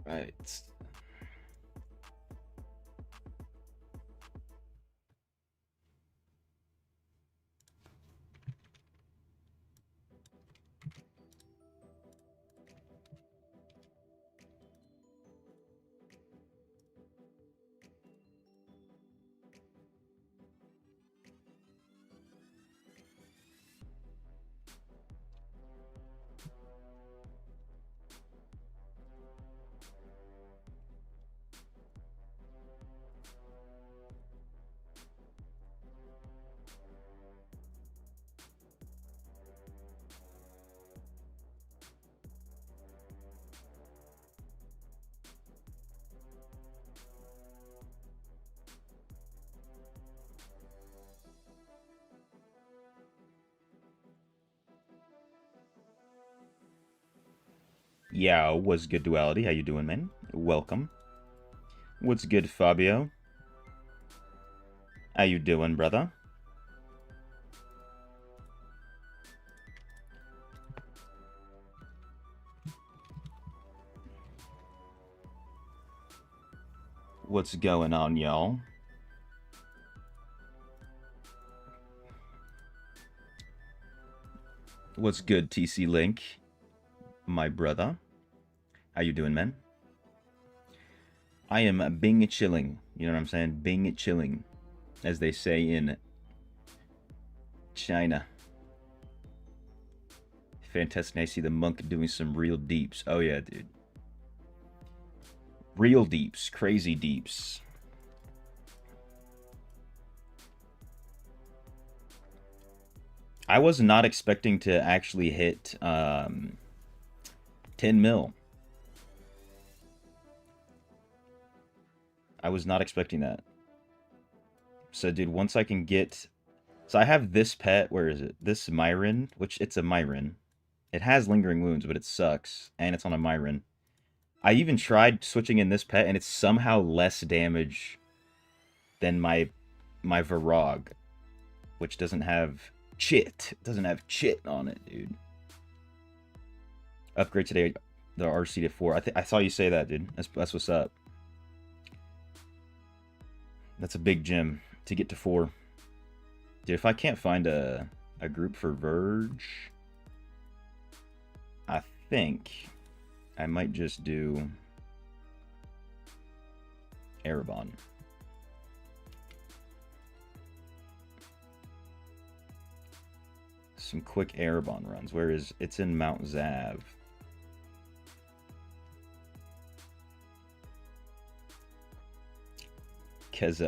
Right. Yeah, what's good, Duality? How you doing, man? Welcome. What's good, Fabio? How you doing, brother? What's going on, y'all? What's good, TC Link? My brother. How you doing, man? I am Bing chilling. You know what I'm saying? Bing chilling, as they say in China. Fantastic. I see the monk doing some real deeps. Oh yeah, dude. Real deeps, crazy deeps. I was not expecting to actually hit 10 mil. I was not expecting that. So, dude, once I can get. So, I have this pet. Where is it? This Myron, which it's a Myron. It has lingering wounds, but it sucks. And it's on a Myron. I even tried switching in this pet, and it's somehow less damage than my Varog, which doesn't have chit. It doesn't have chit on it, dude. Upgrade today the RC to 4. I saw you say that, dude. That's what's up. That's a big gem to get to 4. Dude, if I can't find a group for Verge, I think I might just do Erebon. Some quick Erebon runs. Where is it's in Mount Zav. Cause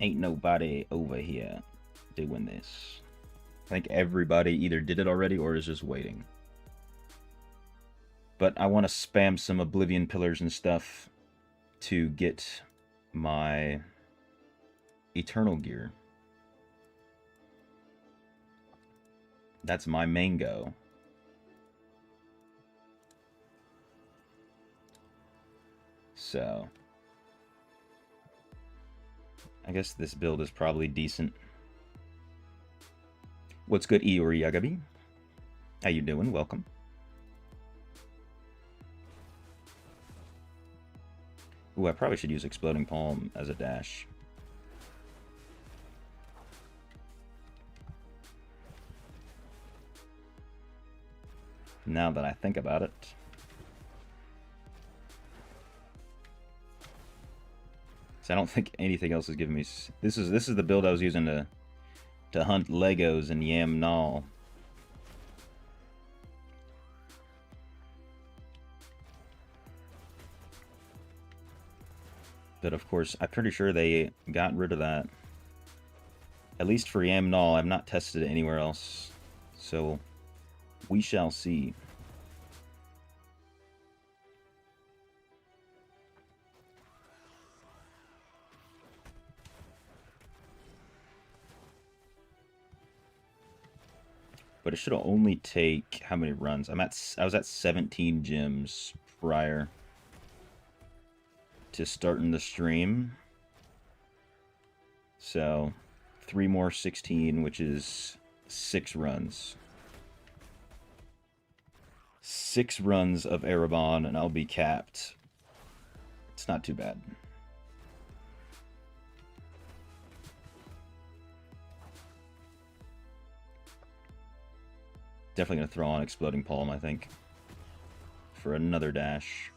ain't nobody over here doing this. I think everybody either did it already or is just waiting. But I want to spam some Oblivion Pillars and stuff to get my Eternal gear. That's my mango. So, I guess this build is probably decent. What's good, Iori Yagabi? How you doing? Welcome. Ooh, I probably should use Exploding Palm as a dash. Now that I think about it. So I don't think anything else is giving me... This is the build I was using to hunt Legos and Yam Null. But of course, I'm pretty sure they got rid of that. At least for Yam Null, I've not tested it anywhere else. So, we shall see. But it should only take how many runs? I was at 17 gems prior to starting the stream. So 3 more 16, which is 6 runs. 6 runs of Erebon and I'll be capped. It's not too bad. Definitely going to throw on Exploding Palm, I think, for another dash.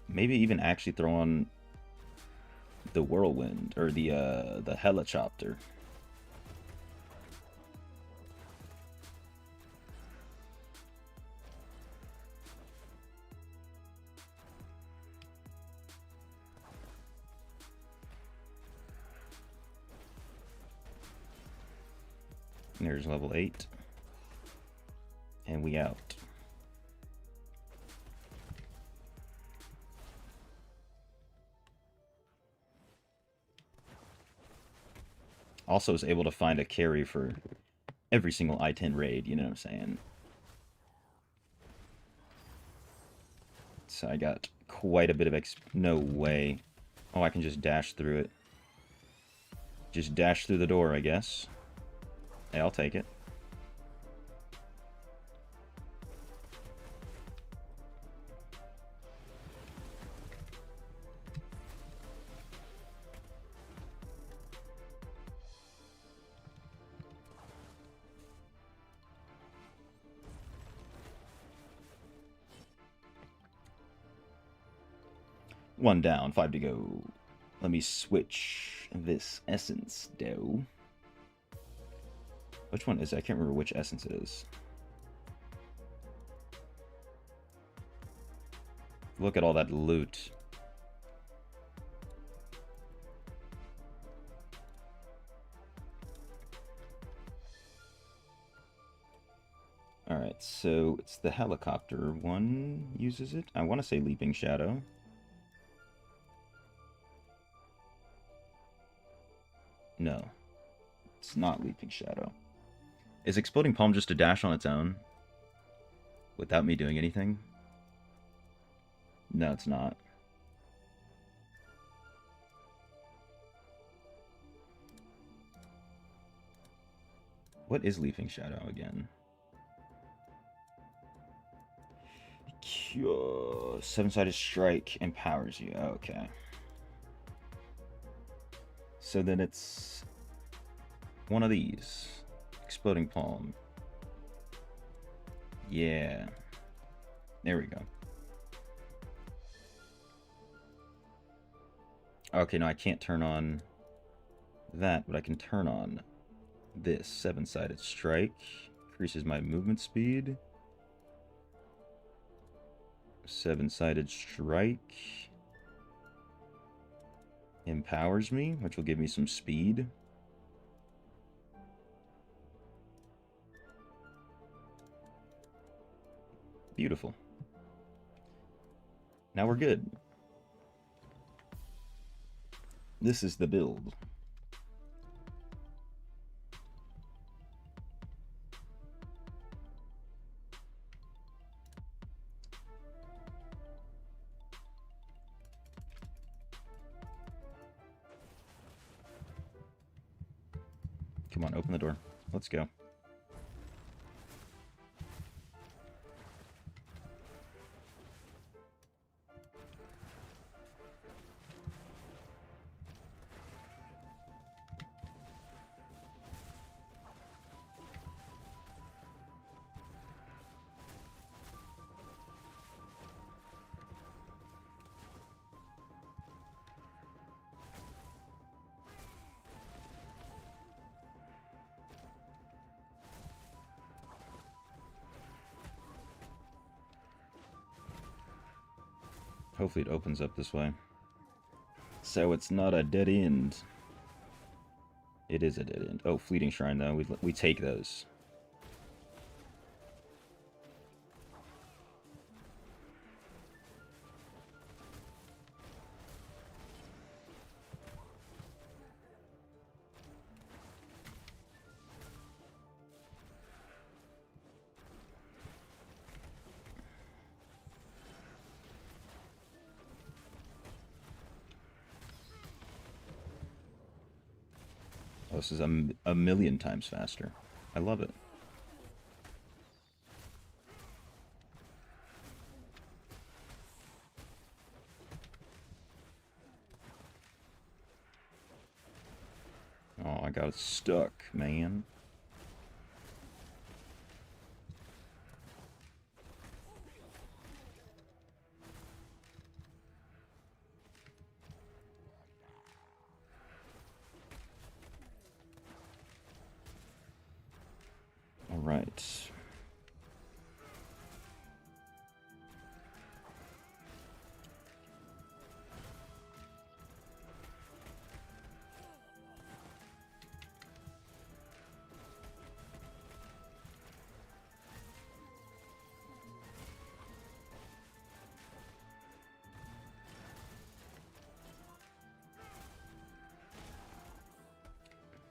Maybe even actually throw on the Whirlwind, or the Helicopter. There's level 8. And we out. Also is able to find a carry for every single I-10 raid, you know what I'm saying? So I got quite a bit of no way. Oh, I can just dash through it. Just dash through the door, I guess. Hey, I'll take it. One down, 5 to go. Let me switch this essence, though. Which one is it? I can't remember which essence it is. Look at all that loot. Alright, so it's the helicopter one uses it. I want to say Leaping Shadow. No, it's not Leaping Shadow. Is Exploding Palm just a dash on its own? Without me doing anything? No, it's not. What is Leaping Shadow again? 7-sided strike empowers you. Okay. So then it's one of these. Exploding Palm. Yeah. There we go. Okay, no, I can't turn on that, but I can turn on this 7-sided strike. Increases my movement speed. 7-sided strike. Empowers me, which will give me some speed. Beautiful. Now we're good. This is the build. Come on, open the door. Let's go. Hopefully it opens up this way. So it's not a dead end. It is a dead end. Oh, Fleeting Shrine, though. We take those. this is a million times faster. I love it. Oh, I got it stuck, man. All right.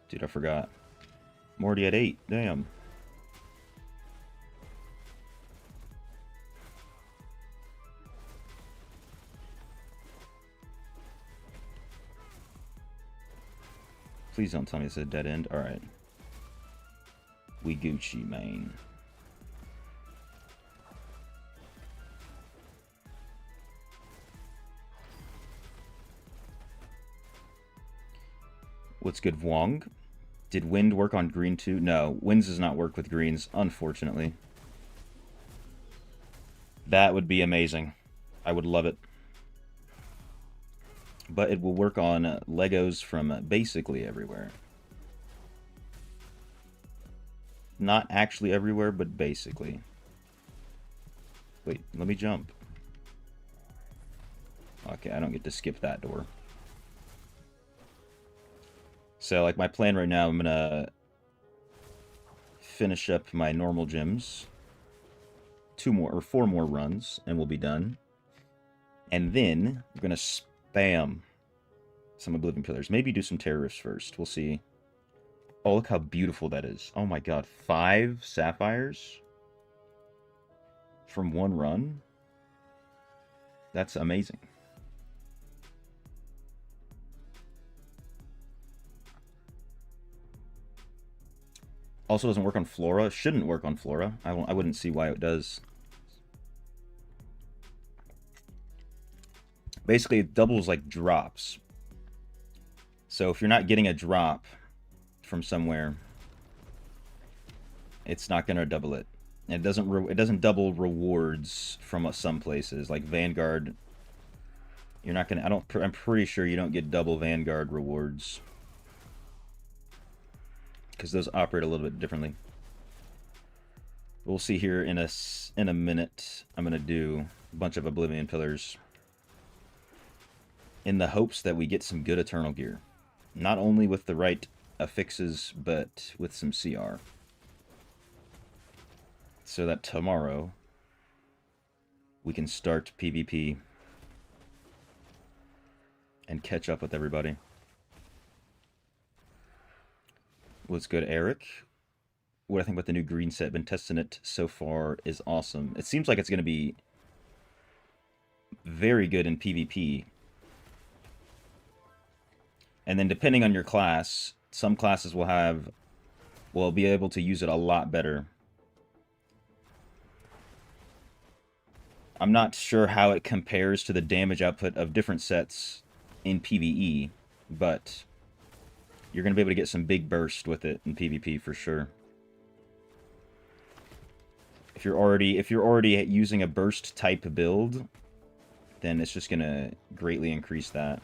Dude, I forgot. I'm already at 8. Damn. Please don't tell me it's a dead end. Alright. We Gucci, man. What's good, Wong? Did wind work on green too? No, winds does not work with greens, unfortunately. That would be amazing. I would love it. But it will work on Legos from basically everywhere. Not actually everywhere, but basically. Wait, let me jump. Okay, I don't get to skip that door. So, like, my plan right now, I'm gonna finish up my normal gyms. 4 more runs, and we'll be done. And then, we're gonna spam some Oblivion Pillars. Maybe do some Terrorists first. We'll see. Oh, look how beautiful that is. Oh my god, 5 Sapphires? From 1 run? That's amazing. Also doesn't work on Flora. Shouldn't work on Flora. I wouldn't see why it does. Basically, it doubles like drops. So if you're not getting a drop from somewhere, it's not gonna double it. It doesn't double rewards from some places like Vanguard. You're not gonna. I'm pretty sure you don't get double Vanguard rewards, because those operate a little bit differently. We'll see here in a minute. I'm gonna do a bunch of Oblivion Pillars in the hopes that we get some good Eternal gear, not only with the right affixes, but with some CR, so that tomorrow we can start PvP and catch up with everybody. What's good, Eric? What I think about the new green set. Been testing it so far is awesome. It seems like it's going to be very good in PvP. And then depending on your class, some classes will be able to use it a lot better. I'm not sure how it compares to the damage output of different sets in PvE, but you're going to be able to get some big burst with it in PvP for sure. If you're already using a burst type build, then it's just going to greatly increase that.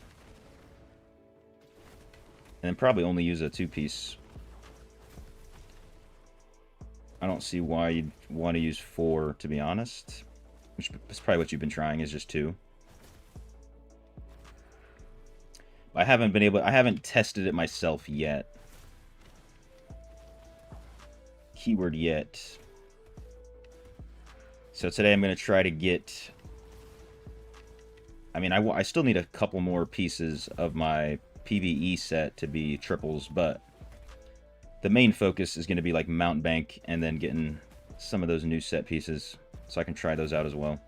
And then probably only use a 2-piece. I don't see why you'd want to use 4, to be honest. Which is probably what you've been trying, is just 2. I haven't tested it myself yet. Keyword yet. So today I'm going to try to get... I mean, I still need a couple more pieces of my PvE set to be triples, but the main focus is going to be like Mount Bank and then getting some of those new set pieces, so I can try those out as well.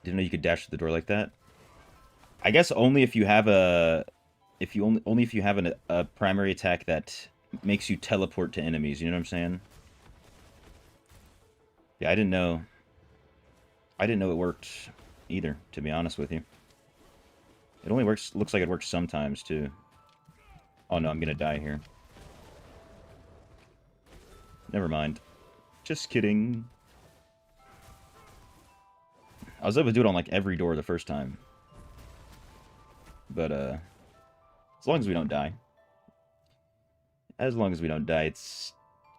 Didn't know you could dash to the door like that. I guess only if you have a... If you only if you have a primary attack that makes you teleport to enemies, you know what I'm saying? Yeah, I didn't know. I didn't know it worked either, to be honest with you. It only works, looks like it works sometimes, too. Oh no, I'm gonna die here. Never mind. Just kidding. I was able to do it on, like, every door the first time. But, as long as we don't die. As long as we don't die, it's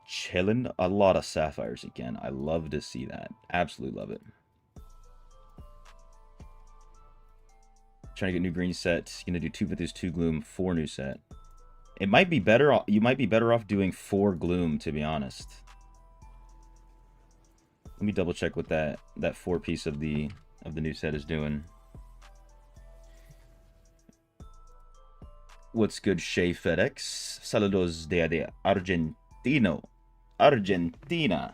chillin'. A lot of sapphires again. I love to see that. Absolutely love it. Trying to get new green set. Gonna do 2 Vithus, 2 Gloom, 4 new set. It might be better. You might be better off doing 4 Gloom, to be honest. Let me double check what that 4 piece of the new set is doing. What's good, Shea FedEx? Saludos de Argentino. Argentina.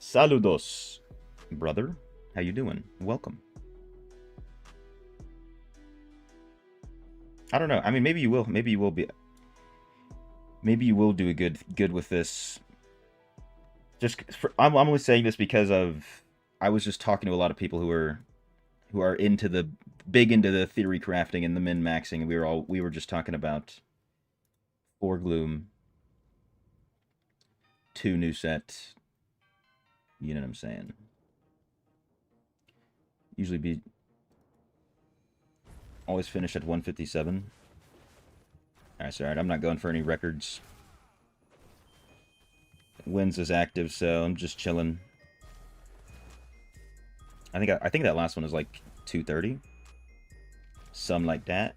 Saludos, brother. How you doing? Welcome. I don't know. I mean, maybe you will. Maybe you will be. Maybe you will do a good with this. I'm only saying this because of I was just talking to a lot of people who are into the big into the theory crafting and the min maxing, and we were just talking about 4 Gloom, 2 new set. You know what I'm saying? Usually be always finish at 157. Alright, so I'm not going for any records. Wins is active, so I'm just chilling. I think that last one was like 230. Some like that.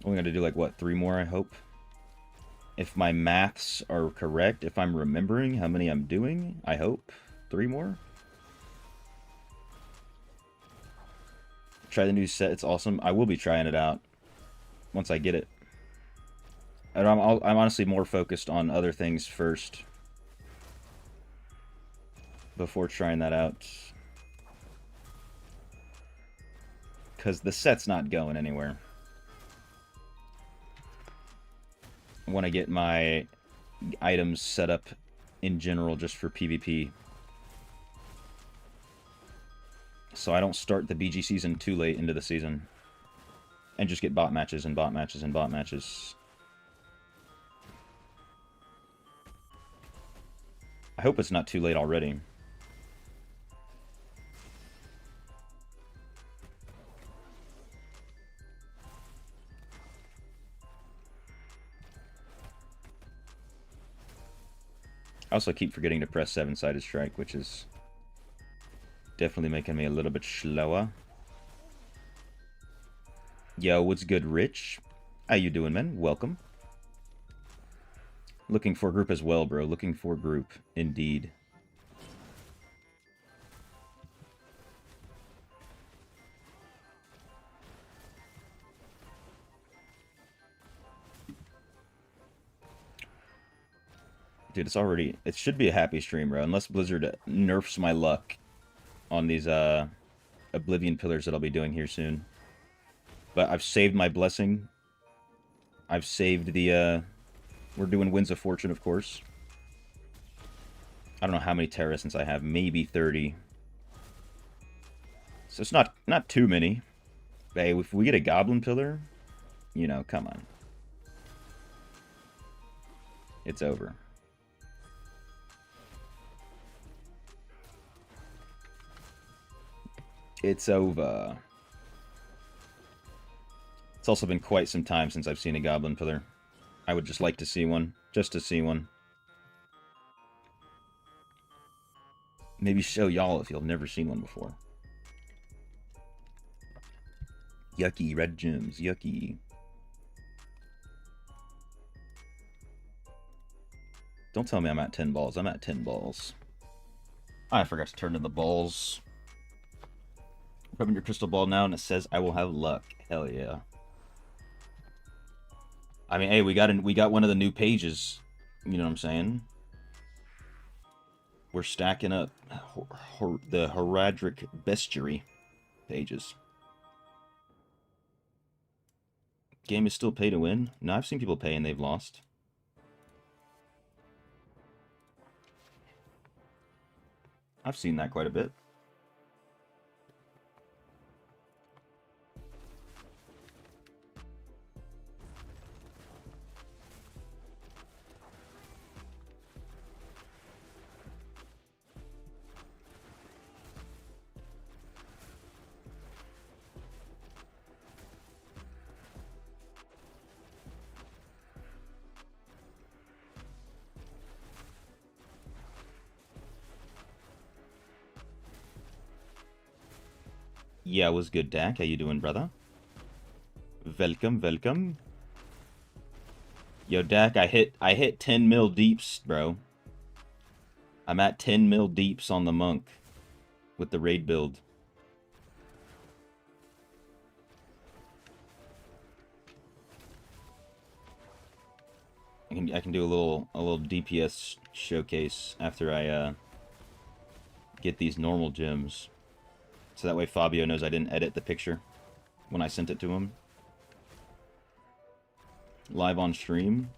We're gonna do like what, 3 more, I hope. If my maths are correct, if I'm remembering how many I'm doing, I hope 3 more. Try the new set, it's awesome. I will be trying it out once I get it. And I'm honestly more focused on other things first before trying that out. Because the set's not going anywhere. I want to get my items set up in general just for PvP. So I don't start the BG season too late into the season. And just get bot matches and bot matches and bot matches. I hope it's not too late already. I also keep forgetting to press 7-sided strike, which is definitely making me a little bit slower. Yo, what's good, Rich? How you doing, man? Welcome. Looking for group as well, bro. Looking for group, indeed. Dude, it should be a happy stream, bro. Unless Blizzard nerfs my luck on these, Oblivion pillars that I'll be doing here soon. But I've saved my blessing. I've saved the, we're doing Winds of Fortune, of course. I don't know how many Terra Essence I have. Maybe 30. So it's not too many. But hey, if we get a Goblin pillar, you know, come on. It's over. It's over. It's also been quite some time since I've seen a Goblin pillar. I would just like to see one. Just to see one. Maybe show y'all if you've never seen one before. Yucky, red gems. Yucky. Don't tell me I'm at 10 balls. I'm at 10 balls. I forgot to turn in the balls. Rubbing your crystal ball now, and it says I will have luck. Hell yeah. I mean, hey, we got one of the new pages. You know what I'm saying? We're stacking up the Heraldric Bestiary pages. Game is still pay to win? No, I've seen people pay and they've lost. I've seen that quite a bit. Yeah, was good, Dak. How you doing, brother? Welcome, welcome. Yo, Dak, I hit 10 mil deeps, bro. I'm at 10 mil deeps on the monk with the raid build. I can do a little DPS showcase after I get these normal gems. So that way Fabio knows I didn't edit the picture when I sent it to him. Live on stream.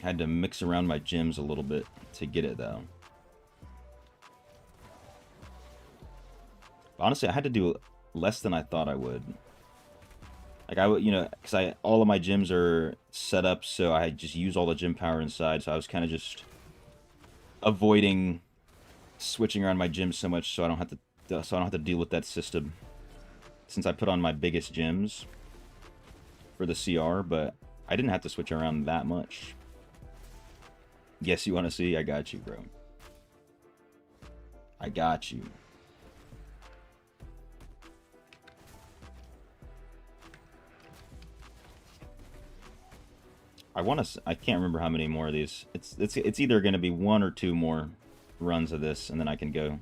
Had to mix around my gems a little bit to get it though. Honestly, I had to do less than I thought I would. Like I would, you know, because all of my gyms are set up so I just use all the gym power inside. So I was kind of just avoiding switching around my gyms so much, so I don't have to deal with that system. Since I put on my biggest gyms for the CR, but I didn't have to switch around that much. Yes, you want to see? I got you, bro. I got you. I can't remember how many more of these. It's either going to be one or two more runs of this, and then I can go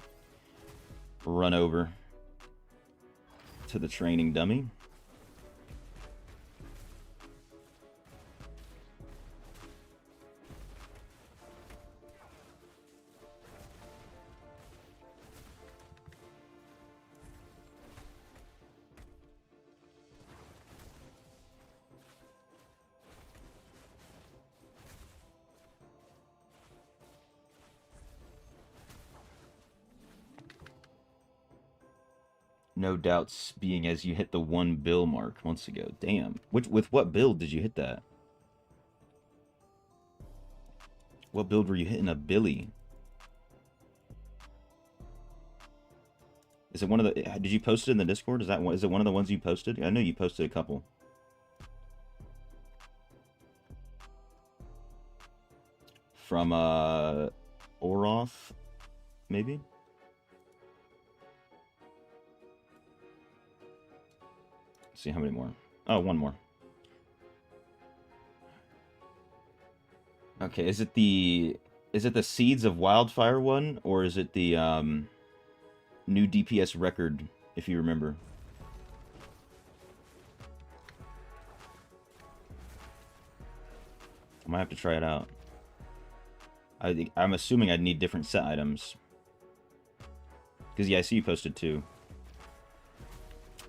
run over to the training dummy. No doubts being as you hit the 1 bill mark months ago. Damn. With what build did you hit that? What build were you hitting a Billy? Is it one of the... Did you post it in the Discord? Is it one of the ones you posted? I know you posted a couple. From, Oroth, maybe? Let's see how many more. Oh, one more. Okay, is it the Seeds of Wildfire one, or is it the new DPS record, if you remember? I might have to try it out. I'm assuming I'd need different set items. Because, yeah, I see you posted two.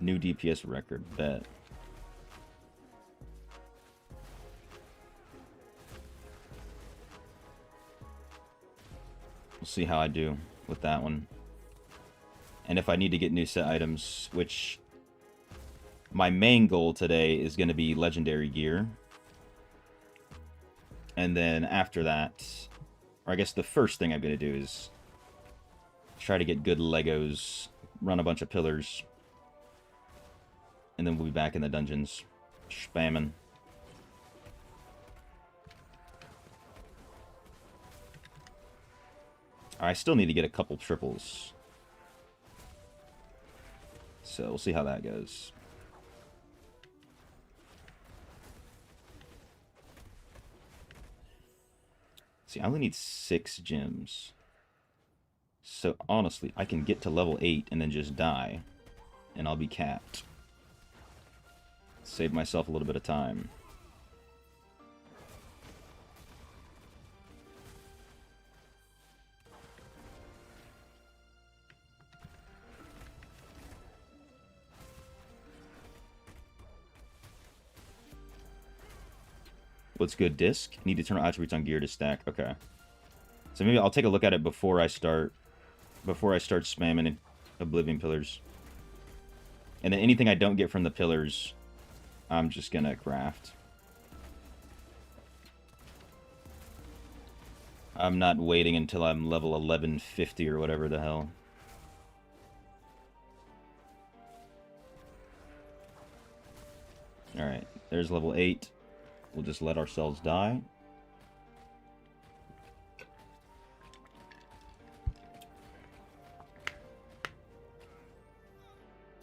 New DPS record, bet. We'll see how I do with that one. And if I need to get new set items, which... My main goal today is going to be legendary gear. And then after that... Or I guess the first thing I'm going to do is... try to get good Legos, run a bunch of pillars... and then we'll be back in the dungeons, spamming. I still need to get a couple triples. So we'll see how that goes. See, I only need 6 gems. So, honestly, I can get to level 8 and then just die. And I'll be capped. Save myself a little bit of time. What's good, disc? Need eternal attributes on gear to stack. Okay. So maybe I'll take a look at it before I start spamming Oblivion Pillars. And then anything I don't get from the pillars, I'm just gonna craft. I'm not waiting until I'm level 1150 or whatever the hell. Alright, there's level 8. We'll just let ourselves die.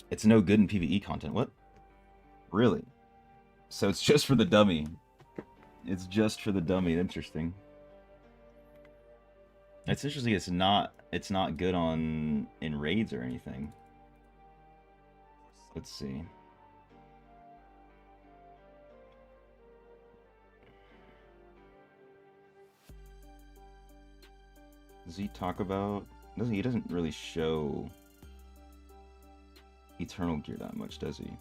It's no good in PvE content. What? Really? So it's just for the dummy. It's just for the dummy. Interesting. It's interesting. It's not good in raids or anything. Let's see. Does he talk about... He doesn't really show Eternal Gear that much, does he?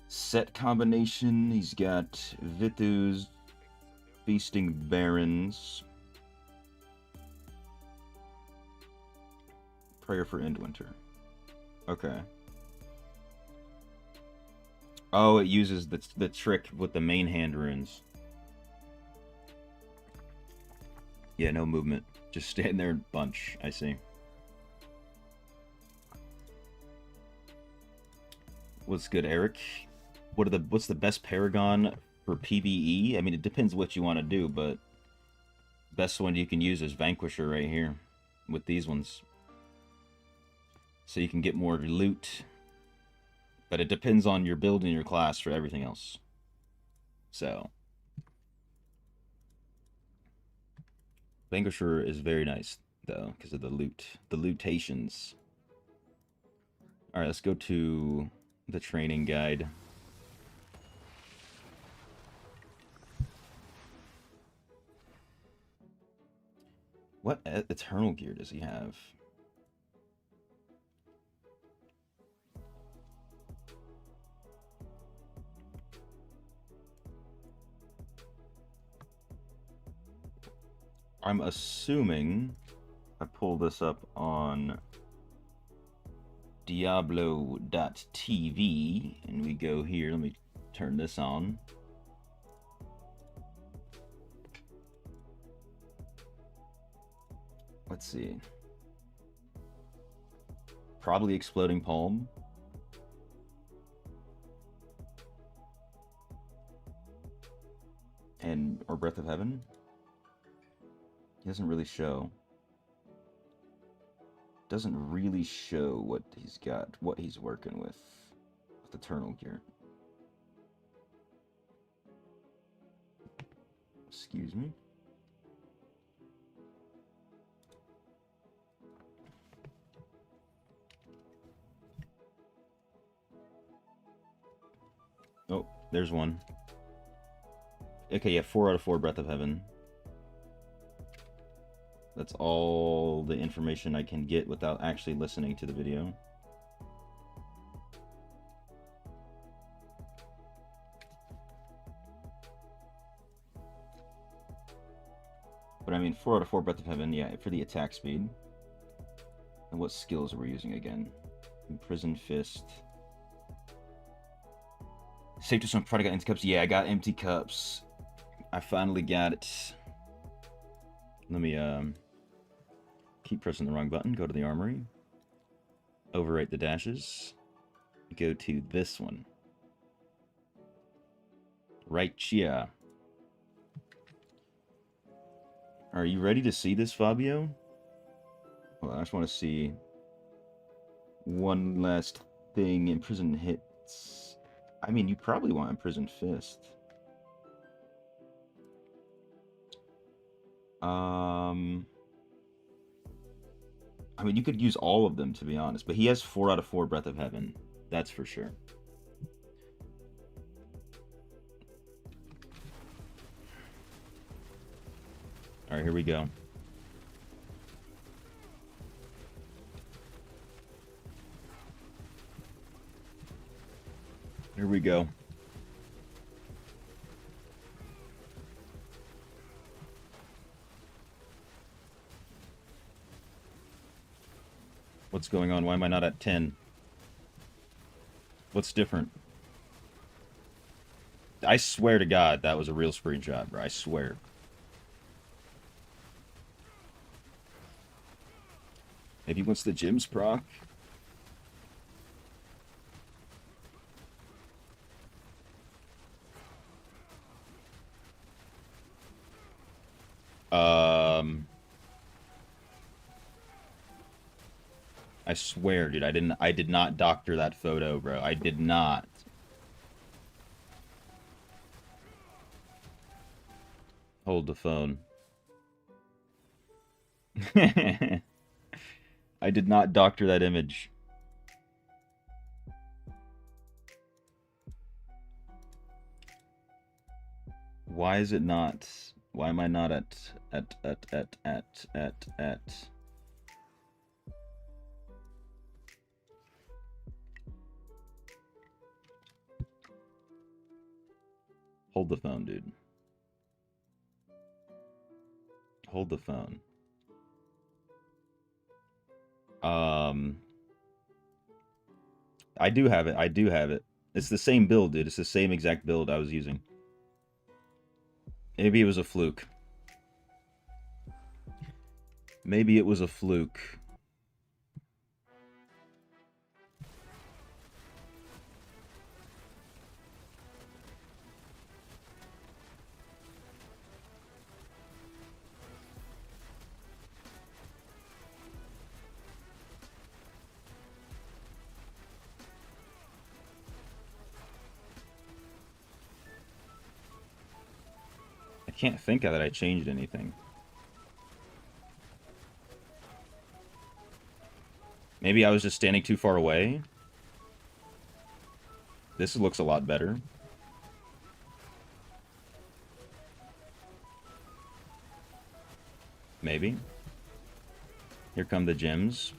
Set combination, he's got Vithus, Feasting Barons, Prayer for Endwinter. Okay. Oh, it uses the trick with the main hand runes. Yeah, no movement. Just stand there and bunch, I see. What's good, Eric? What's the best Paragon for PvE? I mean, it depends what you want to do, but best one you can use is Vanquisher right here with these ones. So you can get more loot. But it depends on your build and your class for everything else. So Vanquisher is very nice, though, because of the loot. The lootations. Alright, let's go to the training guide. What Eternal Gear does he have? I'm assuming I pull this up on Diablo.tv and we go here. Let me turn this on. Let's see. Probably Exploding Palm. Or Breath of Heaven. He doesn't really show. Doesn't really show what he's got, what he's working with Eternal Gear. Excuse me. Oh, there's one. Okay, yeah, 4 out of 4 Breath of Heaven. That's all the information I can get without actually listening to the video. But I mean, 4 out of 4 Breath of Heaven, yeah, for the attack speed. And what skills are we using again? Imprison Fist. Safe to some probably got empty cups. Yeah, I got empty cups. I finally got it. Let me keep pressing the wrong button. Go to the armory. Overwrite the dashes. Go to this one. Right here. Are you ready to see this, Fabio? Well, I just want to see one last thing. Imprison hits. I mean, you probably want Imprison Fist. I mean, you could use all of them, to be honest, but he has 4 out of 4 Breath of Heaven. That's for sure. Alright, here we go. Here we go. What's going on? Why am I not at 10? What's different? I swear to God that was a real screenshot, bro. I swear. Maybe once the gyms proc. I swear, dude, I did not doctor that photo, bro. I did not. Hold the phone. I did not doctor that image. Why is it not? Why am I not at? Hold the phone, dude. Hold the phone. I do have it. I do have it. It's the same build, dude. It's the same exact build I was using. Maybe it was a fluke. Maybe it was a fluke. I can't think that I changed anything. Maybe I was just standing too far away. This looks a lot better. Maybe. Here come the gems.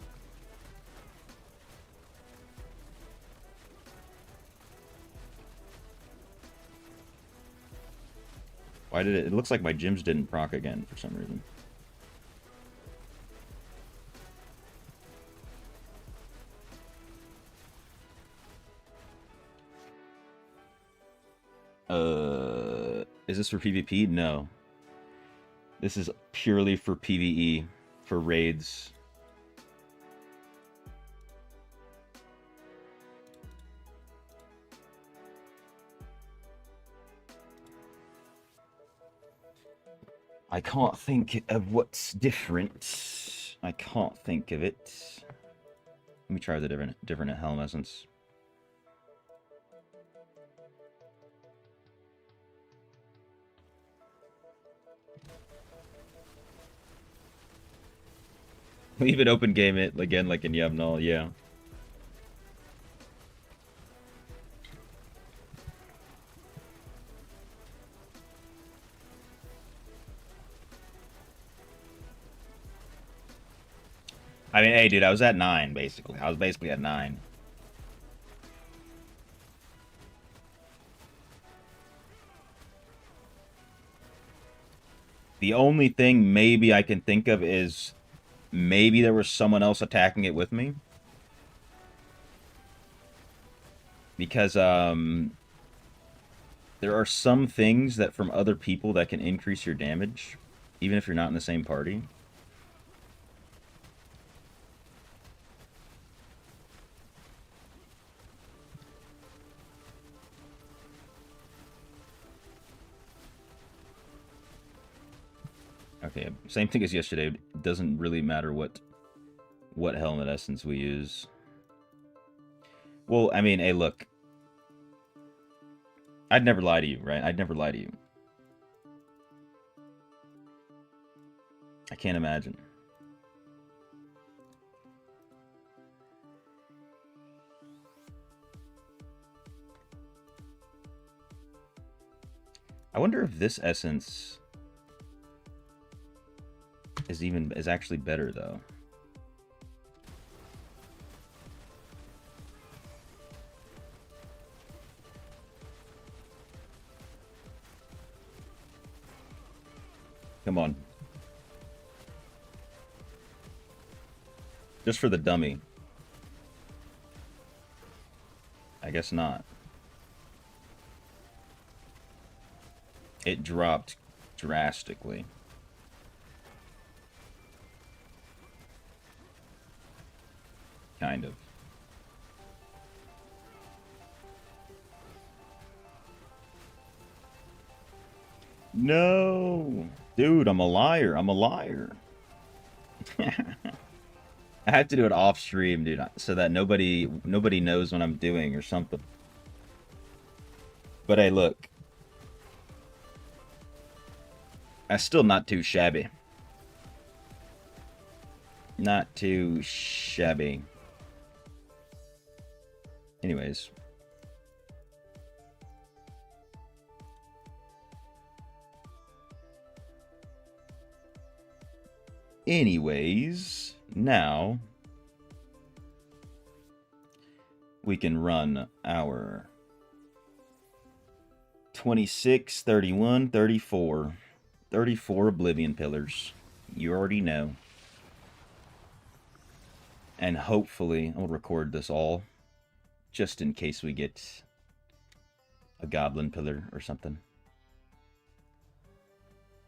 Why did it... It looks like my gems didn't proc again for some reason. Is this for PvP? No. This is purely for PvE, for raids. I can't think of what's different. I can't think of it. Let me try the different Helm Essence. Leave it open game it again like in Yevnal, yeah. I mean, hey, dude, I was at 9, basically. I was basically at 9. The only thing maybe I can think of is maybe there was someone else attacking it with me. Because, there are some things that from other people that can increase your damage, even if you're not in the same party. Okay, same thing as yesterday. It doesn't really matter what helmet essence we use. Well, I mean, hey, look. I'd never lie to you, right? I'd never lie to you. I can't imagine. I wonder if this essence is actually better though. Come on. Just for the dummy. I guess not. It dropped drastically. Kind of. No! Dude, I'm a liar. I'm a liar. I have to do it off stream, dude, so that nobody knows what I'm doing or something. But hey, look. That's still not too shabby. Not too shabby. Anyways. Now we can run our 26, 31, 34. 34 Oblivion Pillars. You already know. And hopefully, I'll record this all, just in case we get a Goblin Pillar or something.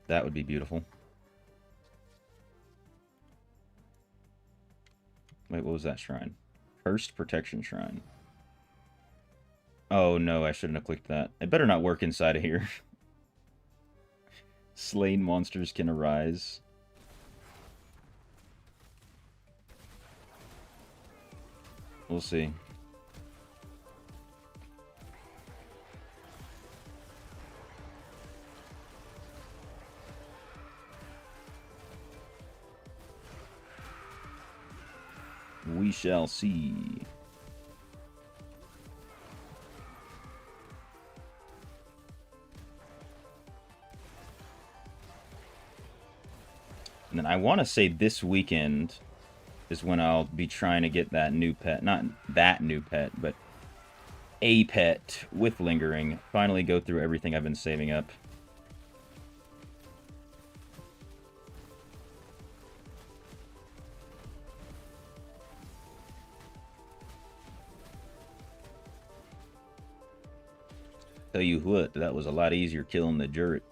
That would be beautiful. Wait, what was that shrine? Cursed Protection Shrine. Oh no, I shouldn't have clicked that. It better not work inside of here. Slain monsters can arise. We'll see. We shall see. And then I want to say this weekend is when I'll be trying to get that new pet. Not that new pet, but a pet with lingering. Finally go through everything I've been saving up. Tell you what, that was a lot easier killing the Juret.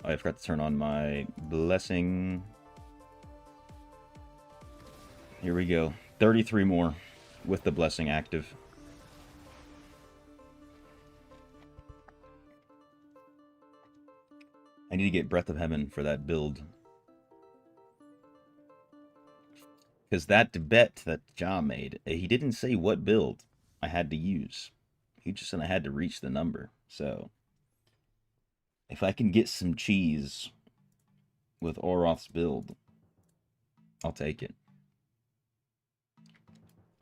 Oh, I forgot to turn on my blessing. Here we go. 33 more with the blessing active. I need to get Breath of Heaven for that build. Because that bet that Ja made, he didn't say what build I had to use. He just said I had to reach the number. So, if I can get some cheese with Oroth's build, I'll take it.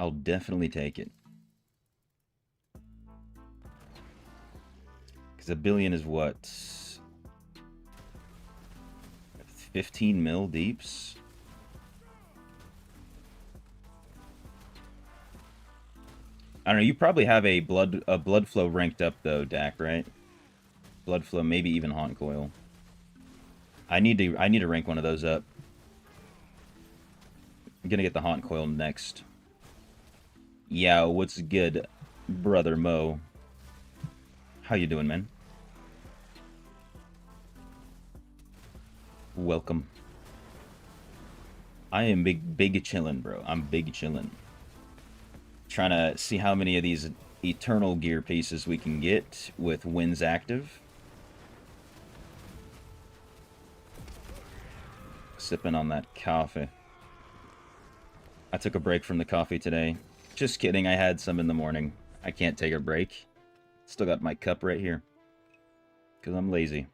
I'll definitely take it. Because a billion is what? 15 mil deeps? I don't know, you probably have a blood flow ranked up though, Dak, right? Blood flow, maybe even Haunt Coil. I need to rank one of those up. I'm gonna get the Haunt Coil next. Yeah, what's good, brother Mo? How you doing, man? Welcome. I am big chillin', bro. I'm big chillin'. Trying to see how many of these eternal gear pieces we can get with Winds active. Sipping on that coffee. I took a break from the coffee today. Just kidding, I had some in the morning. I can't take a break. Still got my cup right here. Because I'm lazy.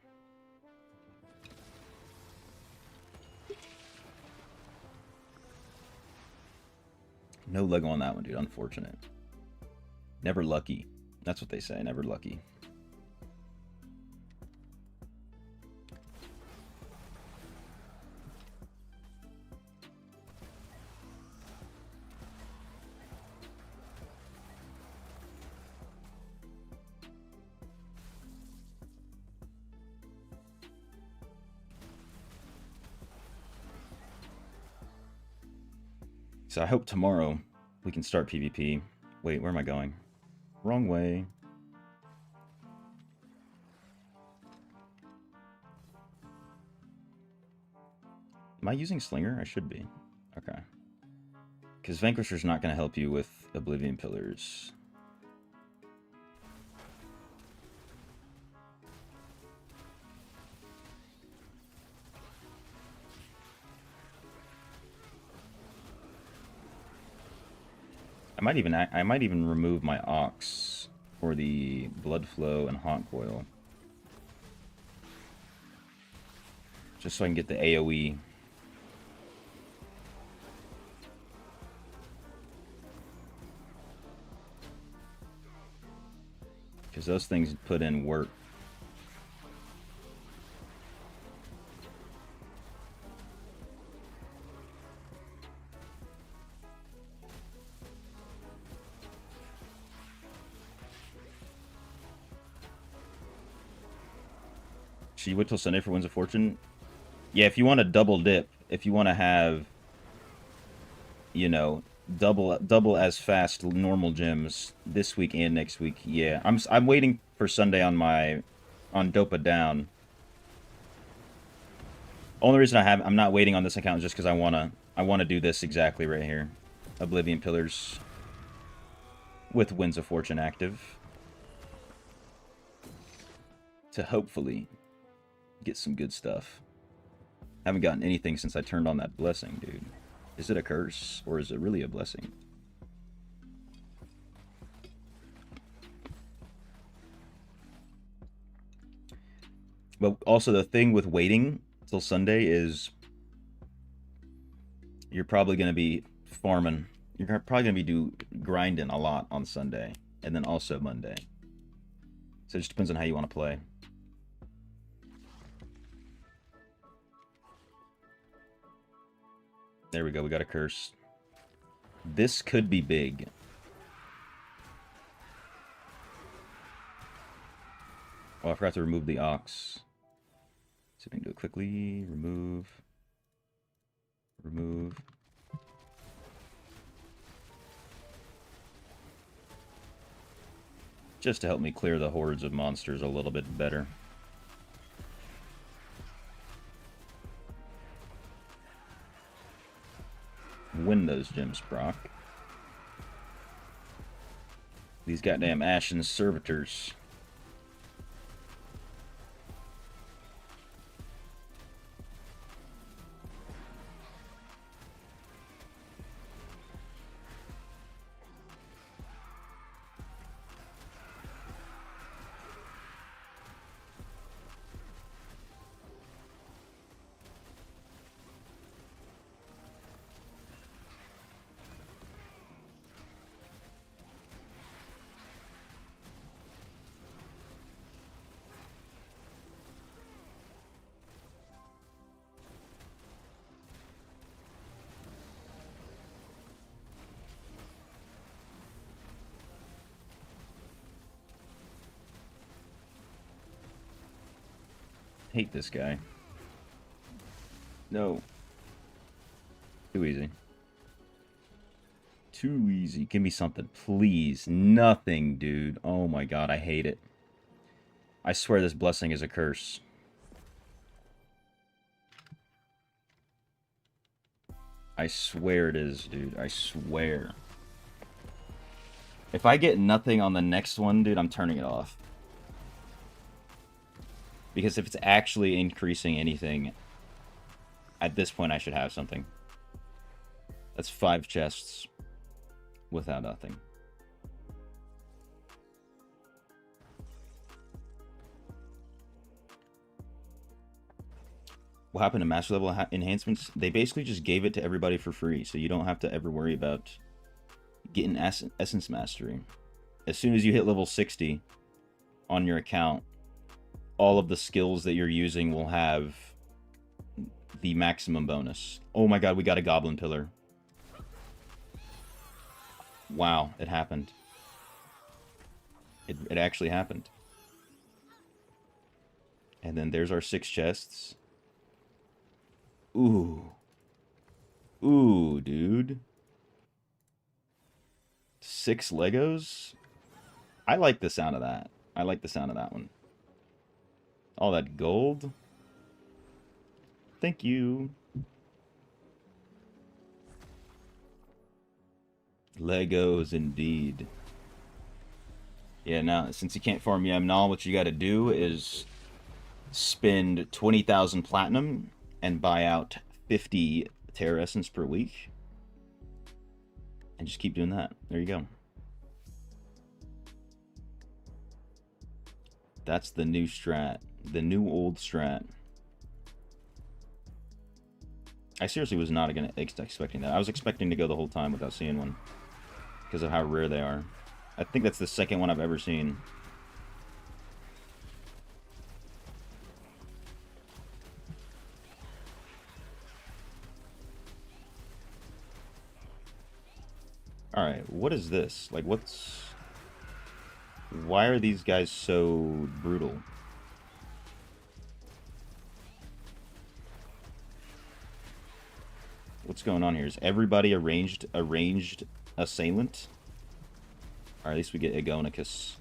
No Lego on that one, dude. Unfortunate. Never lucky. That's what they say. Never lucky. So I hope tomorrow we can start PvP. Wait, where am I going? Wrong way. Am I using Slinger? I should be. Okay. Because Vanquisher's not going to help you with Oblivion Pillars. I might even remove my Ox for the Blood Flow and Haunt Coil. Just so I can get the AoE. Because those things put in work. Should you wait till Sunday for Winds of Fortune? Yeah, if you want to double dip, if you want to have, you know, double as fast normal gems this week and next week, yeah. I'm waiting for Sunday on Dopa Down. Only reason I'm not waiting on this account is just because I wanna do this exactly right here. Oblivion Pillars with Winds of Fortune active. To hopefully get some good stuff. Haven't gotten anything since I turned on that blessing, dude. Is it a curse, or is it really a blessing? But also the thing with waiting till Sunday is you're probably going to be farming. You're probably going to be grinding a lot on Sunday, and then also Monday. So it just depends on how you want to play. There we go, we got a curse. This could be big. Oh, I forgot to remove the Ox. See if I can do it quickly. Remove. Remove. Just to help me clear the hordes of monsters a little bit better. Win those gems, Brock. These goddamn Ashen Servitors. Hate this guy. No. Too easy. Too easy. Give me something, please. Nothing, dude. Oh my god, I hate it. I swear this blessing is a curse. I swear it is, dude. I swear. If I get nothing on the next one, dude, I'm turning it off. Because if it's actually increasing anything, at this point I should have something. That's 5 chests without nothing. What happened to master level enhancements? They basically just gave it to everybody for free, so you don't have to ever worry about getting essence mastery. As soon as you hit level 60 on your account, all of the skills that you're using will have the maximum bonus. Oh my god, we got a goblin pillar. Wow, it happened. It actually happened. And then there's our 6 chests. Ooh. Ooh, dude. 6 Legos? I like the sound of that. I like the sound of that one. All that gold. Thank you. Legos indeed. Yeah, now, since you can't farm yam, now what you gotta do is spend 20,000 platinum and buy out 50 Terra Essence per week. And just keep doing that. There you go. That's the new strat. The new old strat. I seriously was not expecting that. I was expecting to go the whole time without seeing one. Because of how rare they are. I think that's the second one I've ever seen. Alright, what is this? Like, what's... Why are these guys so brutal? What's going on here? Is everybody a ranged assailant? Or at least we get Agonicus.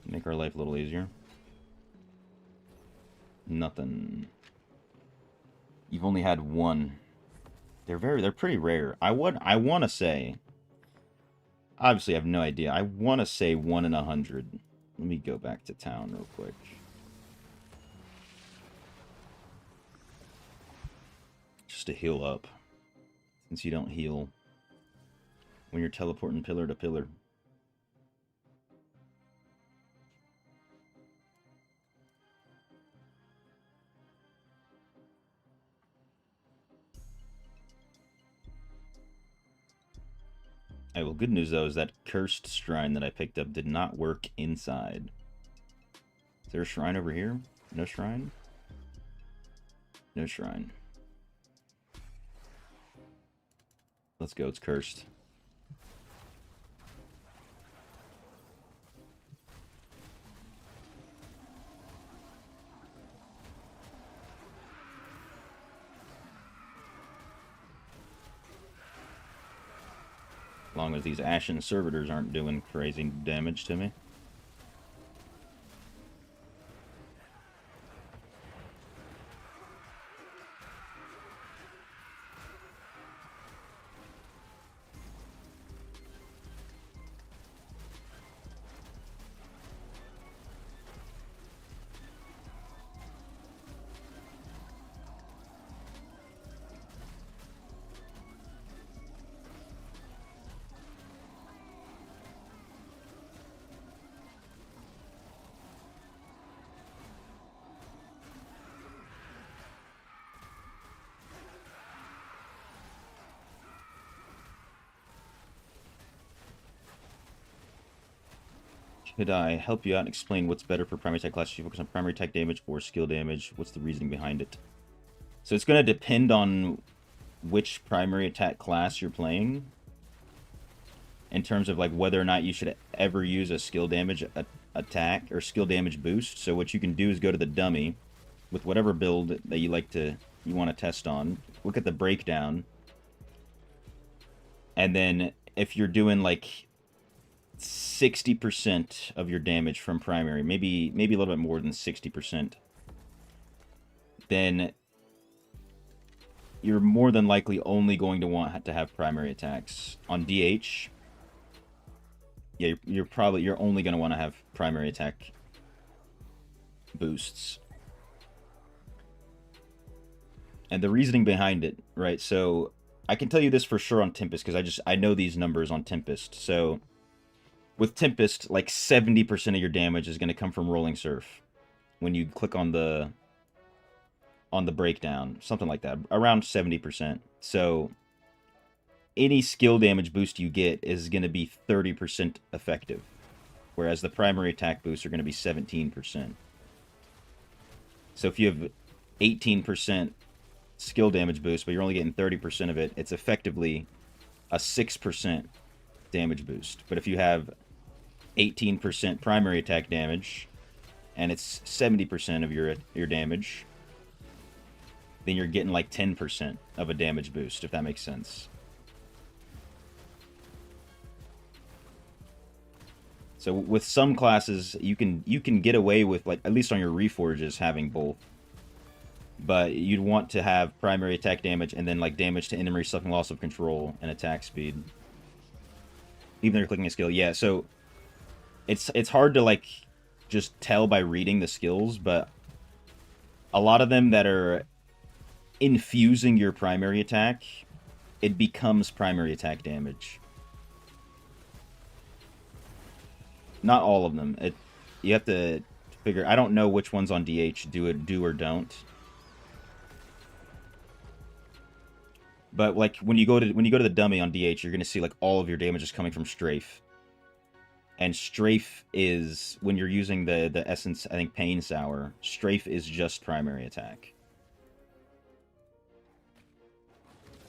Make our life a little easier. Nothing. You've only had one. They're pretty rare. I want to say, obviously I have no idea. I want to say 1 in 100. Let me go back to town real quick. Just to heal up. Since you don't heal when you're teleporting pillar to pillar. Alright, well, good news, though, is that cursed shrine that I picked up did not work inside. Is there a shrine over here? No shrine? No shrine. Let's go, it's cursed. As long as these Ashen Servitors aren't doing crazy damage to me. Could I help you out and explain what's better for primary attack class? Should you focus on primary attack damage or skill damage? What's the reasoning behind it? So it's going to depend on which primary attack class you're playing. In terms of like whether or not you should ever use a skill damage attack or skill damage boost. So what you can do is go to the dummy with whatever build that you want to test on. Look at the breakdown. And then if you're doing like 60% of your damage from primary, maybe a little bit more than 60%, then you're more than likely only going to want to have primary attacks. On DH, yeah, you're only going to want to have primary attack boosts. And the reasoning behind it, right? So I can tell you this for sure on Tempest because I know these numbers on Tempest. So with Tempest, like 70% of your damage is going to come from Rolling Surf when you click on the breakdown, something like that, around 70%. So any skill damage boost you get is going to be 30% effective, whereas the primary attack boosts are going to be 17%. So if you have 18% skill damage boost, but you're only getting 30% of it, it's effectively a 6% damage boost. But if you have 18% primary attack damage, and it's 70% of your damage, then you're getting like 10% of a damage boost, if that makes sense. So with some classes, you can get away with, like, at least on your reforges, having both. But you'd want to have primary attack damage and then like damage to enemy suffering loss of control and attack speed. Even though you're clicking a skill, yeah. So it's hard to like just tell by reading the skills, but a lot of them that are infusing your primary attack, it becomes primary attack damage. Not all of them. You have to figure. I don't know which ones on DH do or don't. But like when you go to the dummy on DH, you're gonna see like all of your damage is coming from strafe. And strafe is, when you're using the essence, I think Pain Sour, strafe is just primary attack.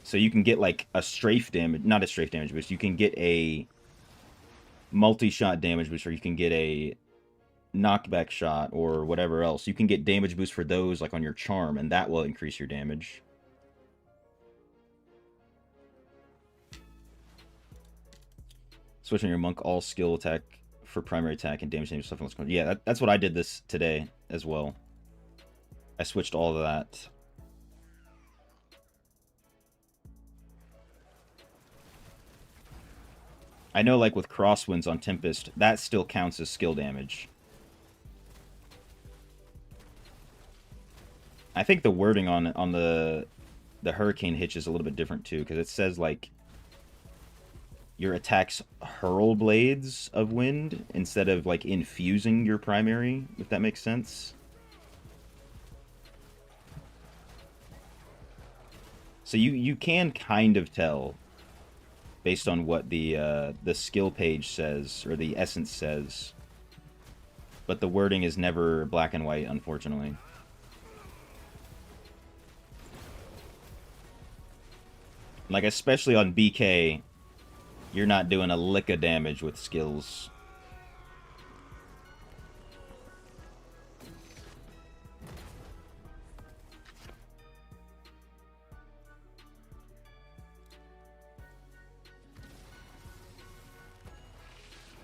So you can get like a strafe damage, not a strafe damage boost, you can get a multi-shot damage boost, or you can get a knockback shot, or whatever else. You can get damage boost for those like on your charm, and that will increase your damage. Switching your monk all skill attack for primary attack and damage stuff. Yeah, that's what I did this today as well. I switched all of that. I know, like with crosswinds on Tempest, that still counts as skill damage. I think the wording on the hurricane hitch is a little bit different too, because it says like your attacks hurl blades of wind instead of like infusing your primary, if that makes sense. So you can kind of tell based on what the skill page says, or the essence says, but the wording is never black and white, unfortunately. Like especially on BK, you're not doing a lick of damage with skills.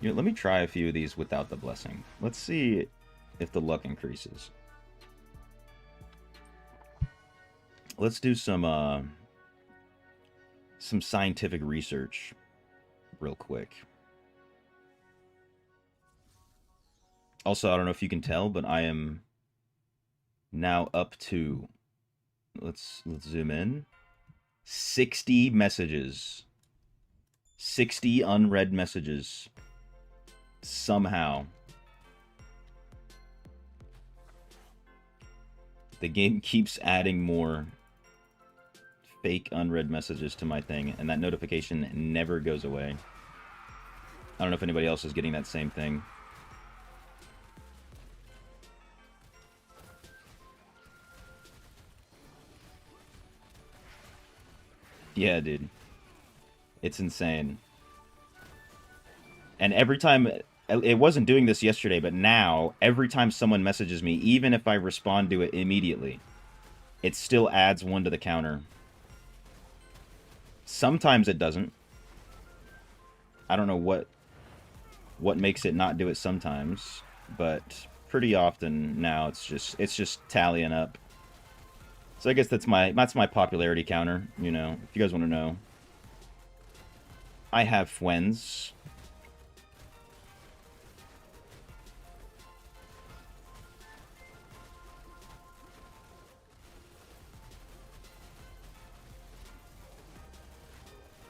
You know, let me try a few of these without the blessing. Let's see if the luck increases. Let's do some scientific research real quick. Also, I don't know if you can tell, but I am now up to, let's zoom in, 60 messages. 60 unread messages. Somehow. The game keeps adding more fake unread messages to my thing, and that notification never goes away. I don't know if anybody else is getting that same thing. Yeah, dude. It's insane. And every time, it wasn't doing this yesterday, but now, every time someone messages me, even if I respond to it immediately, it still adds one to the counter. Sometimes it doesn't. I don't know what makes it not do it sometimes, but pretty often now it's just tallying up. So I guess that's my popularity counter, you know, if you guys want to know. I have friends.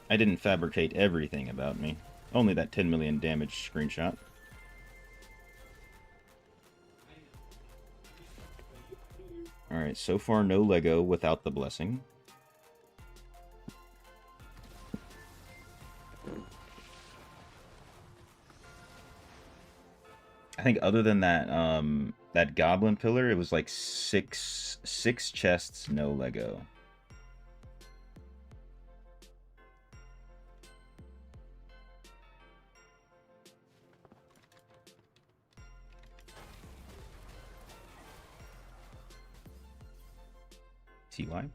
I didn't fabricate everything about me. Only that 10 million damage screenshot. Alright, so far no Lego without the blessing. I think other than that, that goblin pillar, it was like six chests, no Lego. TY.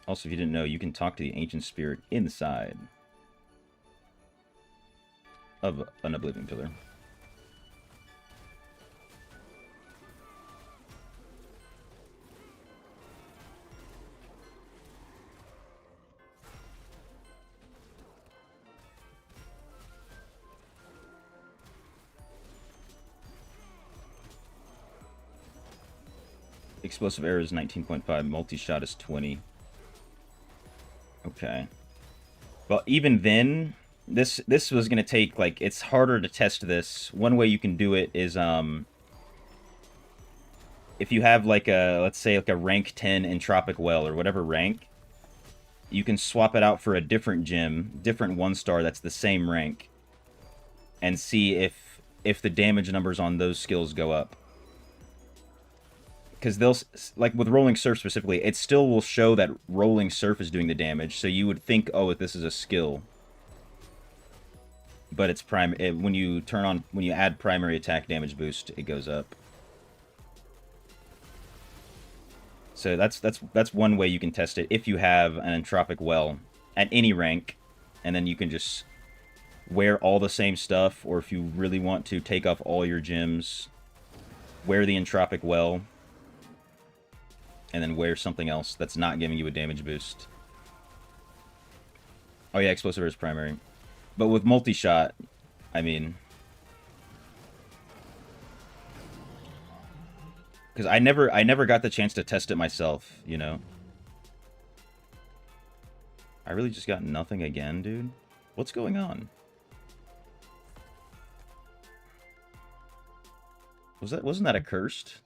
Also, if you didn't know, you can talk to the ancient spirit inside of an Oblivion Pillar. Explosive arrow is 19.5, multi-shot is 20. Okay. Well, even then, this was going to take, like, it's harder to test this. One way you can do it is, if you have, like, let's say, like, a rank 10 Entropic Well, or whatever rank, you can swap it out for a different gem, different 1-star that's the same rank, and see if the damage numbers on those skills go up. Because they'll, like with Rolling Surf specifically, it still will show that Rolling Surf is doing the damage, so you would think, oh, this is a skill. But it's when you add primary attack damage boost, it goes up. So that's one way you can test it if you have an Entropic Well at any rank, and then you can just wear all the same stuff, or if you really want to take off all your gems, wear the Entropic Well, and then wear something else that's not giving you a damage boost. Oh yeah, explosive is primary. But with multi-shot, I mean, because I never got the chance to test it myself, you know. I really just got nothing again, dude. What's going on? Wasn't that a cursed?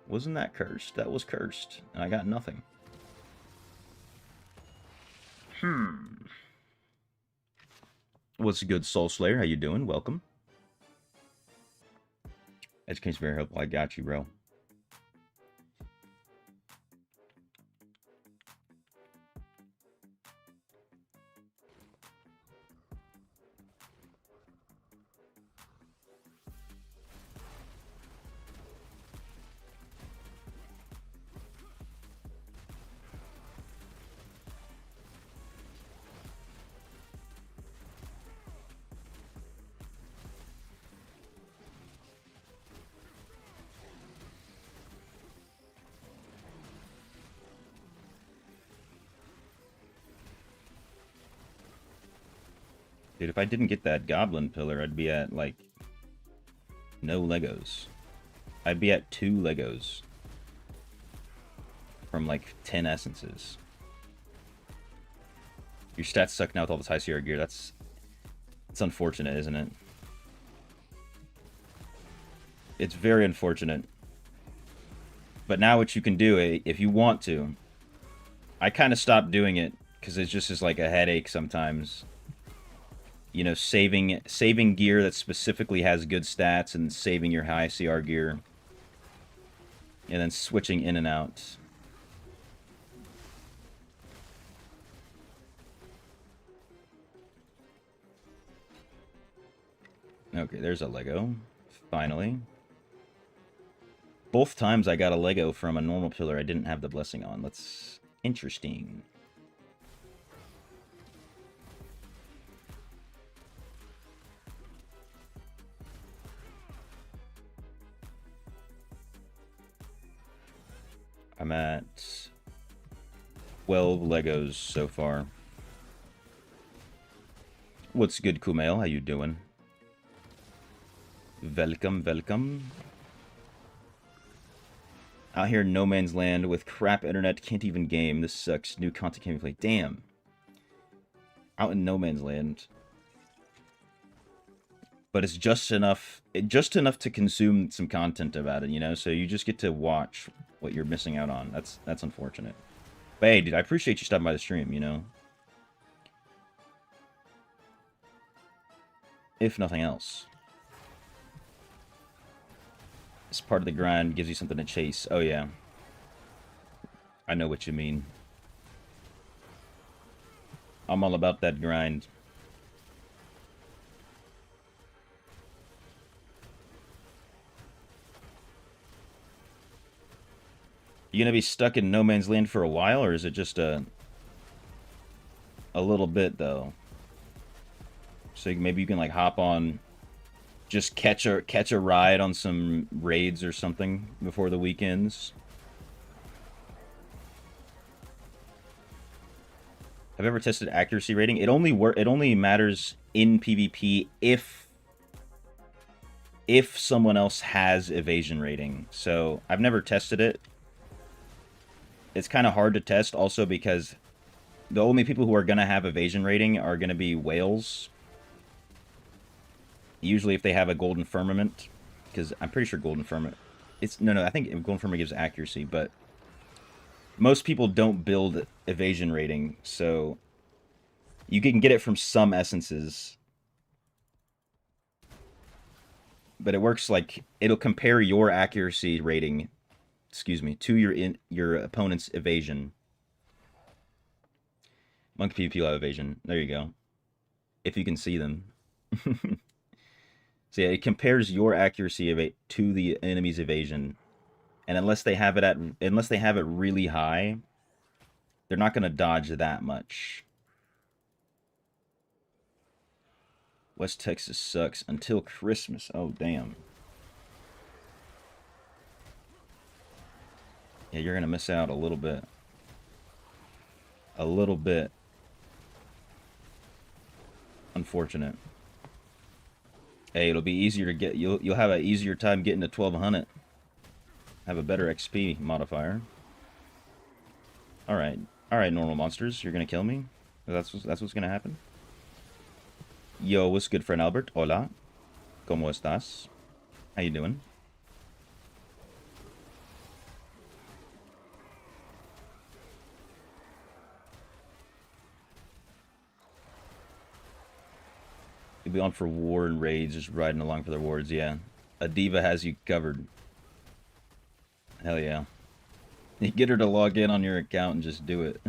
Wasn't that cursed? That was cursed. And I got nothing. What's good, Soul Slayer? How you doing? Welcome. Education's very helpful. I got you, bro. Dude, if I didn't get that Goblin Pillar, I'd be at, like, no Legos. I'd be at 2 Legos. From, like, 10 essences. Your stats suck now with all this high CR gear. It's unfortunate, isn't it? It's very unfortunate. But now what you can do, if you want to... I kind of stopped doing it, because it just is like a headache sometimes. You know, saving gear that specifically has good stats and saving your high CR gear. And then switching in and out. Okay, there's a Lego. Finally. Both times I got a Lego from a normal pillar I didn't have the blessing on. That's interesting. I'm at 12 Legos so far. What's good, Kumail? How you doing? Welcome, welcome. Out here in no man's land with crap internet, can't even game. This sucks. New content can't even play. Damn. Out in no man's land. But it's just enough to consume some content about it, you know? So you just get to watch what you're missing out on. That's unfortunate. But hey, dude, I appreciate you stopping by the stream, you know? If nothing else. It's part of the grind, gives you something to chase. Oh, yeah. I know what you mean. I'm all about that grind. You gonna be stuck in no man's land for a while, or is it just a little bit though? So maybe you can like hop on, just catch a ride on some raids or something before the weekends. Have you ever tested accuracy rating? It only matters in PvP if someone else has evasion rating. So I've never tested it. It's kind of hard to test also because the only people who are going to have evasion rating are going to be whales. Usually if they have a golden firmament, because I'm pretty sure golden firmament, I think golden firmament gives accuracy, but most people don't build evasion rating, so you can get it from some essences. But it works like it'll compare your accuracy rating, to your opponent's evasion. Monk PvP will have evasion. There you go. If you can see them. So yeah, it compares your accuracy to the enemy's evasion, and unless they have it really high, they're not going to dodge that much. West Texas sucks until Christmas. Oh damn. Yeah, you're going to miss out a little bit. A little bit. Unfortunate. Hey, it'll be easier to get. You'll have an easier time getting to 1200. Have a better XP modifier. All right, normal monsters. You're gonna kill me. That's what's gonna happen. Yo, what's good, friend Albert? Hola. ¿Cómo estás? How you doing? You'll be on for war and raids, just riding along for the wards, yeah. A diva has you covered. Hell yeah. You get her to log in on your account and just do it.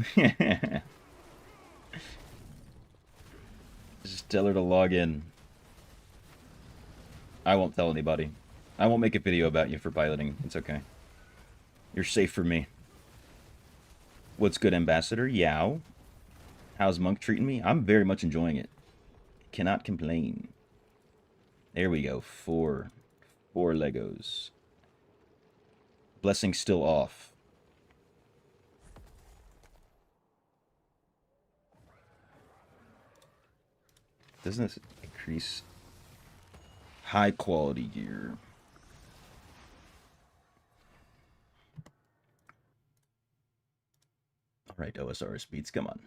Just tell her to log in. I won't tell anybody. I won't make a video about you for piloting. It's okay. You're safe for me. What's good, Ambassador? Yow. How's Monk treating me? I'm very much enjoying it. Cannot complain. There we go. Four Legos. Blessing still off. Doesn't this increase high quality gear? Alright, OSRS Beatz, come on.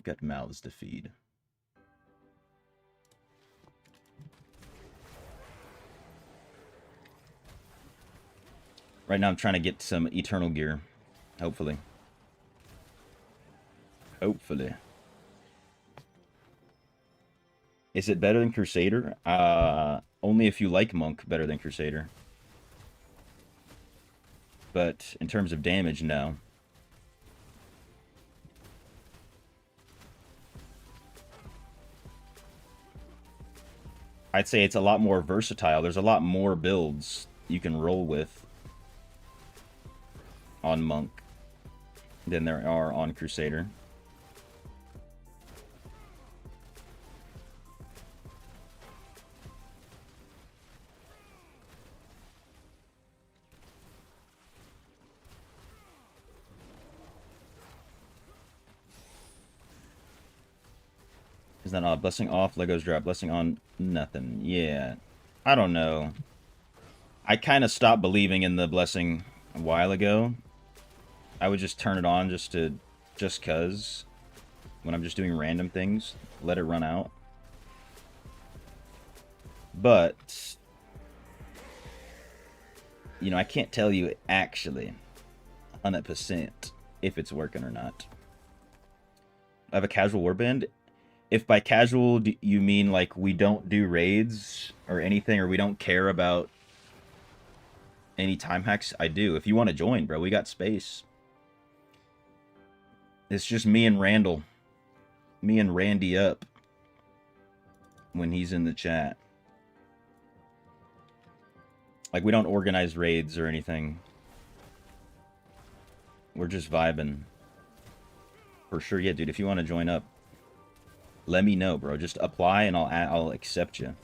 Got mouths to feed. Right now I'm trying to get some eternal gear. Hopefully. Hopefully. Is it better than Crusader? Only if you like Monk better than Crusader. But in terms of damage, no. I'd say it's a lot more versatile. There's a lot more builds you can roll with on Monk than there are on Crusader. Is that odd? Blessing off, Legos drop. Blessing on, nothing. Yeah. I don't know. I kind of stopped believing in the blessing a while ago. I would just turn it on just cuz. When I'm just doing random things. Let it run out. But, you know, I can't tell you actually 100% if it's working or not. I have a casual warband. If by casual you mean like we don't do raids or anything, or we don't care about any time hacks, I do. If you want to join, bro, we got space. It's just me and Randall. Me and Randy up when he's in the chat. Like, we don't organize raids or anything. We're just vibing. For sure, yeah, dude. If you want to join up, let me know, bro. Just apply and I'll accept you.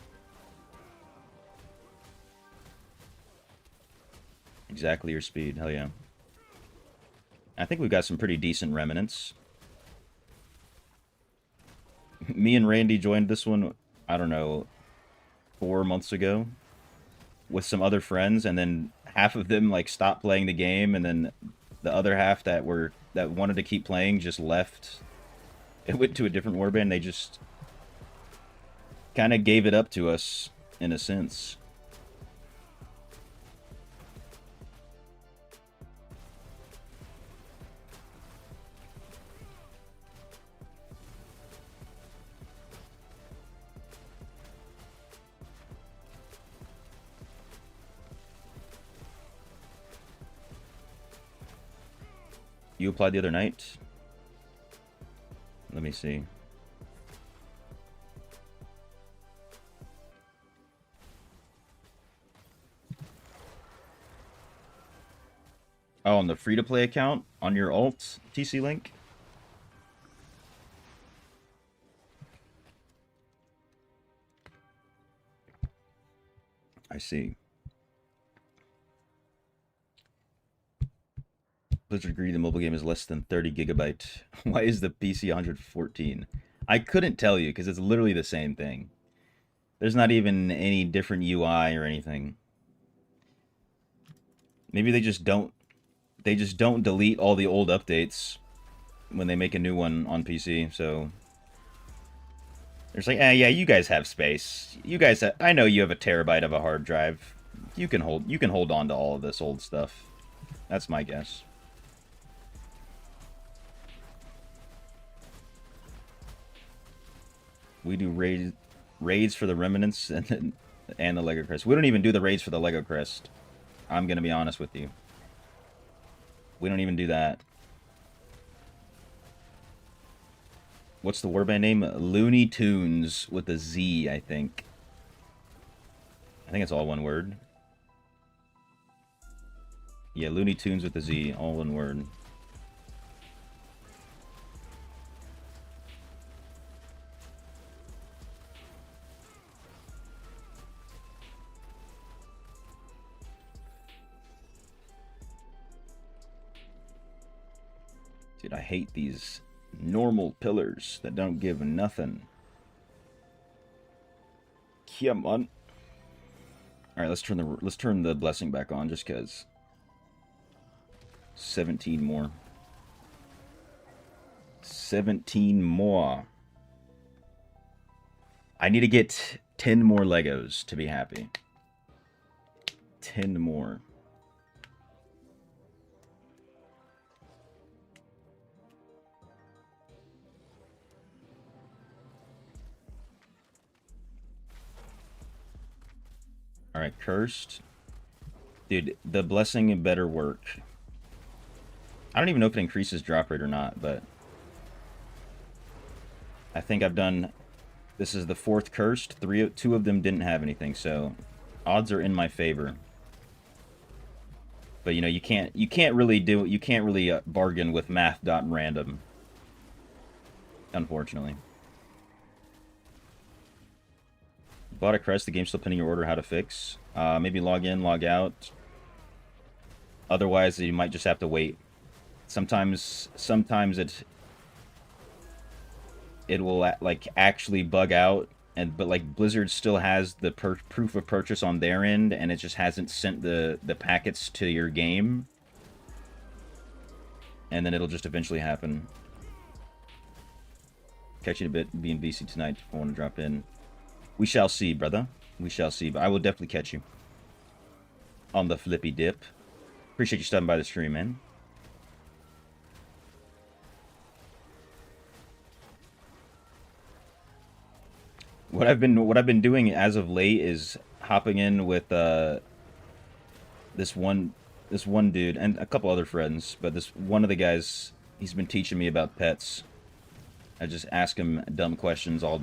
Exactly your speed. Hell yeah. I think we've got some pretty decent remnants. Me and Randy joined this one, I don't know, 4 months ago with some other friends, and then half of them like stopped playing the game, and then the other half that wanted to keep playing just left. It went to a different warband. They just kind of gave it up to us in a sense. You applied the other night? Let me see. Oh, on the free-to-play account? On your alt TC link? I see. Blizzard agree the mobile game is less than 30 gigabyte. Why is the PC 114? I couldn't tell you because it's literally the same thing. There's not even any different UI or anything. Maybe they just don't delete all the old updates when they make a new one on PC, so there's like, yeah, you guys have space. You guys I know you have a terabyte of a hard drive. You can hold on to all of this old stuff. That's my guess. We do raids for the remnants and the Lego Crest. We don't even do the raids for the Lego Crest. I'm gonna be honest with you. We don't even do that. What's the warband name? Looney Tunes with a Z, I think. I think it's all one word. Yeah, Looney Tunes with a Z, all one word. Dude, I hate these normal pillars that don't give nothing. Come on. All right, let's turn the blessing back on just cuz 17 more. 17 more. I need to get 10 more Legos to be happy. 10 more. Alright, cursed. Dude, the blessing better work. I don't even know if it increases drop rate or not, but I think I've done... This is the 4th cursed. 2 of them didn't have anything, so odds are in my favor. But you know, you can't really bargain with math.random. Unfortunately. Bought a crest, the game's still pending your order, how to fix. Maybe log in, log out. Otherwise, you might just have to wait. Sometimes it will like actually bug out, but like Blizzard still has the proof of purchase on their end, and it just hasn't sent the packets to your game. And then it'll just eventually happen. Catch you in a bit, be in VC tonight if I want to drop in. We shall see, brother. We shall see, but I will definitely catch you on the flippy dip. Appreciate you stopping by the stream, man. What I've been doing as of late is hopping in with this one dude and a couple other friends, but this one of the guys, he's been teaching me about pets. I just ask him dumb questions all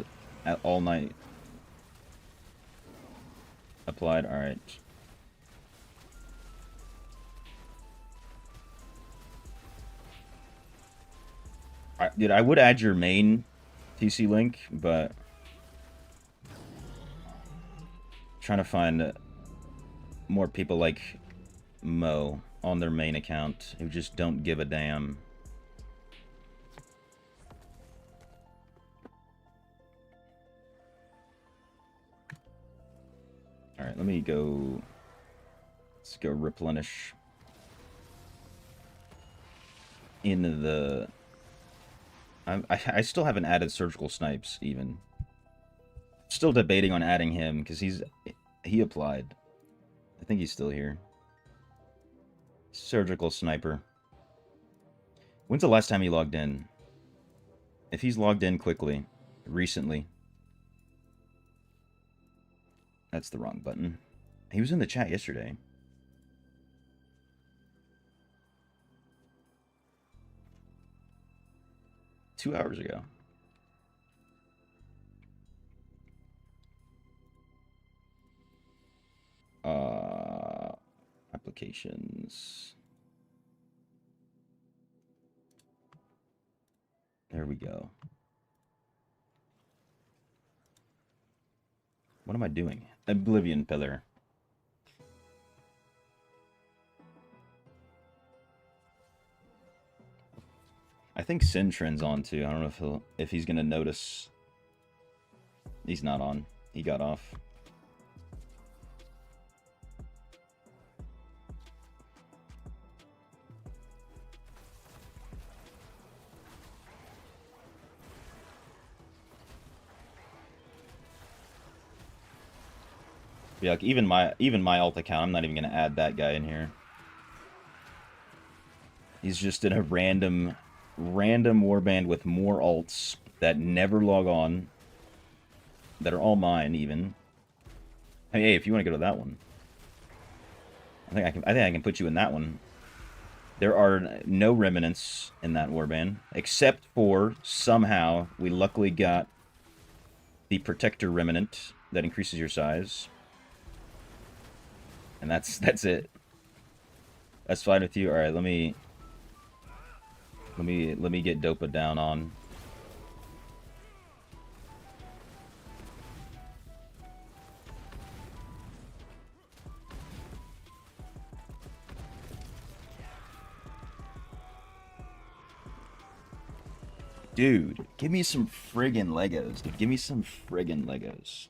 night. Applied, alright. Dude, I would add your main TC link, but trying to find more people like Mo on their main account who just don't give a damn. All right, let me go. Let's go replenish into the. I still haven't added surgical snipes even. Still debating on adding him because he applied. I think he's still here. Surgical sniper. When's the last time he logged in? If he's logged in quickly, recently. That's the wrong button. He was in the chat yesterday. Two hours ago. Applications. There we go. What am I doing? Oblivion Pillar. I think Sintren's on too. I don't know if he's gonna notice. He's not on. He got off. Yeah, like even my alt account, I'm not even gonna add that guy in here. He's just in a random warband with more alts that never log on, that are all mine even. Hey, if you want to go to that one, I think I can put you in that one. There are no remnants in that warband, except for somehow we luckily got the Protector Remnant that increases your size. And that's it. That's fine with you. All right, let me get Dopa down on. Dude, give me some friggin' Legos. Dude, give me some friggin' Legos.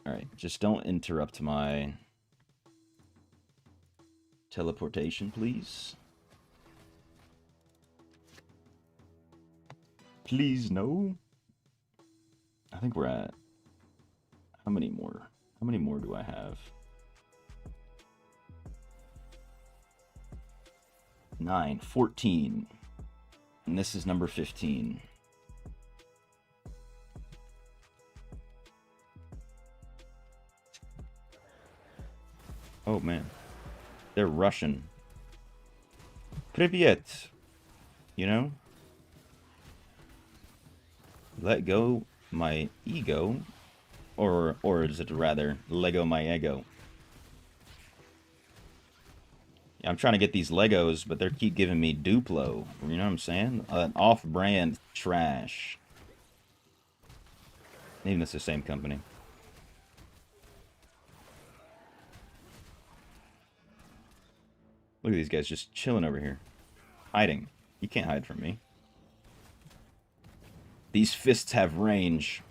Alright, just don't interrupt my teleportation, please. Please, no. I think we're at... How many more? How many more do I have? 9, 14. And this is number 15. Oh, man. They're Russian. Privyet. You know? Let go my ego. Or is it rather, Lego my ego? Yeah, I'm trying to get these Legos, but they keep giving me Duplo. You know what I'm saying? Off-brand trash. Even it's the same company. Look at these guys just chilling over here. Hiding. You can't hide from me. These fists have range.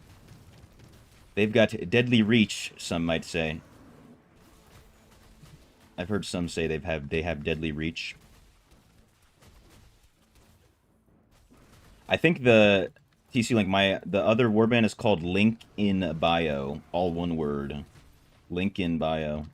They've got deadly reach, some might say. I've heard some say they have deadly reach. I think the TC Link, the other warband is called Link in Bio. All one word. Link in Bio.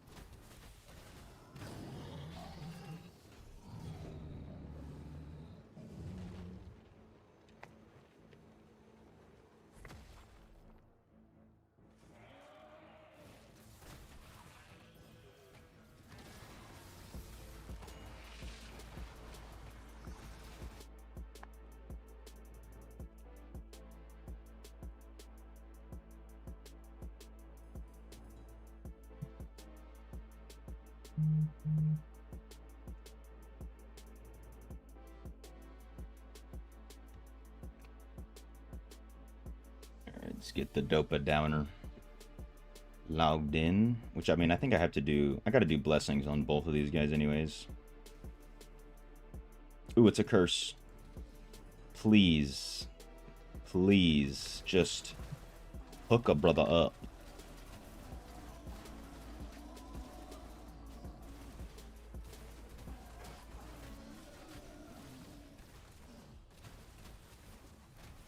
Let's get the Dopa Downer logged in. Which, I mean, I think I have to do... I gotta do blessings on both of these guys anyways. Ooh, it's a curse. Please. Please. Just hook a brother up.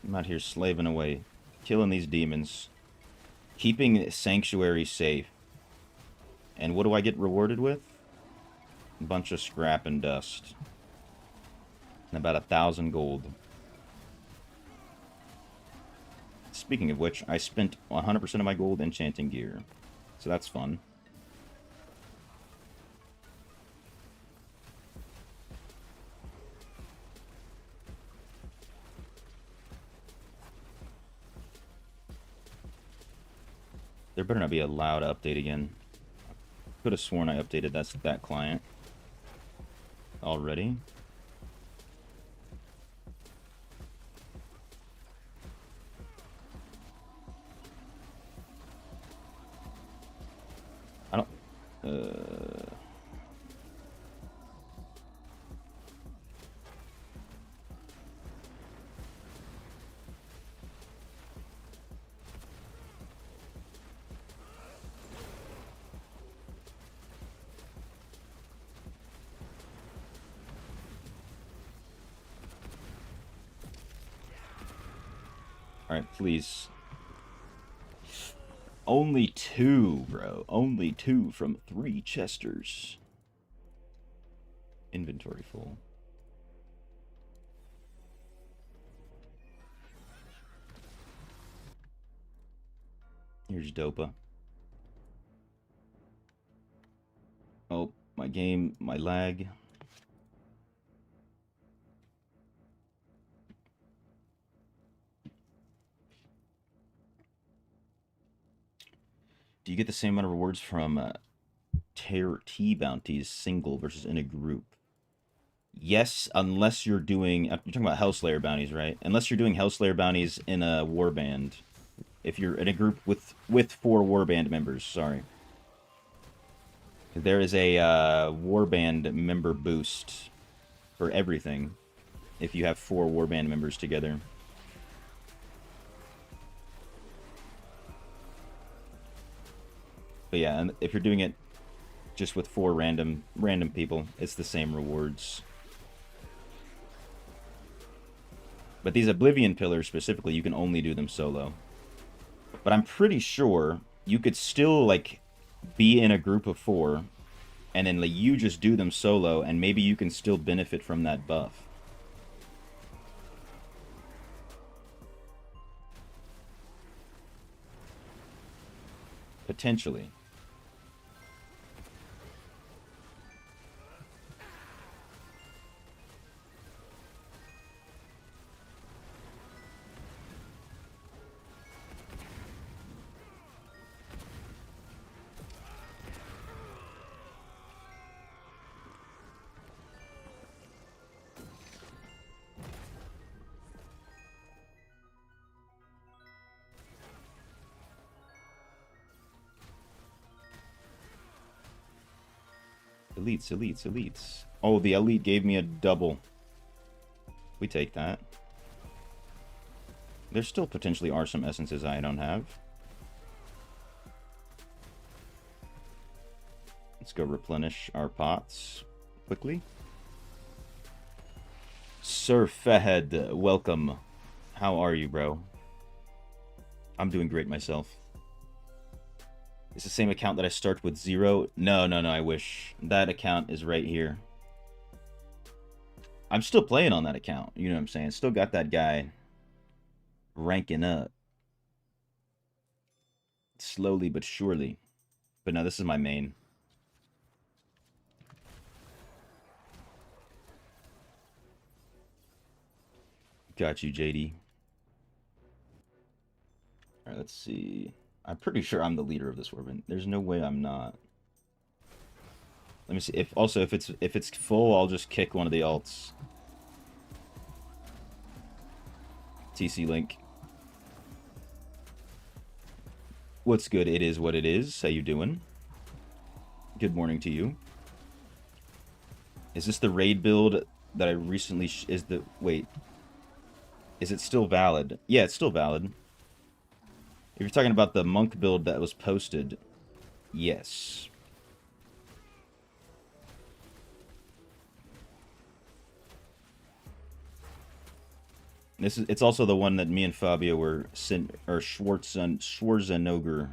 I'm out here slaving away. Killing these demons. Keeping Sanctuary safe. And what do I get rewarded with? A bunch of scrap and dust. And about 1,000 gold. Speaking of which, I spent 100% of my gold enchanting gear. So that's fun. There better not be a loud update again. Could have sworn I updated that client already. I don't... Alright, please. Only 2, bro. Only 2 from 3 chesters. Inventory full. Here's Dopa. Oh, my game, my lag. Do you get the same amount of rewards from Terror T bounties single versus in a group? Yes, unless you're doing... You're talking about Hellslayer bounties, right? Unless you're doing Hellslayer bounties in a warband. If you're in a group with 4 warband members, sorry. There is a warband member boost for everything if you have 4 warband members together. But yeah, and if you're doing it just with 4 random people, it's the same rewards. But these Oblivion Pillars specifically, you can only do them solo. But I'm pretty sure you could still, like, be in a group of 4, and then like, you just do them solo, and maybe you can still benefit from that buff. Potentially. Elites. Oh, the elite gave me a double. We take that. There still potentially are some essences I don't have. Let's go replenish our pots quickly. Sir Fahed, welcome. How are you, bro? I'm doing great myself. It's the same account that I start with 0. No, I wish. That account is right here. I'm still playing on that account. You know what I'm saying? Still got that guy ranking up. Slowly but surely. But no, this is my main. Got you, JD. Alright, let's see. I'm pretty sure I'm the leader of this warband. There's no way I'm not. Let me see. If it's full, I'll just kick one of the alts. TC Link. What's good? It is what it is. How you doing? Good morning to you. Is this the raid build that I recently wait, is it still valid? Yeah, it's still valid. If you're talking about the monk build that was posted, yes. It's also the one that me and Fabio were Schwarzenegger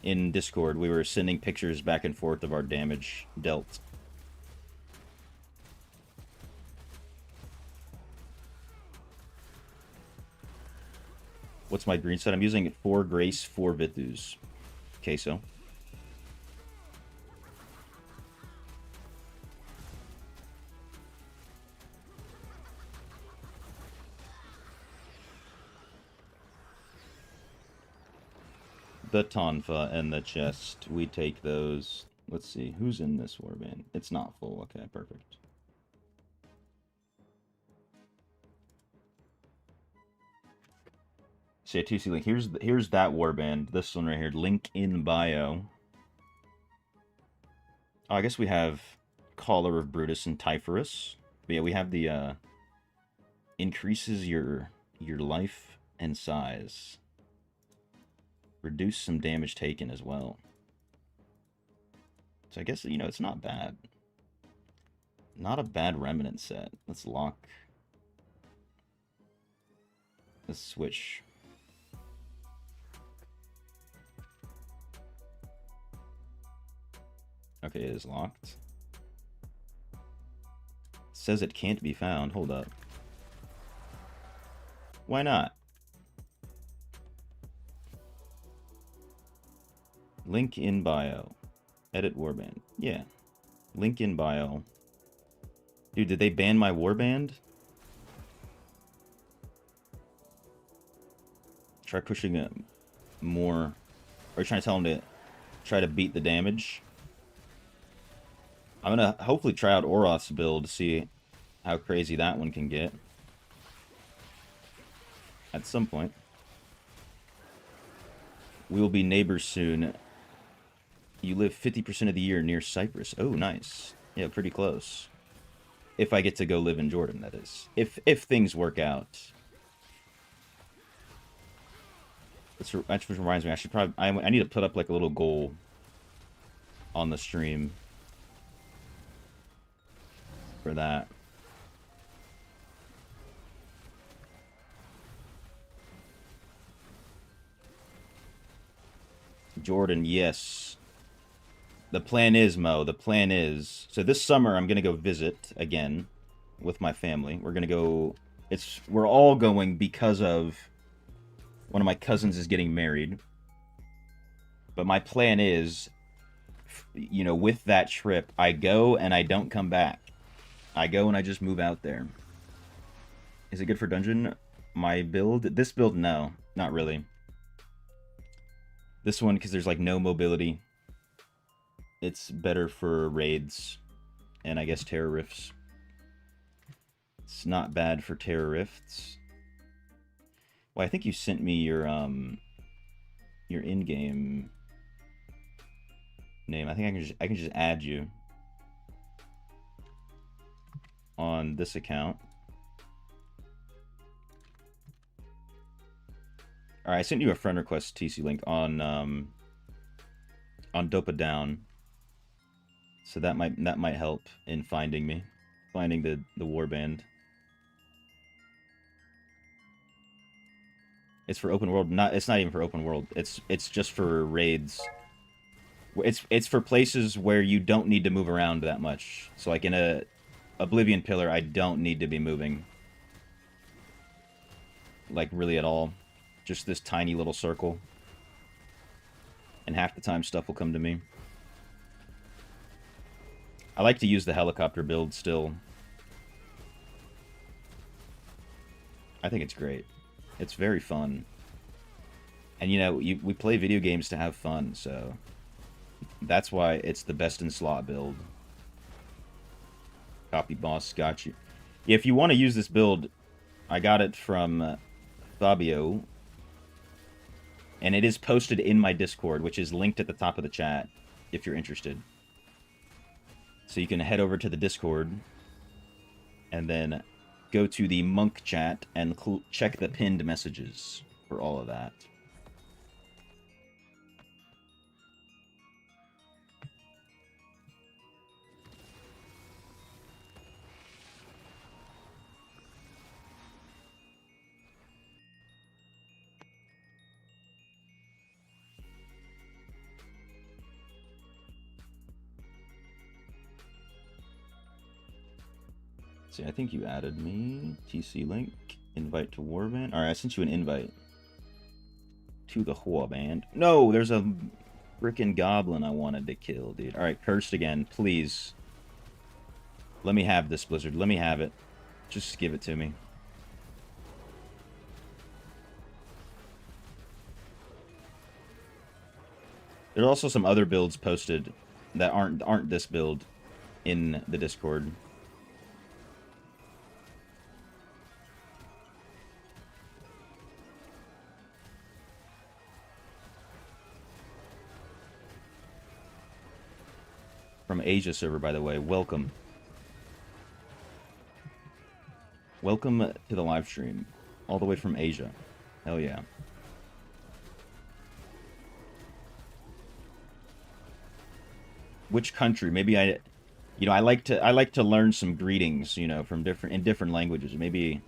in Discord. We were sending pictures back and forth of our damage dealt. What's my green set? I'm using 4 Grace, 4 Vithus. Queso. The Tonfa and the chest. We take those. Let's see. Who's in this warband? It's not full. Okay, perfect. So yeah, TC Link. Here's that warband. This one right here. Link in bio. Oh, I guess we have Collar of Brutus and Typhorus. But yeah, we have the increases your life and size. Reduce some damage taken as well. So I guess, it's not bad. Not a bad remnant set. Let's lock. Let's switch. Okay, it is locked. It says it can't be found. Hold up. Why not? Link in bio. Edit warband. Yeah. Link in bio. Dude, did they ban my warband? Try pushing it more. Are you trying to tell them to try to beat the damage? I'm gonna hopefully try out Oroth's build to see how crazy that one can get. At some point. We will be neighbors soon. You live 50% of the year near Cyprus. Oh, nice. Yeah, pretty close. If I get to go live in Jordan, that is. If things work out. That reminds me, I should probably... I need to put up like a little goal on the stream for that. Jordan, yes. The plan is, Mo, the plan is... So this summer, I'm going to go visit again with my family. We're going to go... We're all going because of... One of my cousins is getting married. But my plan is, with that trip, I go and I don't come back. I go and I just move out there. Is it good for dungeon? My build? This build, no. Not really. This one, because there's like no mobility. It's better for raids. And I guess terror rifts. It's not bad for terror rifts. Well, I think you sent me your in-game name. I think I can just add you on this account. All right, I sent you a friend request, TC Link, on Dopa Down. So that might help in finding me, finding the warband. It's for open world. It's not even for open world. It's just for raids. It's for places where you don't need to move around that much. So like in a Oblivion Pillar, I don't need to be moving. Like really at all. Just this tiny little circle. And half the time stuff will come to me. I like to use the helicopter build still. I think it's great. It's very fun. And we play video games to have fun, so that's why it's the best in slot build. Copy boss, got you. If you want to use this build, I got it from Fabio And it is posted in my Discord, which is linked at the top of the chat, if you're interested. So you can head over to the Discord, and then go to the monk chat and check the pinned messages for all of that. See, I think you added me. TC link. Invite to Warband. Alright, I sent you an invite. To the Warband. No, there's a frickin' goblin I wanted to kill, dude. Alright, cursed again. Please. Let me have this, Blizzard. Let me have it. Just give it to me. There are also some other builds posted that aren't this build in the Discord. From Asia server, by the way. Welcome. Welcome to the live stream. All the way from Asia. Hell yeah. Which country? Maybe I like to learn some greetings, from different languages. Maybe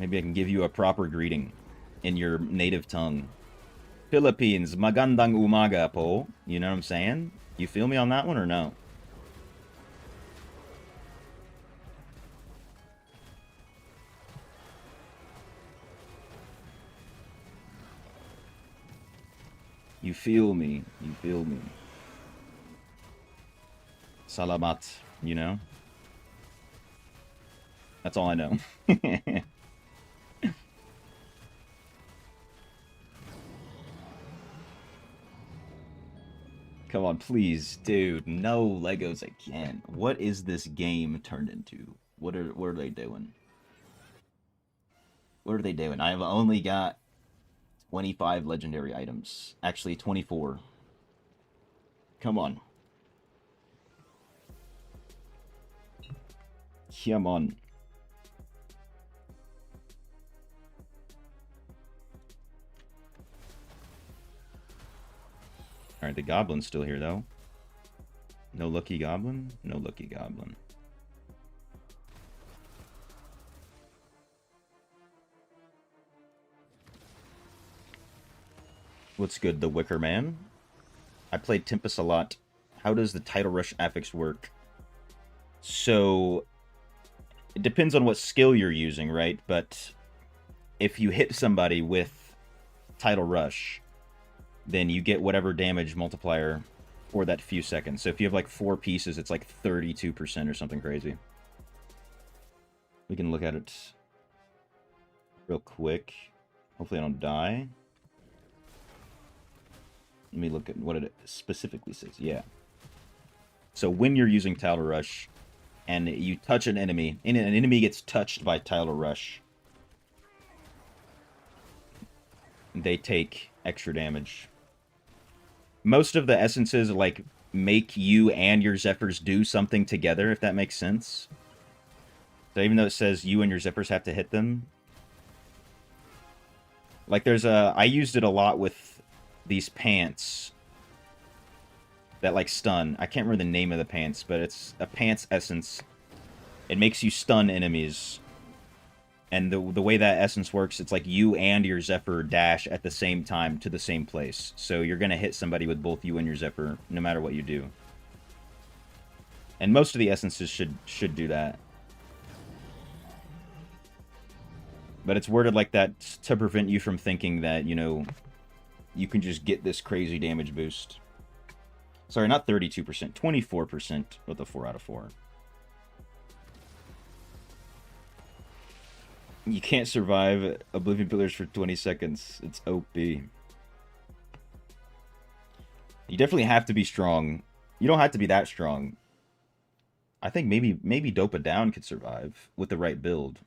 I can give you a proper greeting in your native tongue. Philippines, magandang umaga po. You know what I'm saying? You feel me on that one or no? You feel me. You feel me. Salamat, That's all I know. Come on, please, dude. No Legos again. What is this game turned into? What are they doing? What are they doing? I've only got 25 legendary items. Actually, 24. Come on. Come on. Alright, the goblin's still here, though. No lucky goblin? No lucky goblin. What's good, the Wicker Man? I played Tempest a lot. How does the Title Rush affix work? So, it depends on what skill you're using, right? But if you hit somebody with Title Rush, then you get whatever damage multiplier for that few seconds. So if you have like 4 pieces, it's like 32% or something crazy. We can look at it real quick. Hopefully I don't die. Let me look at what it specifically says. Yeah. So when you're using Title Rush and you touch an enemy, and an enemy gets touched by Title Rush, they take extra damage. Most of the essences, like, make you and your Zephyrs do something together, if that makes sense. So even though it says you and your Zephyrs have to hit them. Like, I used it a lot with these pants that, like, stun. I can't remember the name of the pants, but it's a pants essence. It makes you stun enemies. And the way that essence works, it's like you and your Zephyr dash at the same time to the same place. So you're going to hit somebody with both you and your Zephyr, no matter what you do. And most of the essences should do that. But it's worded like that to prevent you from thinking that, you can just get this crazy damage boost. Sorry, not 32%, 24% with a 4 out of 4. You can't survive Oblivion Pillars for 20 seconds. It's OP. You definitely have to be strong. You don't have to be that strong. I think maybe Dopa Down could survive with the right build.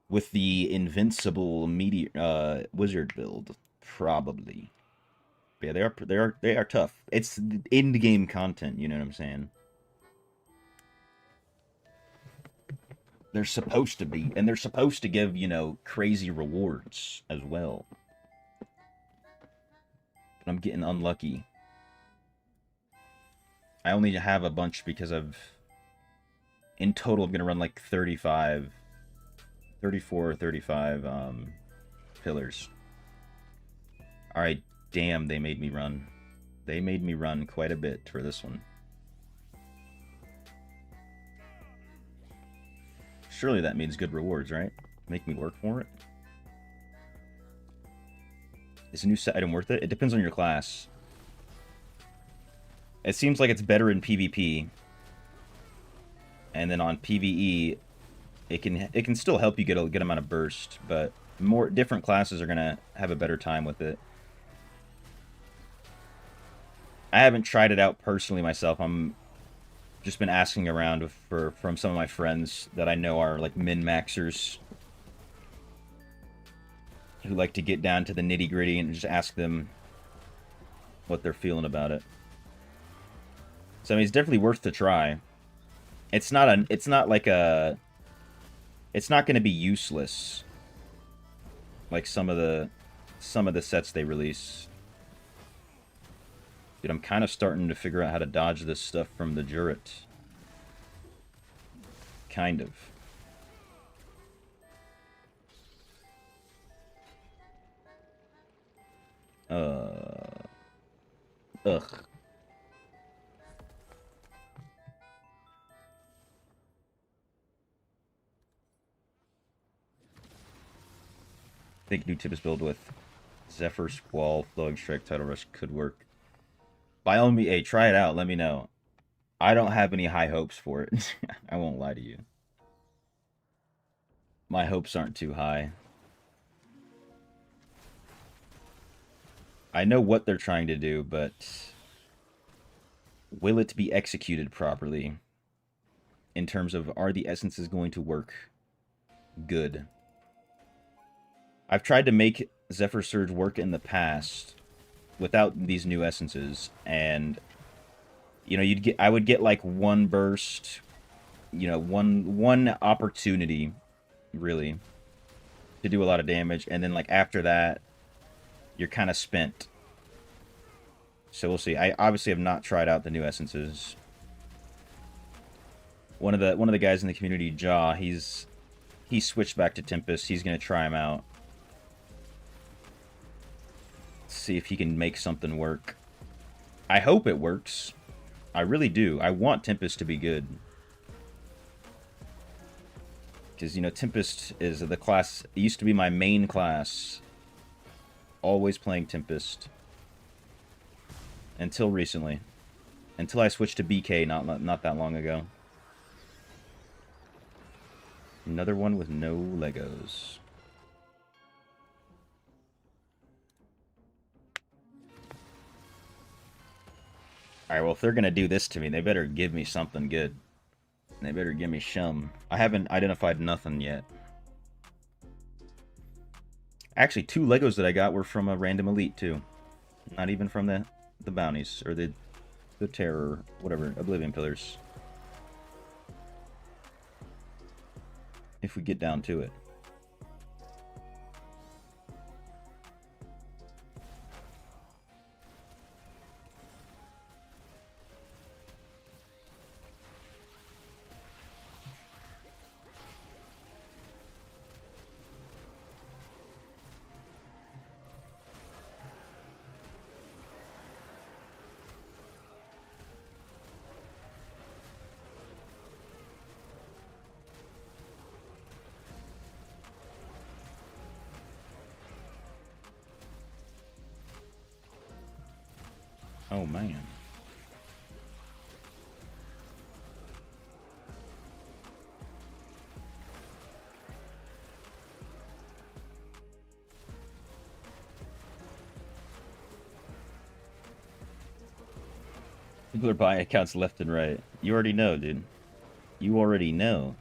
with the invincible meteor wizard build, probably. But yeah, they are tough. It's end game content, you know what I'm saying? They're supposed to be, and they're supposed to give, crazy rewards as well. But I'm getting unlucky. I only have a bunch because in total I'm gonna run like 34 or 35 pillars. Alright, damn, they made me run. They made me run quite a bit for this one. Surely that means good rewards, right? Make me work for it. Is a new set item worth it? It depends on your class. It seems like it's better in PvP. And then on PvE, it can still help you get a good amount of burst, but different classes are gonna have a better time with it. I haven't tried it out personally myself. I'm just been asking around from some of my friends that I know are like min-maxers who like to get down to the nitty-gritty and just ask them what they're feeling about it. So I mean, it's definitely worth to try. It's not going to be useless like some of the sets they release. Dude, I'm kind of starting to figure out how to dodge this stuff from the Juret. Kind of. Ugh. I think new Tibbs build with Zephyr, Squall, Flowing Strike, Tidal Rush could work. By all means, hey, try it out. Let me know. I don't have any high hopes for it. I won't lie to you. My hopes aren't too high. I know what they're trying to do, but will it be executed properly? In terms of, are the essences going to work good? I've tried to make Zephyr Surge work in the past without these new essences, and I would get like one burst, one opportunity, really, to do a lot of damage, and then like after that, you're kind of spent. So we'll see. I obviously have not tried out the new essences. One of the guys in the community, Jaw, he switched back to Tempest. He's gonna try him out. See if he can make something work. I hope it works. I really do. I want Tempest to be good. Because, Tempest is the class... It used to be my main class. Always playing Tempest. Until recently. Until I switched to BK not that long ago. Another one with no Legos. Alright, well, if they're gonna do this to me, they better give me something good. They better give me shum. I haven't identified nothing yet. Actually, 2 Legos that I got were from a random elite, too. Not even from the bounties, or the terror, whatever, Oblivion Pillars. If we get down to it. Oh, man. People are buying accounts left and right. You already know, dude. You already know.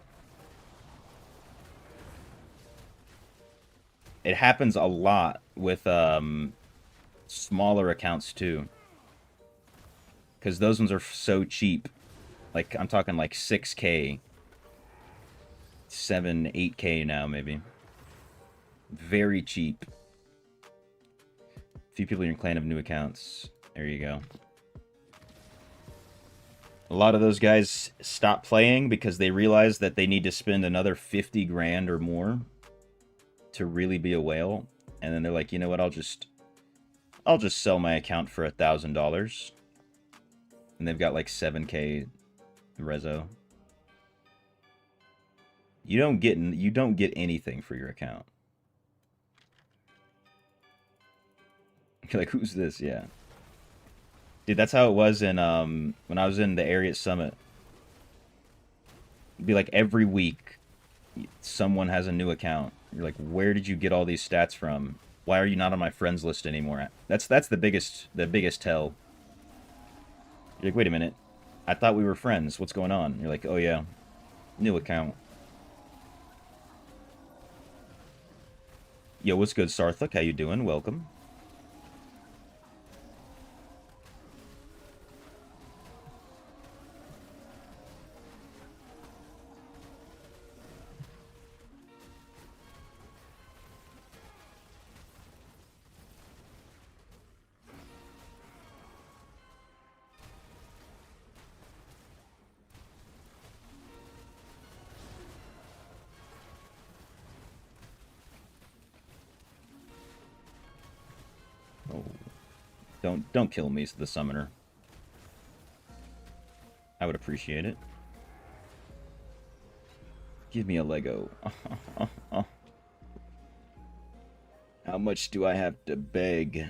It happens a lot with smaller accounts too, because those ones are so cheap. Like I'm talking like 6K, 7, 8K now maybe. Very cheap. A few people in your clan have new accounts. There you go. A lot of those guys stop playing because they realize that they need to spend another 50 grand or more to really be a whale, and then they're like, you know what, I'll just sell my account for $1,000, and they've got like 7K rezo. You don't get anything for your account. You're like, who's this? Yeah. Dude, that's how it was in when I was in the area summit. It'd be like every week someone has a new account. You're like, where did you get all these stats from? Why are you not on my friends list anymore? That's the biggest tell. You're like, wait a minute. I thought we were friends. What's going on? You're like, oh yeah. New account. Yo, what's good, Sarthuk? How you doing? Welcome. Oh, don't kill me, the summoner. I would appreciate it. Give me a Lego. How much do I have to beg?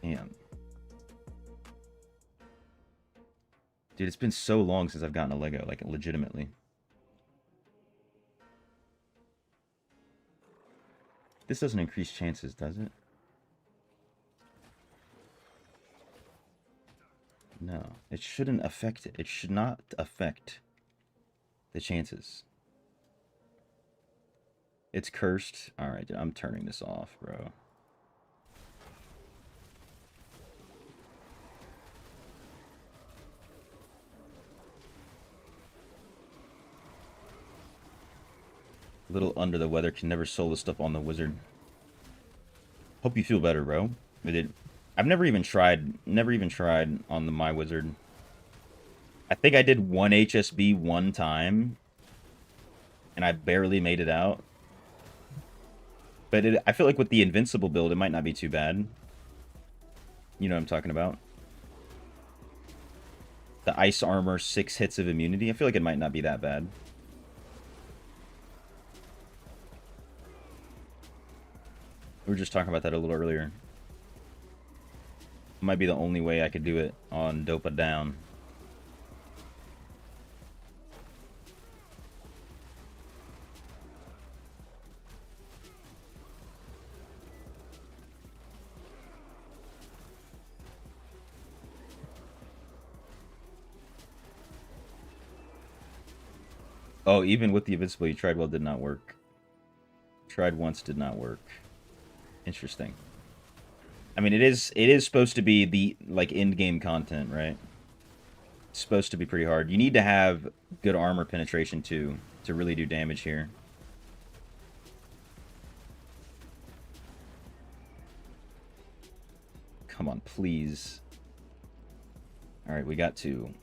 Damn. Dude, it's been so long since I've gotten a Lego, like, legitimately. This doesn't increase chances, does it? No, it shouldn't affect it. It should not affect the chances. It's cursed. Alright, dude, I'm turning this off, bro. A little under the weather, can never solo stuff on the wizard. Hope you feel better, bro. I've never even tried on the my wizard. I think I did one HSB one time, and I barely made it out. But I feel like with the invincible build, it might not be too bad. You know what I'm talking about? The ice armor, 6 hits of immunity. I feel like it might not be that bad. We were just talking about that a little earlier. Might be the only way I could do it on Dopa Down. Oh, even with the invincible, you tried well, did not work. Tried once, did not work. Interesting. I mean, it is supposed to be the, like, end-game content, right? It's supposed to be pretty hard. You need to have good armor penetration, too, to really do damage here. Come on, please. Alright, we got 2.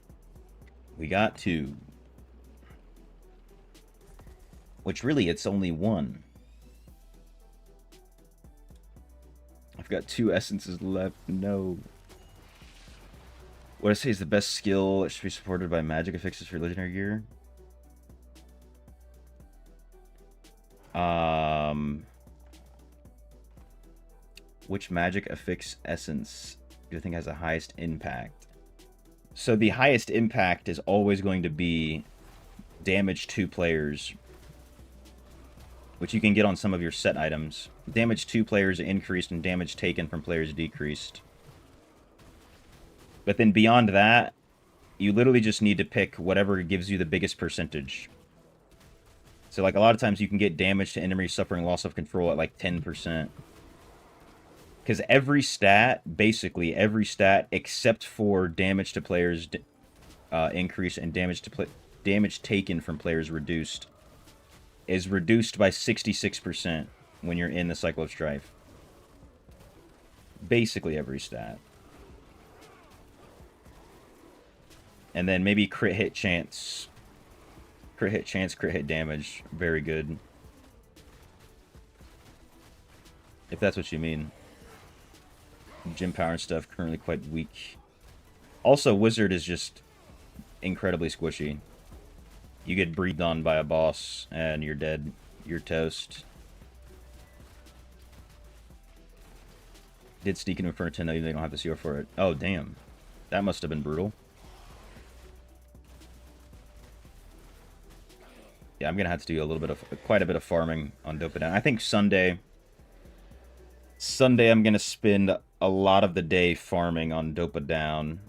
We got 2. Which, really, it's only 1. I've got 2 essences left. No. What I say is the best skill that should be supported by magic affixes for legendary gear. Which magic affix essence do you think has the highest impact? So the highest impact is always going to be damage to players, which you can get on some of your set items. Damage to players increased and damage taken from players decreased. But then beyond that, you literally just need to pick whatever gives you the biggest percentage. So, like, a lot of times you can get damage to enemies suffering loss of control at, like, 10%. Because every stat, basically every stat, except for damage to players increase and damage taken from players reduced, is reduced by 66% when you're in the Cycle of Strife. Basically every stat. And then maybe crit hit chance. Crit hit chance, crit hit damage. Very good. If that's what you mean. Gym power and stuff, currently quite weak. Also, Wizard is just incredibly squishy. You get breathed on by a boss, and you're dead. You're toast. Did sneak into Inferno 10, though, they don't have the CO for it. Oh, damn. That must have been brutal. Yeah, I'm gonna have to do a little bit of, quite a bit of farming on Dope It Down. I think Sunday I'm gonna spend a lot of the day farming on Dope It Down.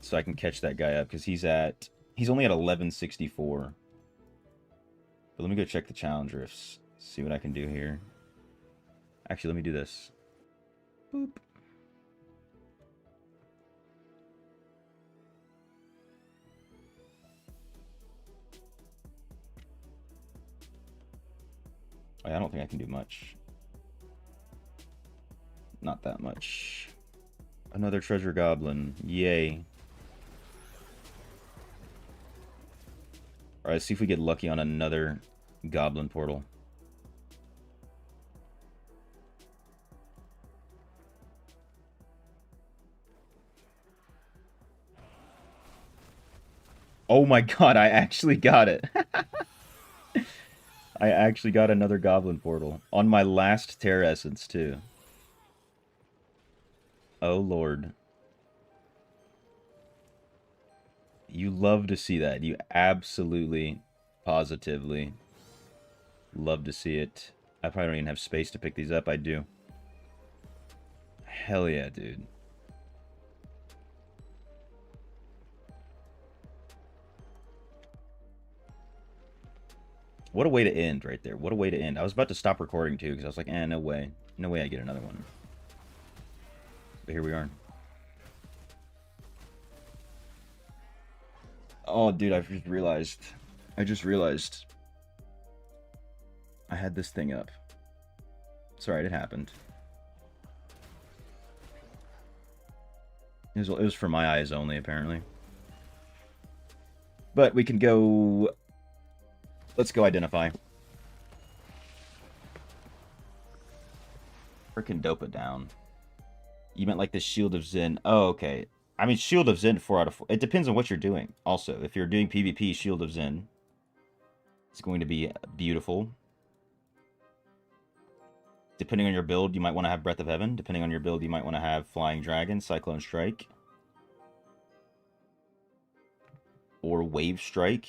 So I can catch that guy up, because he's only at 1164. But let me go check the challenge rifts. See what I can do here. Actually, let me do this. Boop. I don't think I can do much. Not that much. Another treasure goblin. Yay. Alright, let's see if we get lucky on another goblin portal. Oh my god, I actually got it. I actually got another goblin portal. On my last Terra Essence, too. Oh, Lord. You love to see that. You absolutely, positively love to see it. I probably don't even have space to pick these up. I do. Hell yeah, dude. What a way to end right there. What a way to end. I was about to stop recording, too, because I was like, no way. No way I get another one. But here we are. Oh, dude, I just realized I had this thing up. Sorry, it happened. It was for my eyes only, apparently. But we can go... Let's go identify. Frickin' Dope It Down. You meant like the Shield of Zen. Oh, okay. I mean, Shield of Zen, 4 out of 4. It depends on what you're doing. Also, if you're doing PvP, Shield of Zen, it's going to be beautiful. Depending on your build, you might want to have Breath of Heaven. Depending on your build, you might want to have Flying Dragon, Cyclone Strike, or Wave Strike.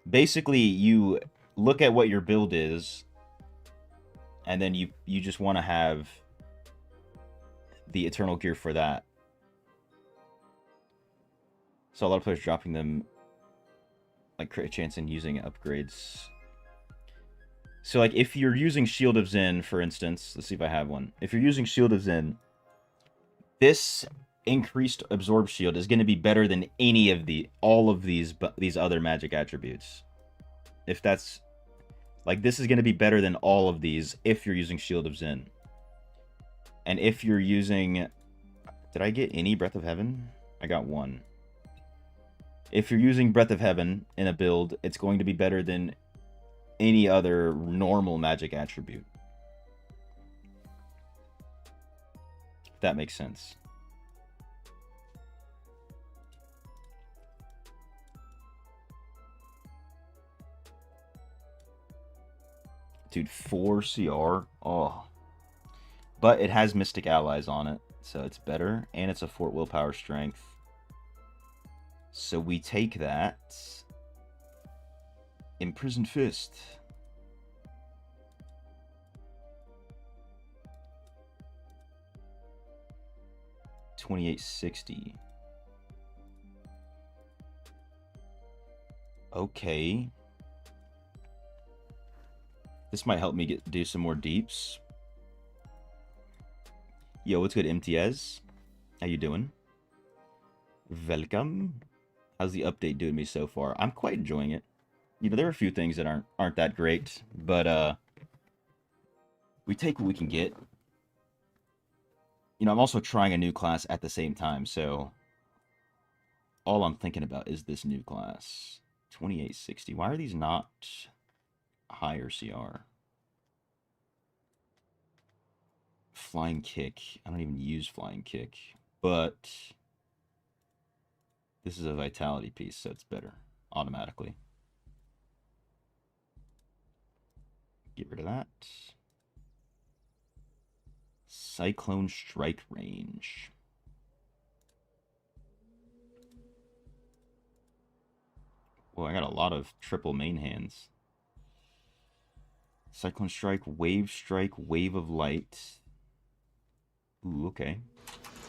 Basically, you look at what your build is, and then you just want to have the Eternal Gear for that. So a lot of players dropping them, like, crit chance and using upgrades. So, like, if you're using Shield of Zen, for instance, let's see if I have one. If you're using Shield of Zen, this increased Absorb Shield is going to be better than any of all of these other magic attributes. If that's, like, this is going to be better than all of these if you're using Shield of Zen. And if you're using, did I get any Breath of Heaven? I got one. If you're using Breath of Heaven in a build, it's going to be better than any other normal magic attribute. If that makes sense. Dude, 4 CR? Oh. But it has Mystic Allies on it, so it's better. And it's a Fort Willpower Strength. So we take that. Imprisoned Fist. 2860. Okay. This might help me do some more deeps. Yo, what's good, MTS? How you doing? Welcome. How's the update doing me so far? I'm quite enjoying it. You know, there are a few things that aren't that great, but we take what we can get. You know, I'm also trying a new class at the same time, so all I'm thinking about is this new class. 2860. Why are these not higher CR? Flying kick. I don't even use flying kick, but this is a vitality piece, so it's better automatically. Get rid of that. Cyclone strike range. Well, I got a lot of triple main hands. Cyclone strike, wave of light. Ooh, okay.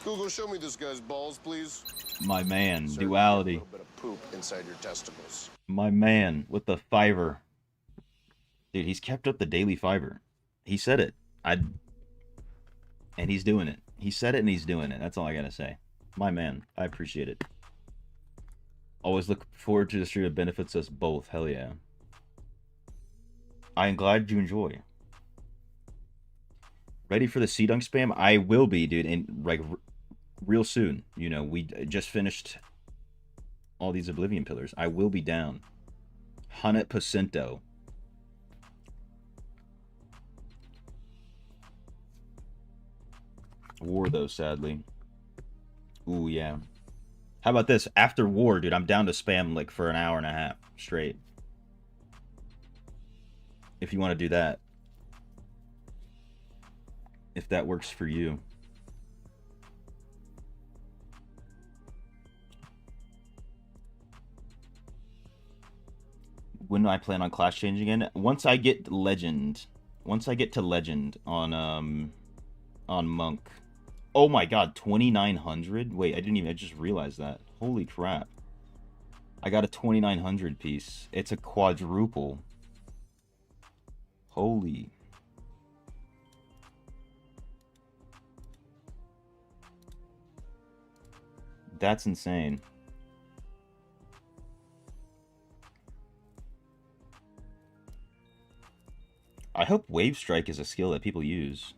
Google, show me this guy's balls, please. My man, Sir, duality. A little bit of poop inside your testicles. My man with the fiver. Dude, he's kept up the daily fiber. He said it. And he's doing it. He said it and he's doing it. That's all I gotta say. My man, I appreciate it. Always look forward to the stream that benefits us both. Hell yeah. I am glad you enjoy. Ready for the C-Dunk spam? I will be, dude, and like real soon. You know, we just finished all these Oblivion pillars. I will be down. 100%. War, though, sadly. Ooh, yeah. How about this? After war, dude, I'm down to spam, like, for an hour and a half straight. If you want to do that. If that works for you. When do I plan on class changing again? Once I get legend. Once I get to legend on monk. Oh my god, 2,900? Wait, I just realized that. Holy crap. I got a 2,900 piece. It's a quadruple. Holy. That's insane. I hope Wave Strike is a skill that people use.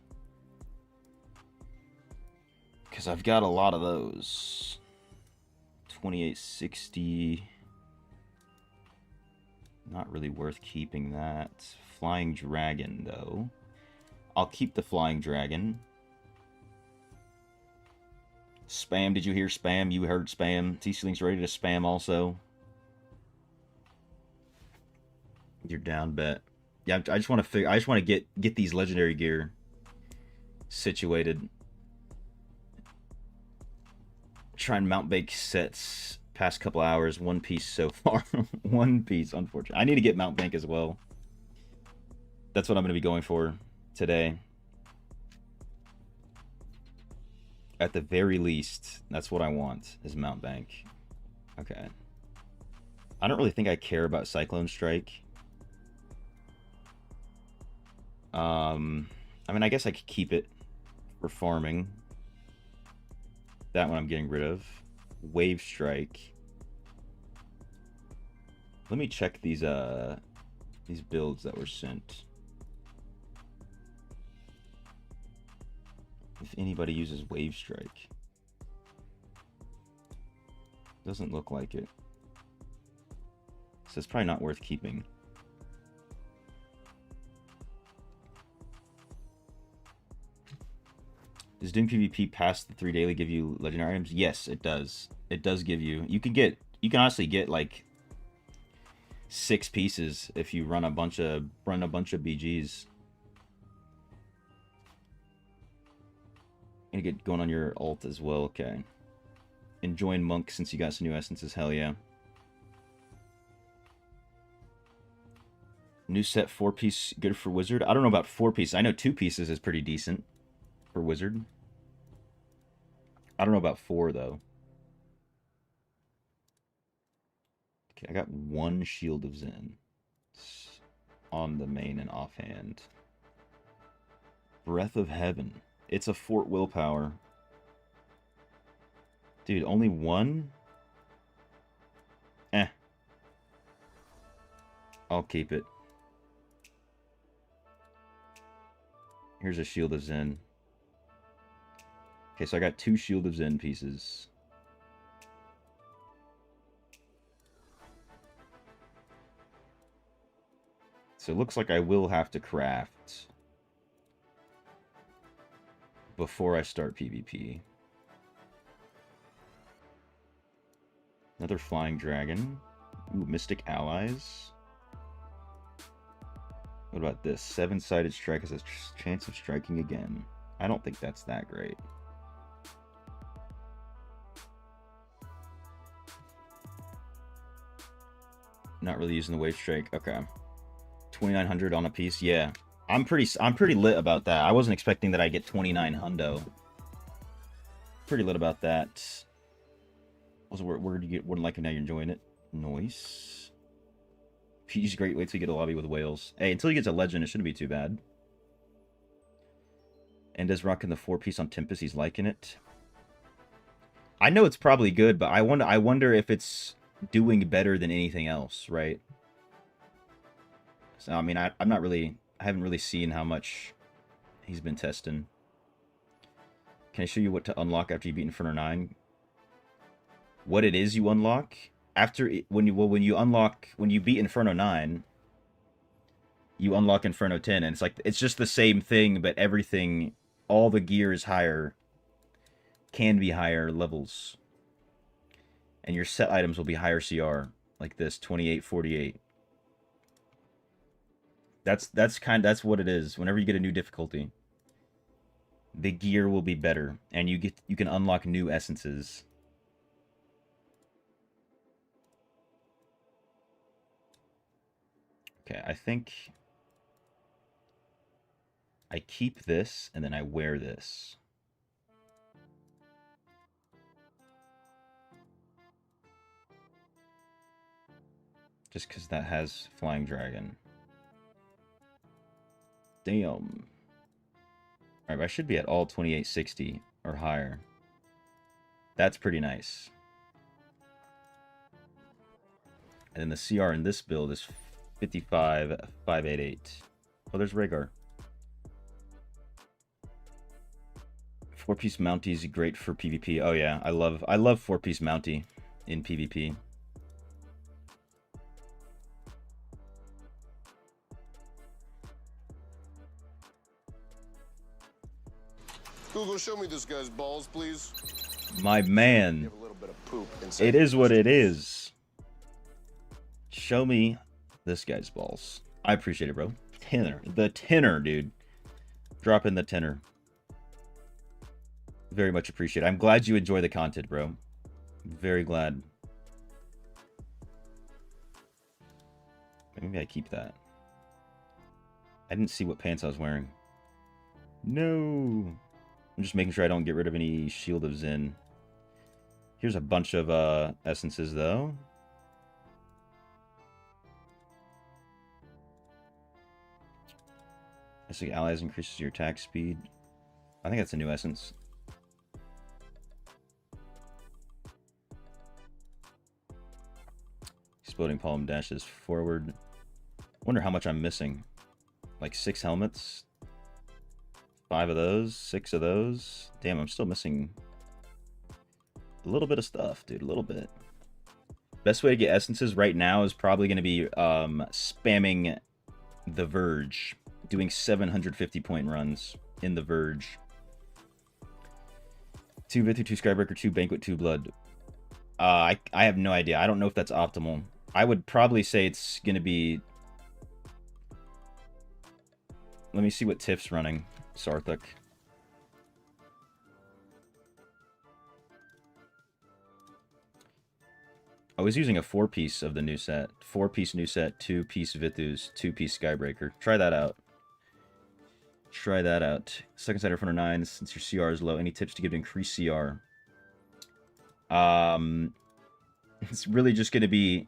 Because I've got a lot of those. 2860. Not really worth keeping that. Flying Dragon, though. I'll keep the Flying Dragon. Spam, did you hear spam? You heard spam. TC-Link's ready to spam also. You're down, bet. Yeah, I just want to get these legendary gear situated. Try and mount bank sets past couple hours. One piece so far. One piece, unfortunately. I need to get mount bank as well. That's what I'm going to be going for today. At the very least, that's what I want, is mount bank. Okay. I don't really think I care about Cyclone Strike. I mean, I guess I could keep it for farming. That one I'm getting rid of. Wave Strike. Let me check these builds that were sent. If anybody uses Wave Strike. Doesn't look like it. So it's probably not worth keeping. Does Doom PvP past the 3 daily give you legendary items? Yes, it does. It does give you. You can honestly get like 6 pieces if you run a bunch of BGs. Gonna get going on your ult as well. Okay. Enjoying monk since you got some new essences. Hell yeah. New set 4-piece good for wizard. I don't know about 4 pieces. I know 2 pieces is pretty decent for wizard. I don't know about 4, though. Okay, I got 1 Shield of Zen. It's on the main and offhand. Breath of Heaven. It's a Fort Willpower. Dude, only 1? Eh. I'll keep it. Here's a Shield of Zen. Okay, so I got 2 Shield of Zen pieces. So it looks like I will have to craft before I start PvP. Another Flying Dragon. Ooh, Mystic Allies. What about this? 7-sided strike has a chance of striking again. I don't think that's that great. Not really using the wave strike. Okay. 2,900 on a piece. Yeah. I'm pretty lit about that. I wasn't expecting that I'd get 29 hundo. Pretty lit about that. Also, where do you get wouldn't like it now you're enjoying it? Noise. He's great. Wait till you get a lobby with whales. Hey, until you get to legend, it shouldn't be too bad. And does rocking the 4-piece on Tempest. He's liking it. I know it's probably good, but I wonder if it's doing better than anything else, right? So I mean, I haven't really seen how much he's been testing. Can I show you what to unlock after you beat Inferno 9? What it is you unlock after when you beat Inferno 9, you unlock Inferno 10, and it's just the same thing, but everything, all the gear is higher, can be higher levels, and your set items will be higher CR, like this 2848. That's what it is. Whenever you get a new difficulty, the gear will be better, and you can unlock new essences. Okay, I think I keep this, and then I wear this. Just because that has Flying Dragon. Damn. Alright, I should be at all 2860 or higher. That's pretty nice. And then the CR in this build is 55,588. Oh, there's Rhaegar. 4-piece Mountie is great for PvP. Oh yeah, I love 4-piece Mountie in PvP. Google, show me this guy's balls, please. My man. You have a little bit of poop inside It your is what it testicles. is. Show me this guy's balls. I appreciate it, bro. Tenor. The tenor, dude. Drop in the tenor. Very much appreciate it. I'm glad you enjoy the content, bro. Very glad. Maybe I keep that. I didn't see what pants I was wearing. No. I'm just making sure I don't get rid of any Shield of Zen. Here's a bunch of essences, though. Mystic Allies increases your attack speed. I think that's a new essence. Exploding Palm dashes forward. Wonder how much I'm missing. Like 6 helmets? 5 of those? 6 of those? Damn, I'm still missing a little bit of stuff, dude. A little bit. Best way to get essences right now is probably going to be spamming the Verge. Doing 750-point runs in the Verge. 2 Vithu, 2 Skybreaker, 2 Banquet, 2 Blood. I have no idea. I don't know if that's optimal. I would probably say it's going to be... Let me see what Tiff's running. Sarthuk. I was using a 4-piece of the new set. 4-piece new set, 2-piece Vithus, 2-piece Skybreaker. Try that out. Try that out. Second side Inferno 9, since your CR is low, any tips to give to increase CR? Um, it's really just going to be,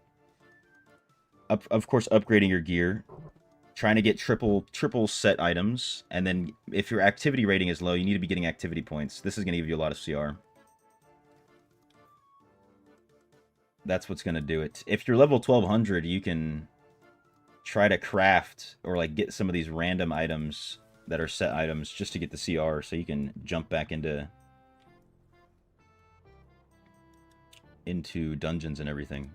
of course, upgrading your gear, trying to get triple set items, and then if your activity rating is low, you need to be getting activity points. This is going to give you a lot of CR. That's what's going to do it. If you're level 1200, you can try to craft or like get some of these random items that are set items just to get the CR so you can jump back into dungeons and everything.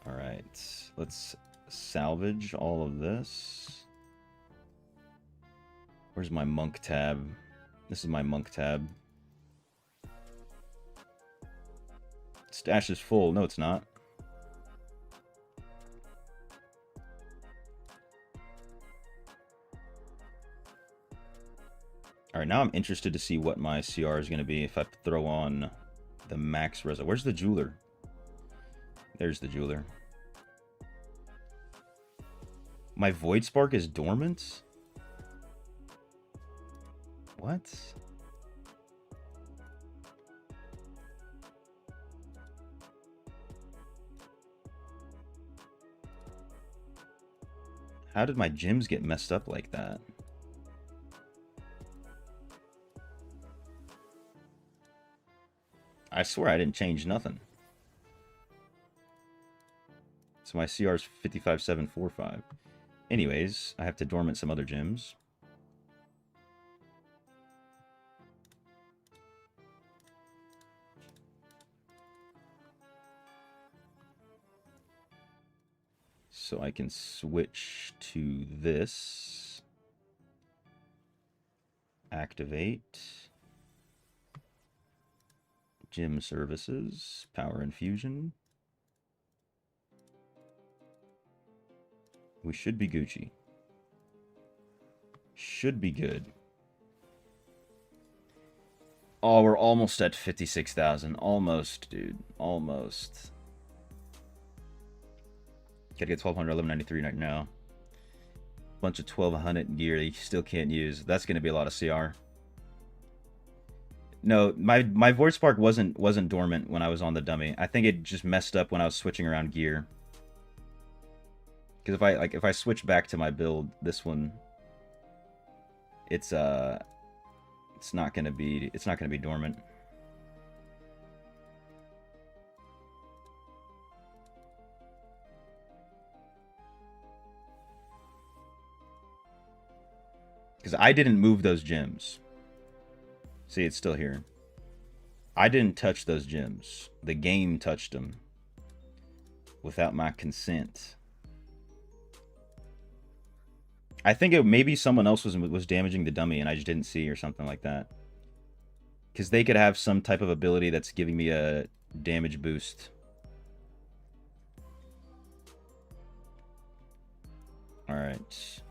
All right, let's salvage all of this. Where's my monk tab? This is my monk tab. Stash is full. No, it's not. Alright, now I'm interested to see what my CR is going to be if I throw on the max res. Where's the jeweler? There's the jeweler. My void spark is dormant? What? How did my gems get messed up like that? I swear I didn't change nothing. So my CR is 55745. Anyways, I have to dormant some other gems. So I can switch to this. Activate. Gym services. Power infusion. We should be Gucci. Should be good. Oh, we're almost at 56,000. Almost, dude. Almost. Gotta get 1200, 1193 right now. Bunch of 1200 gear that you still can't use. That's gonna be a lot of CR. No, my void spark wasn't dormant when I was on the dummy. I think it just messed up when I was switching around gear. Because if I switch back to my build, this one, it's not gonna be dormant. Because I didn't move those gems. See, it's still here. I didn't touch those gems. The game touched them. Without my consent. I think maybe someone else was damaging the dummy and I just didn't see or something like that. Because they could have some type of ability that's giving me a damage boost. Alright.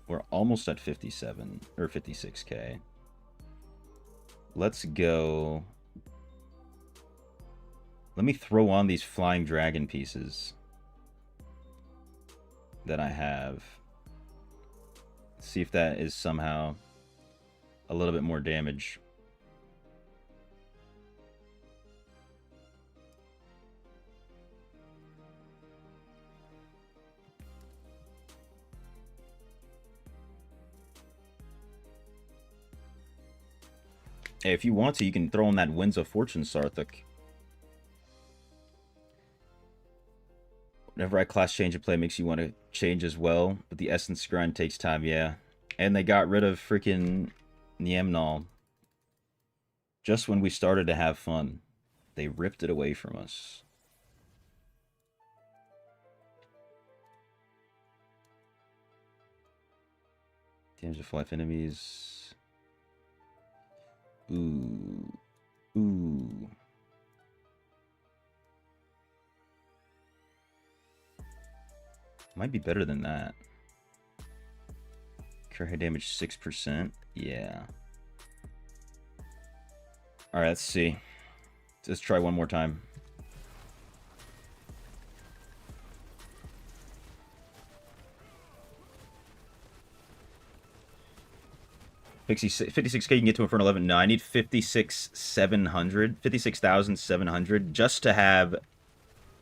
We're almost at 57 or 56k. Let's go. Let me throw on these flying dragon pieces that I have. See if that is somehow a little bit more damage. Hey, if you want to, you can throw on that Winds of Fortune, Sarthak. Whenever I class change and play, makes you want to change as well. But the essence grind takes time, yeah. And they got rid of freaking Niemnal. Just when we started to have fun. They ripped it away from us. Damage of life enemies. Ooh. Ooh. Might be better than that. Cure hit damage 6%. Yeah. Alright, let's see. Let's try one more time. 56k you can get to Inferno 11. No, I need 56,700, 56,700 just to have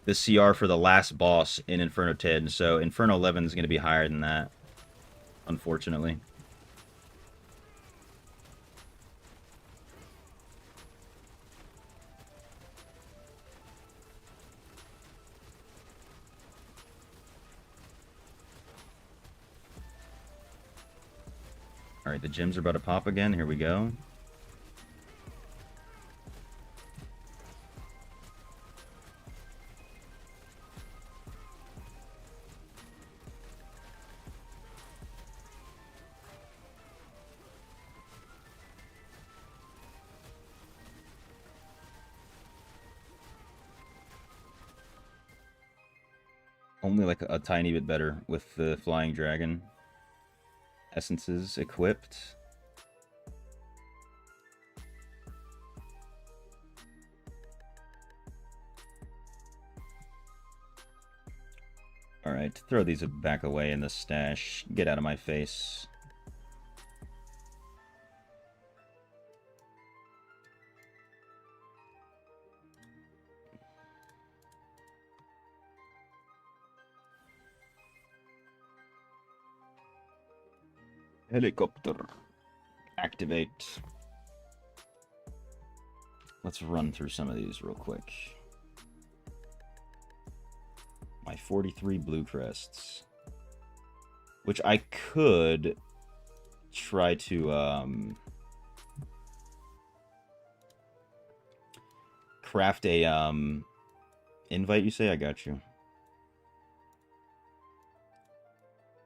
the CR for the last boss in Inferno 10. So Inferno 11 is going to be higher than that, unfortunately. Alright, the gems are about to pop again. Here we go. Only like a tiny bit better with the Flying Dragon essences equipped. Alright, throw these back away in the stash. Get out of my face. Helicopter. Activate. Let's run through some of these real quick. My 43 blue crests. Which I could try to craft a invite, you say? I got you.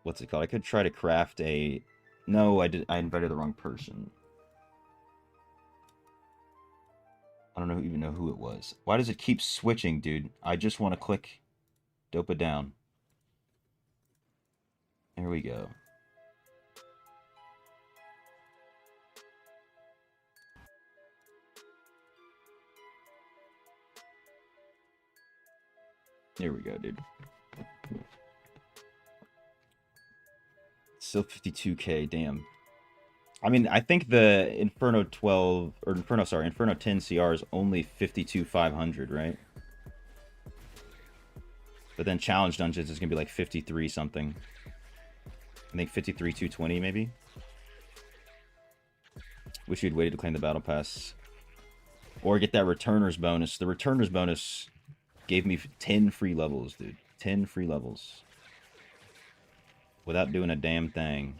What's it called? I could try to craft a... No, I invited the wrong person. I don't even know who it was. Why does it keep switching, dude? I just want to click Dopa down. There we go. There we go, dude. Still 52k, damn. I mean, I think the Inferno 12 or Inferno 10 CR is only 52,500, right? But then challenge dungeons is gonna be like 53 something. I think 53,220 maybe. Wish you'd waited to claim the battle pass or get that returners bonus. The returners bonus gave me 10 free levels, dude. 10 free levels without doing a damn thing.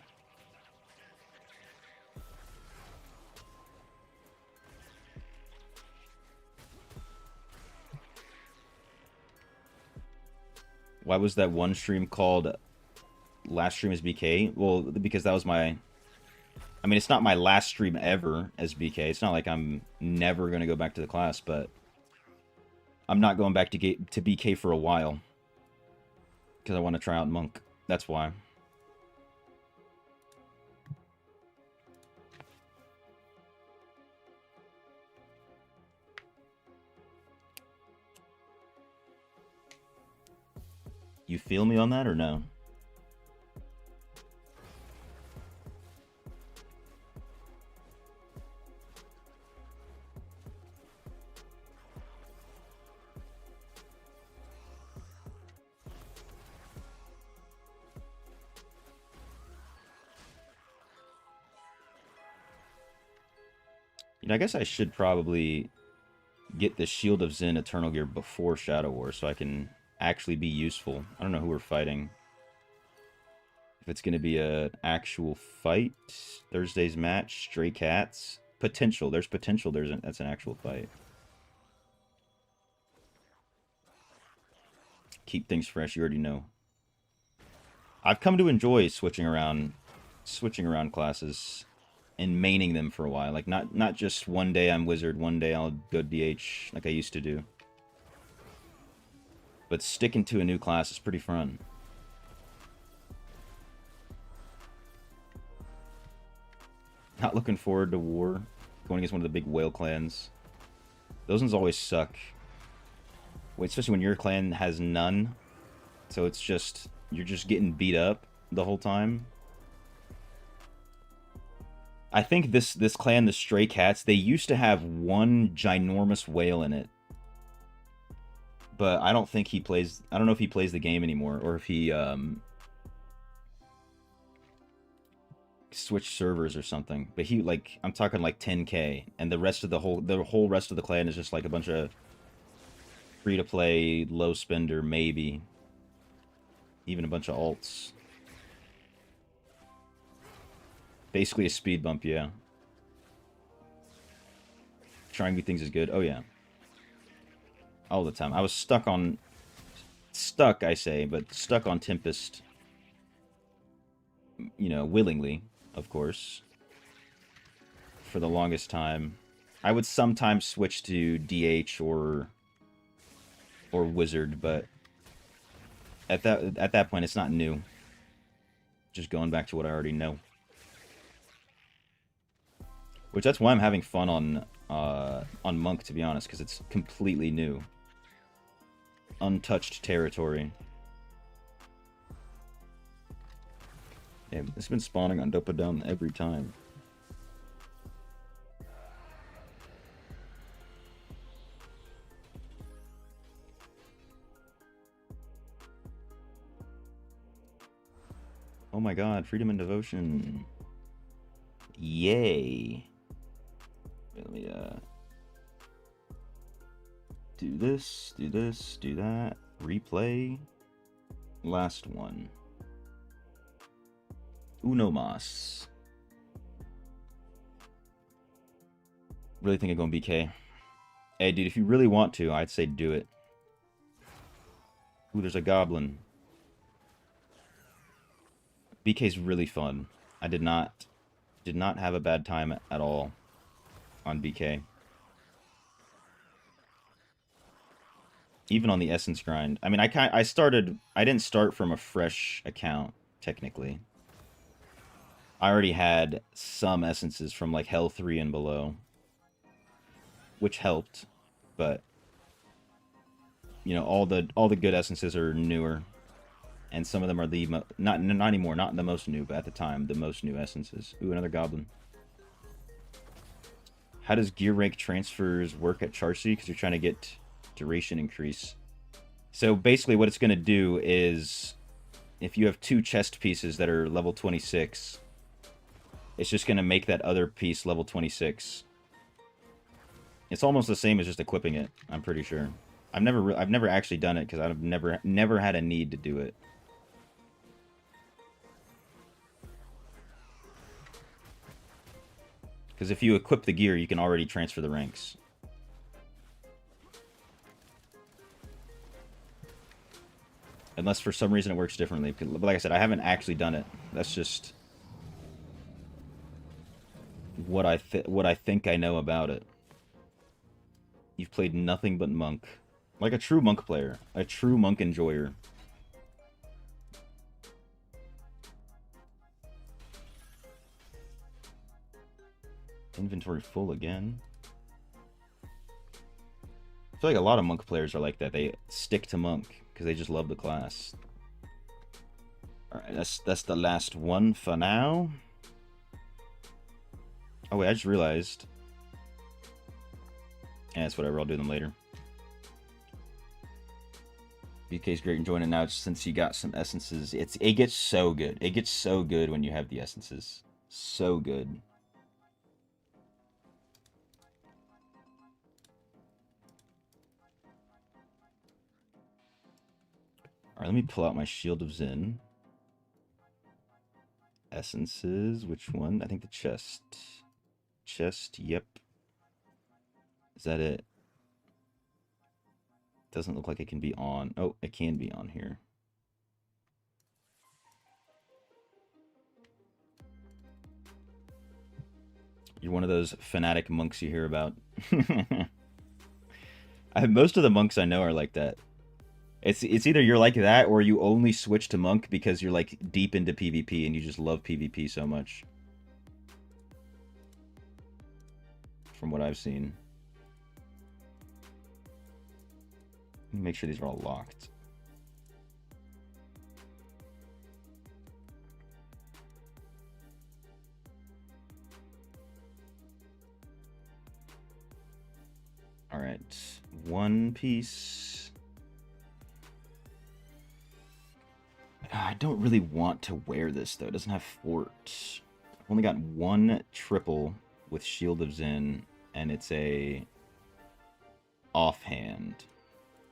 Why was that one stream called Last Stream as BK? Well, because that was my... I mean, it's not my last stream ever as BK. It's not like I'm never going to go back to the class, but I'm not going back to BK for a while. Because I want to try out Monk. That's why. You feel me on that or no? You know, I guess I should probably get the Shield of Zen Eternal Gear before Shadow War so I can actually be useful. I don't know who we're fighting. If it's going to be an actual fight. Thursday's match, Stray Cats. Potential. There's potential. That's an actual fight. Keep things fresh. You already know. I've come to enjoy switching around classes and maining them for a while. Like, not just one day I'm Wizard, one day I'll go DH like I used to do. But sticking to a new class is pretty fun. Not looking forward to war. Going against one of the big whale clans. Those ones always suck. Wait, especially when your clan has none. So it's just... You're just getting beat up the whole time. I think this clan, the Stray Cats, they used to have one ginormous whale in it. But I don't think he plays... I don't know if he plays the game anymore, or if he, switched servers or something. But he, like, I'm talking like 10k, and the rest of the whole rest of the clan is just like a bunch of free-to-play, low spender, maybe. Even a bunch of alts. Basically a speed bump, yeah. Trying new things is good. Oh, yeah. All the time. I was stuck on... Stuck, I say, but stuck on Tempest. You know, willingly, of course. For the longest time. I would sometimes switch to DH or Wizard, but... At that point, it's not new. Just going back to what I already know. Which, that's why I'm having fun on Monk, to be honest, because it's completely new. Untouched territory. Yeah, it's been spawning on Dopadon every time. Oh my god, freedom and devotion. Yay. Let me, do this, do that. Replay. Last one. Uno mas. Really think I'm going BK. Hey, dude, if you really want to, I'd say do it. Ooh, there's a goblin. BK's really fun. I did not have a bad time at all on BK. Even on the essence grind. I mean, I didn't start from a fresh account, technically. I already had some essences from like Hell 3 and below, which helped, but you know, all the good essences are newer, and some of them are the not anymore, not the most new, but at the time the most new essences. Ooh, another goblin. How does gear rank transfers work at Charcy? Because you're trying to get duration increase. So basically what it's going to do is, if you have 2 chest pieces that are level 26, it's just going to make that other piece level 26. It's almost the same as just equipping it, I'm pretty sure. I've never actually done it because I've never had a need to do it. Because if you equip the gear, you can already transfer the ranks. Unless for some reason it works differently. But like I said, I haven't actually done it. That's just what I think I know about it. You've played nothing but Monk. Like a true Monk player. A true Monk enjoyer. Inventory full again. I feel like a lot of Monk players are like that. They stick to Monk because they just love the class. Alright, that's the last one for now. Oh wait, I just realized. Yeah, it's whatever, I'll do them later. BK's great enjoying it now since you got some essences. It gets so good. It gets so good when you have the essences. So good. Alright, let me pull out my Shield of Zen. Essences, which one? I think the chest. Chest, yep. Is that it? Doesn't look like it can be on. Oh, it can be on here. You're one of those fanatic monks you hear about. Most of the monks I know are like that. It's either you're like that or you only switch to monk because you're like deep into PvP and you just love PvP so much. From what I've seen. Make sure these are all locked. Alright. One piece. I don't really want to wear this, though. It doesn't have fort. I've only got one triple with Shield of Zen, and it's a offhand.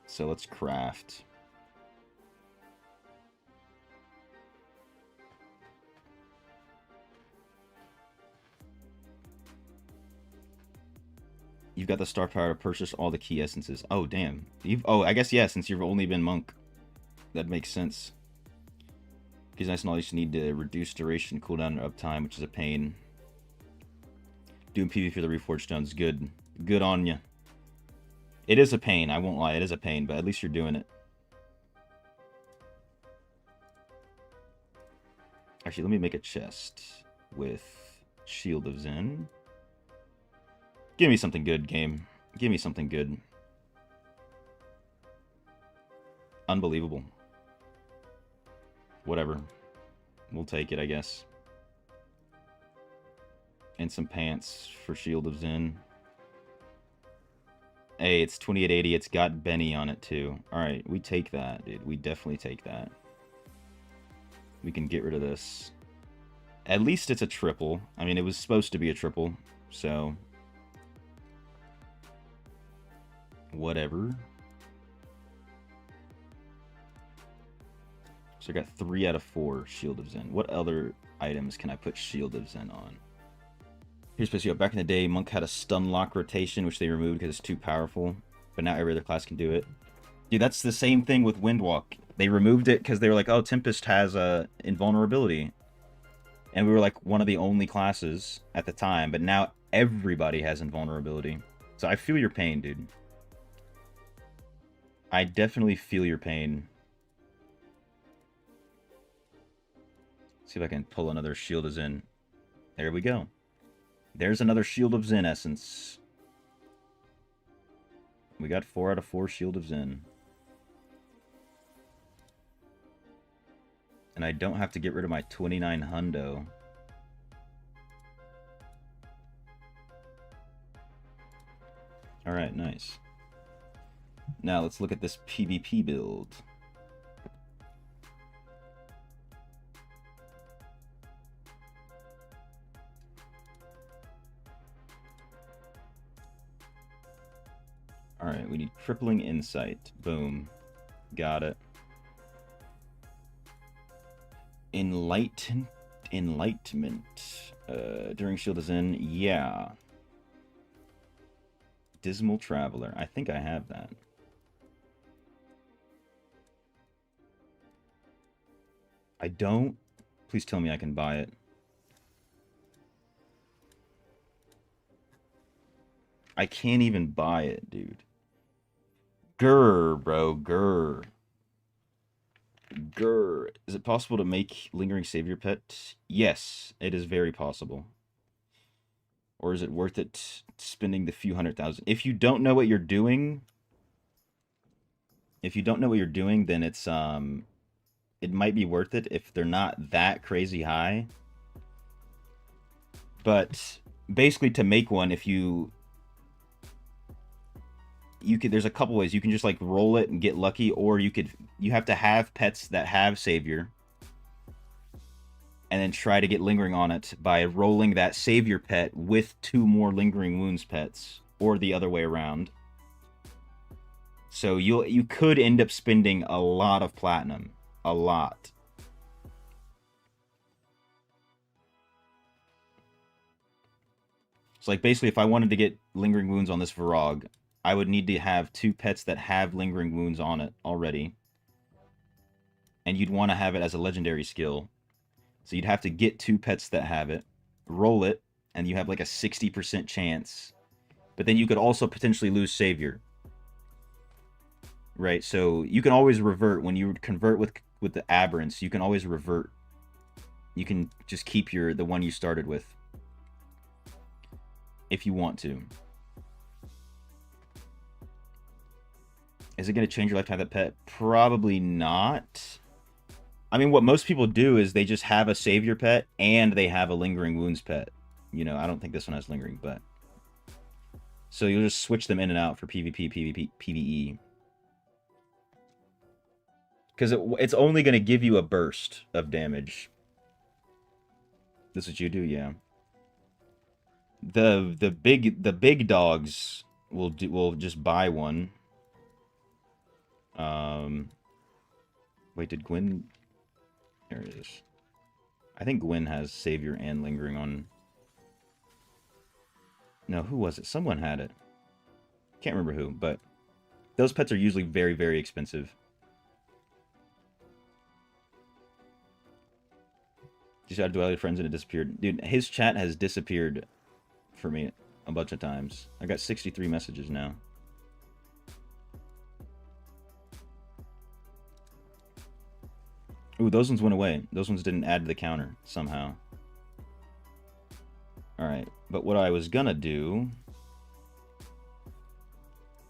So let's craft. You've got the star power to purchase all the key essences. Oh, damn. Oh, I guess, yeah, since you've only been monk. That makes sense. Because nice knowledge you need to reduce duration, cooldown, and uptime, which is a pain. Doing PvP for the Reforged Stones. Good. Good on ya. It is a pain, I won't lie. It is a pain, but at least you're doing it. Actually, let me make a chest with Shield of Zen. Give me something good, game. Give me something good. Unbelievable. Whatever. We'll take it, I guess. And some pants for Shield of Zen. Hey, it's 2880. It's got Benny on it, too. Alright, we take that, dude. We definitely take that. We can get rid of this. At least it's a triple. I mean, it was supposed to be a triple, so... whatever. So I got 3 out of 4 Shield of Zen. What other items can I put Shield of Zen on? Here's supposed to go. Back in the day, Monk had a stun lock rotation, which they removed because it's too powerful. But now every other class can do it. Dude, that's the same thing with Windwalk. They removed it because they were like, oh, Tempest has invulnerability. And we were like one of the only classes at the time. But now everybody has invulnerability. So I feel your pain, dude. I definitely feel your pain. See if I can pull another Shield of Zen. There we go. There's another Shield of Zen essence. We got 4 out of 4 Shield of Zen. And I don't have to get rid of my 29 hundo. Alright, nice. Now let's look at this PvP build. Alright, we need Crippling Insight. Boom. Got it. Enlightenment. During Shield of Zen. Yeah. Dismal Traveler. I think I have that. I don't. Please tell me I can buy it. I can't even buy it, dude. Grr, bro. Grr. Grr. Is it possible to make Lingering Savior Pet? Yes, it is very possible. Or is it worth it spending the few 100,000? If you don't know what you're doing... then it's, it might be worth it if they're not that crazy high. But basically to make one, if you could, there's a couple ways. You can just like roll it and get lucky, or you have to have pets that have Savior and then try to get Lingering on it by rolling that Savior pet with 2 more Lingering Wounds pets, or the other way around. So you could end up spending a lot of platinum. A lot. So like basically if I wanted to get Lingering Wounds on this Varog, I would need to have 2 pets that have Lingering Wounds on it already. And you'd want to have it as a legendary skill. So you'd have to get 2 pets that have it, roll it, and you have like a 60% chance. But then you could also potentially lose Savior. Right, so you can always revert. When you convert with the Aberrants, you can always revert. You can just keep the one you started with. If you want to. Is it going to change your life to have that pet? Probably not. I mean, what most people do is they just have a Savior pet and they have a Lingering Wounds pet. You know, I don't think this one has Lingering, but... So you'll just switch them in and out for PvP, PvP, PvE. Because it's only going to give you a burst of damage. This is what you do, yeah. The big dogs will just buy one. Wait, did Gwyn? There it is. I think Gwyn has Savior and Lingering on. No, who was it? Someone had it. Can't remember who, but those pets are usually very, very expensive. Just added duality friends and it disappeared. Dude, his chat has disappeared for me a bunch of times. I got 63 messages now. Ooh, those ones went away. Those ones didn't add to the counter somehow. Alright, but what I was gonna do...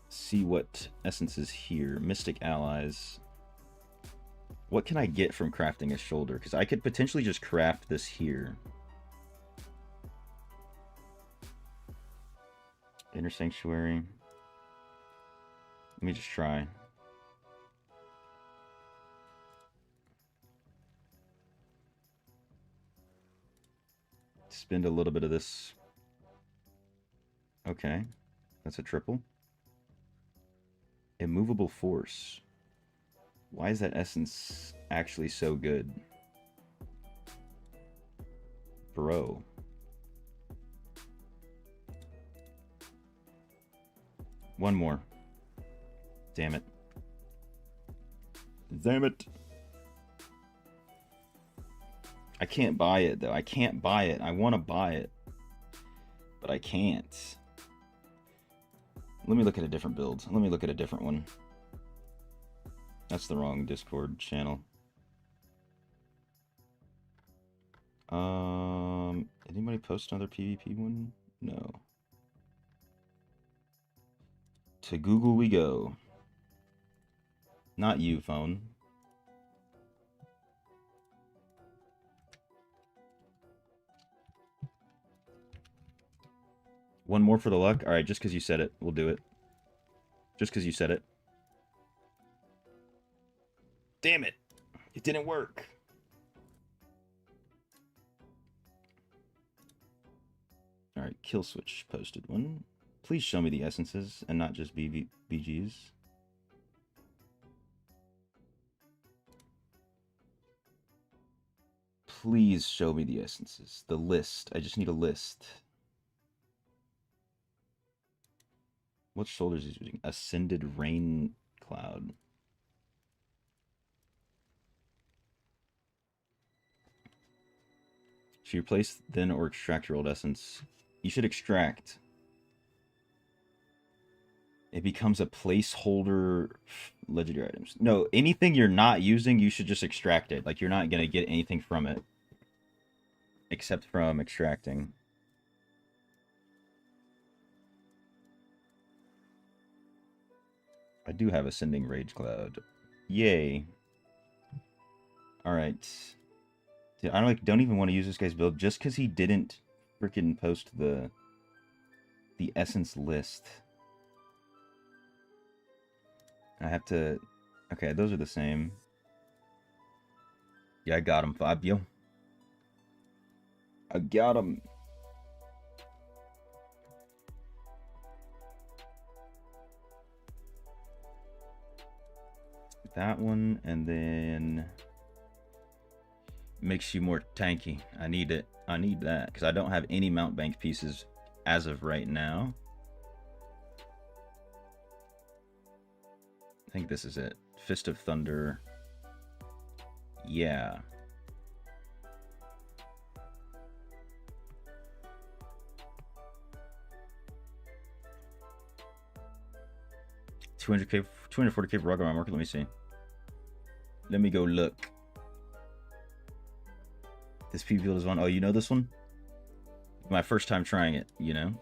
See what essence is here. Mystic Allies. What can I get from crafting a shoulder? Because I could potentially just craft this here. Inner Sanctuary. Let me just try. Spend a little bit of this. Okay. That's a triple. Immovable Force. Why is that essence actually so good? Bro. One more. Damn it. Damn it. I can't buy it, though. I can't buy it. I want to buy it. But I can't. Let me look at a different build. Let me look at a different one. That's the wrong Discord channel. Anybody post another PvP one? No. To Google we go. Not you, phone. One more for the luck? Alright, just because you said it, we'll do it. Just because you said it. Damn it! It didn't work. Alright, Kill Switch posted one. Please show me the essences and not just BGs. Please show me the essences. The list. I just need a list. What shoulders is he using? Ascended Rain Cloud. Should you replace then or extract your old essence? You should extract. It becomes a placeholder legendary items. No, anything you're not using, you should just extract it. Like, you're not going to get anything from it. Except from extracting. I do have Ascending Rage Cloud. Yay. Alright. Dude, I don't even want to use this guy's build just because he didn't freaking post the essence list. I have to... Okay, those are the same. Yeah, I got him, Fabio. I got him. That one, and then... Makes you more tanky. I need it. I need that, because I don't have any mount bank pieces as of right now. I think this is it. Fist of Thunder. Yeah. $200K, 240K for Rogue on my market. Let me see. Let me go look. This PvP build is one. Oh, you know this one? My first time trying it, you know?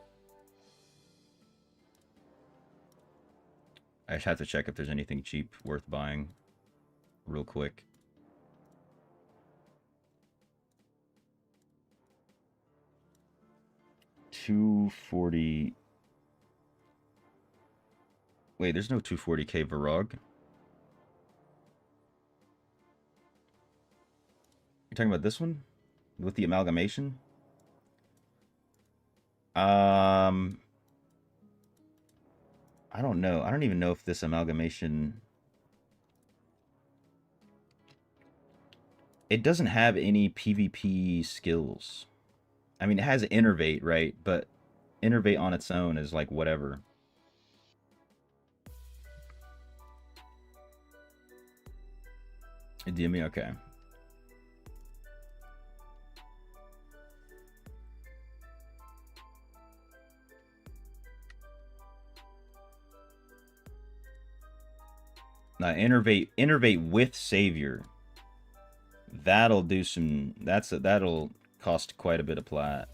I just have to check if there's anything cheap worth buying real quick. $240. Wait, there's no 240k Varog. You're talking about this one? With the amalgamation? I don't know. I don't even know if this amalgamation... It doesn't have any PvP skills. I mean, it has Innervate, right? But Innervate on its own is like whatever. DM, okay. Now, Innervate with Savior. That'll do some... That'll cost quite a bit of plat.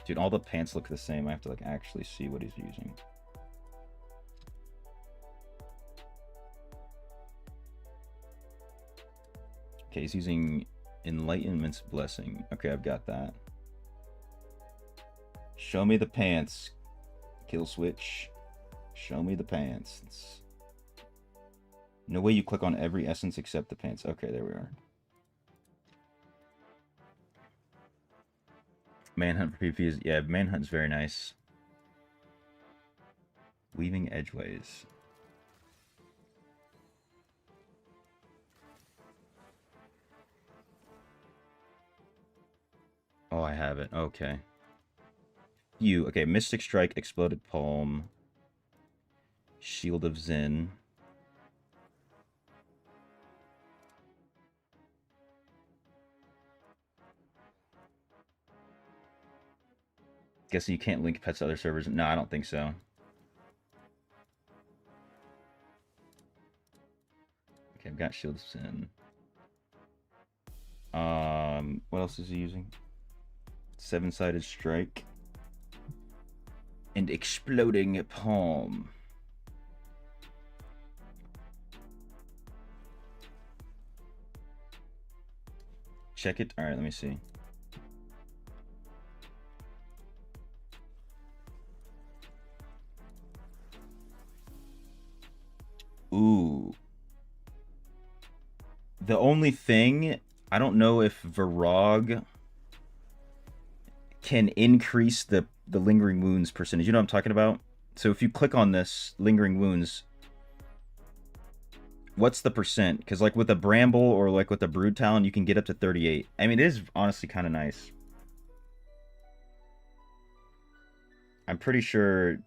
Dude, all the pants look the same. I have to like actually see what he's using. Okay, he's using Enlightenment's Blessing. Okay, I've got that. Show me the pants. Kill switch. Show me the pants. No way you click on every essence except the pants. Okay, there we are. Manhunt for PvP is... Yeah, Manhunt's very nice. Weaving Edgeways. Oh, I have it. Okay. Okay, Mystic Strike, Exploded Palm, Shield of Zen. Guessing you can't link pets to other servers? No, I don't think so. Okay, I've got Shield of Zen. What else is he using? Seven-sided Strike. And Exploding Palm. Check it. Alright, let me see. Ooh. The only thing, I don't know if Varog can increase the Lingering Wounds percentage. You know what I'm talking about? So if you click on this, Lingering Wounds, what's the percent? Because like with a Bramble or like with a Brood Talon, you can get up to 38. I mean, it is honestly kind of nice. I'm pretty sure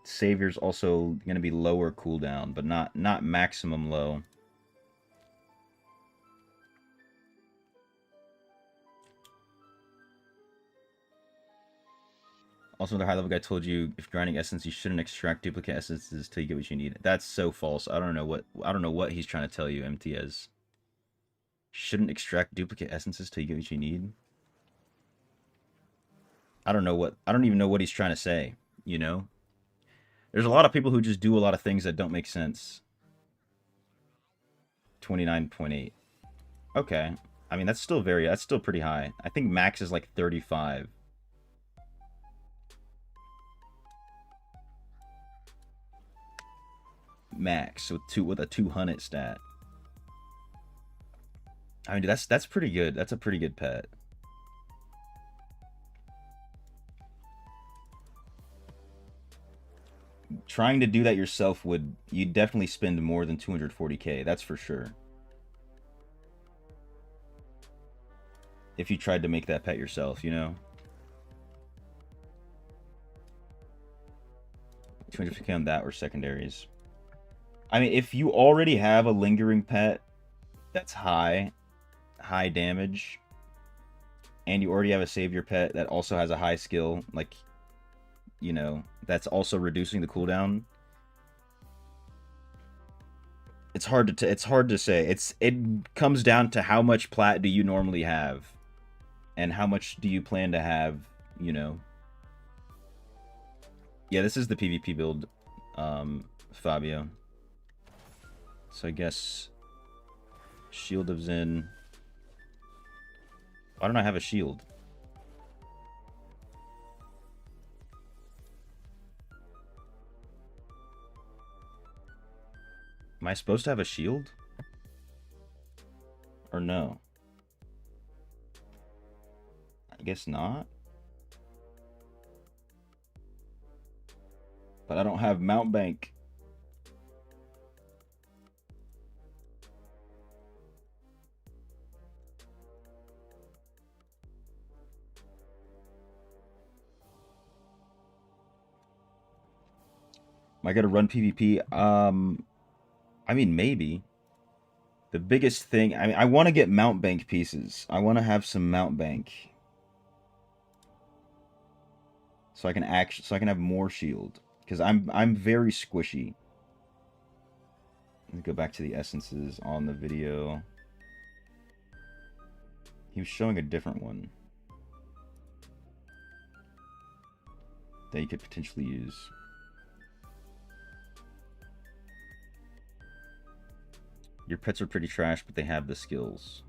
Savior's also going to be lower cooldown, but not maximum low. Also, the high-level guy told you if grinding essence, you shouldn't extract duplicate essences till you get what you need. That's so false. I don't know what he's trying to tell you, MTS. Shouldn't extract duplicate essences till you get what you need. I don't even know what he's trying to say, you know? There's a lot of people who just do a lot of things that don't make sense. 29.8. Okay. I mean, that's still pretty high. I think max is like 35. Max with a 200 stat. I mean, that's pretty good. That's a pretty good pet. Trying to do that yourself you'd definitely spend more than 240k. That's for sure. If you tried to make that pet yourself, you know. 250k on that or secondaries. I mean, if you already have a lingering pet that's high damage, and you already have a savior pet that also has a high skill, like, you know, that's also reducing the cooldown, it's hard to say. It comes down to how much plat do you normally have, and how much do you plan to have, you know. Yeah, this is the PvP build, Fabio. So I guess Shield of Zen. Why don't I have a shield? I supposed to have a shield? Or no? I guess not. But I don't have mount bank. Am I gonna run PvP? I mean, maybe. The biggest thing, I mean, I want to get mount bank pieces. I want to have some mount bank, so I can have more shield, because I'm very squishy. Let me go back to the essences on the video. He was showing a different one that you could potentially use. Your pets are pretty trash, but they have the skills.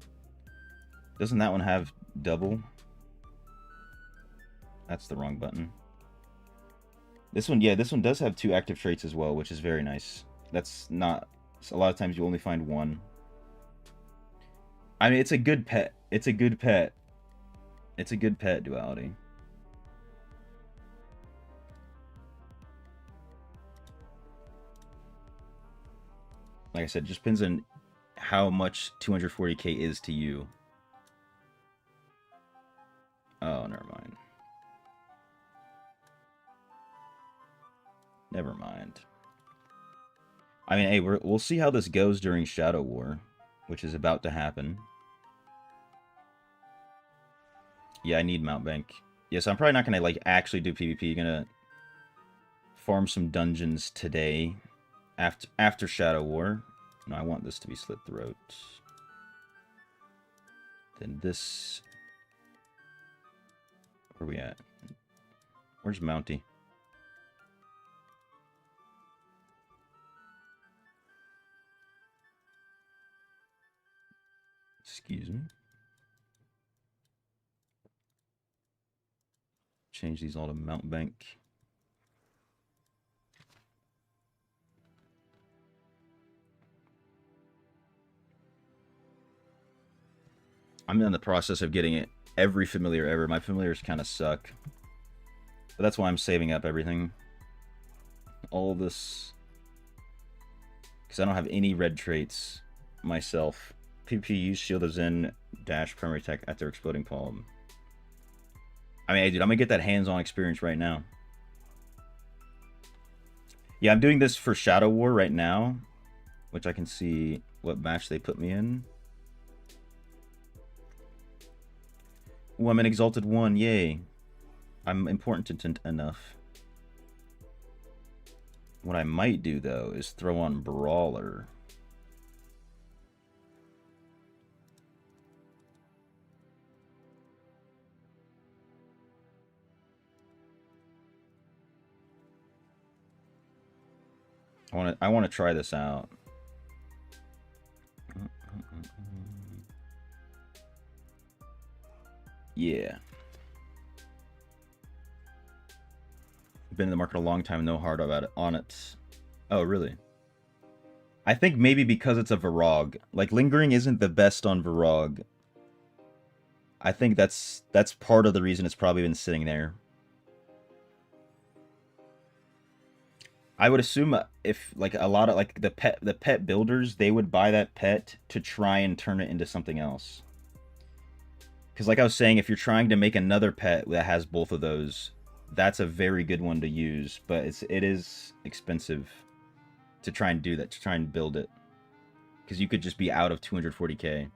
Doesn't that one have double? That's the wrong button. This one, yeah, this one does have 2 active traits as well, which is very nice. That's not... A lot of times you only find 1. I mean, it's a good pet. It's a good pet. It's a good pet, Duality. Like I said, just depends on how much 240k is to you. Oh, never mind. Never mind. I mean, hey, we'll see how this goes during Shadow War, which is about to happen. Yeah, I need mount bank. Yes, I'm probably not gonna like actually do PvP. Gonna farm some dungeons today after Shadow War. No, I want this to be Slit Throat. Then this... Where are we at? Where's Mounty? Excuse me. Change these all to mount bank. I'm in the process of getting it every familiar ever. My familiars kind of suck. But that's why I'm saving up everything. All this. Because I don't have any red traits myself. PvP use Shield of Zen dash primary attack at their exploding palm. I mean, hey, dude, I'm gonna get that hands-on experience right now. Yeah, I'm doing this for Shadow War right now, which I can see what match they put me in. Ooh, I'm an Exalted 1, yay. I'm important enough. What I might do, though, is throw on Brawler. I want to try this out. Yeah. Been in the market a long time, no hard about it on it. Oh, really? I think maybe because it's a Varog. Like, Lingering isn't the best on Varog. I think that's part of the reason it's probably been sitting there. I would assume if like a lot of like the pet builders, they would buy that pet to try and turn it into something else. Because like I was saying, if you're trying to make another pet that has both of those, that's a very good one to use. But it is expensive to try and do that, to try and build it. Because you could just be out of 240k.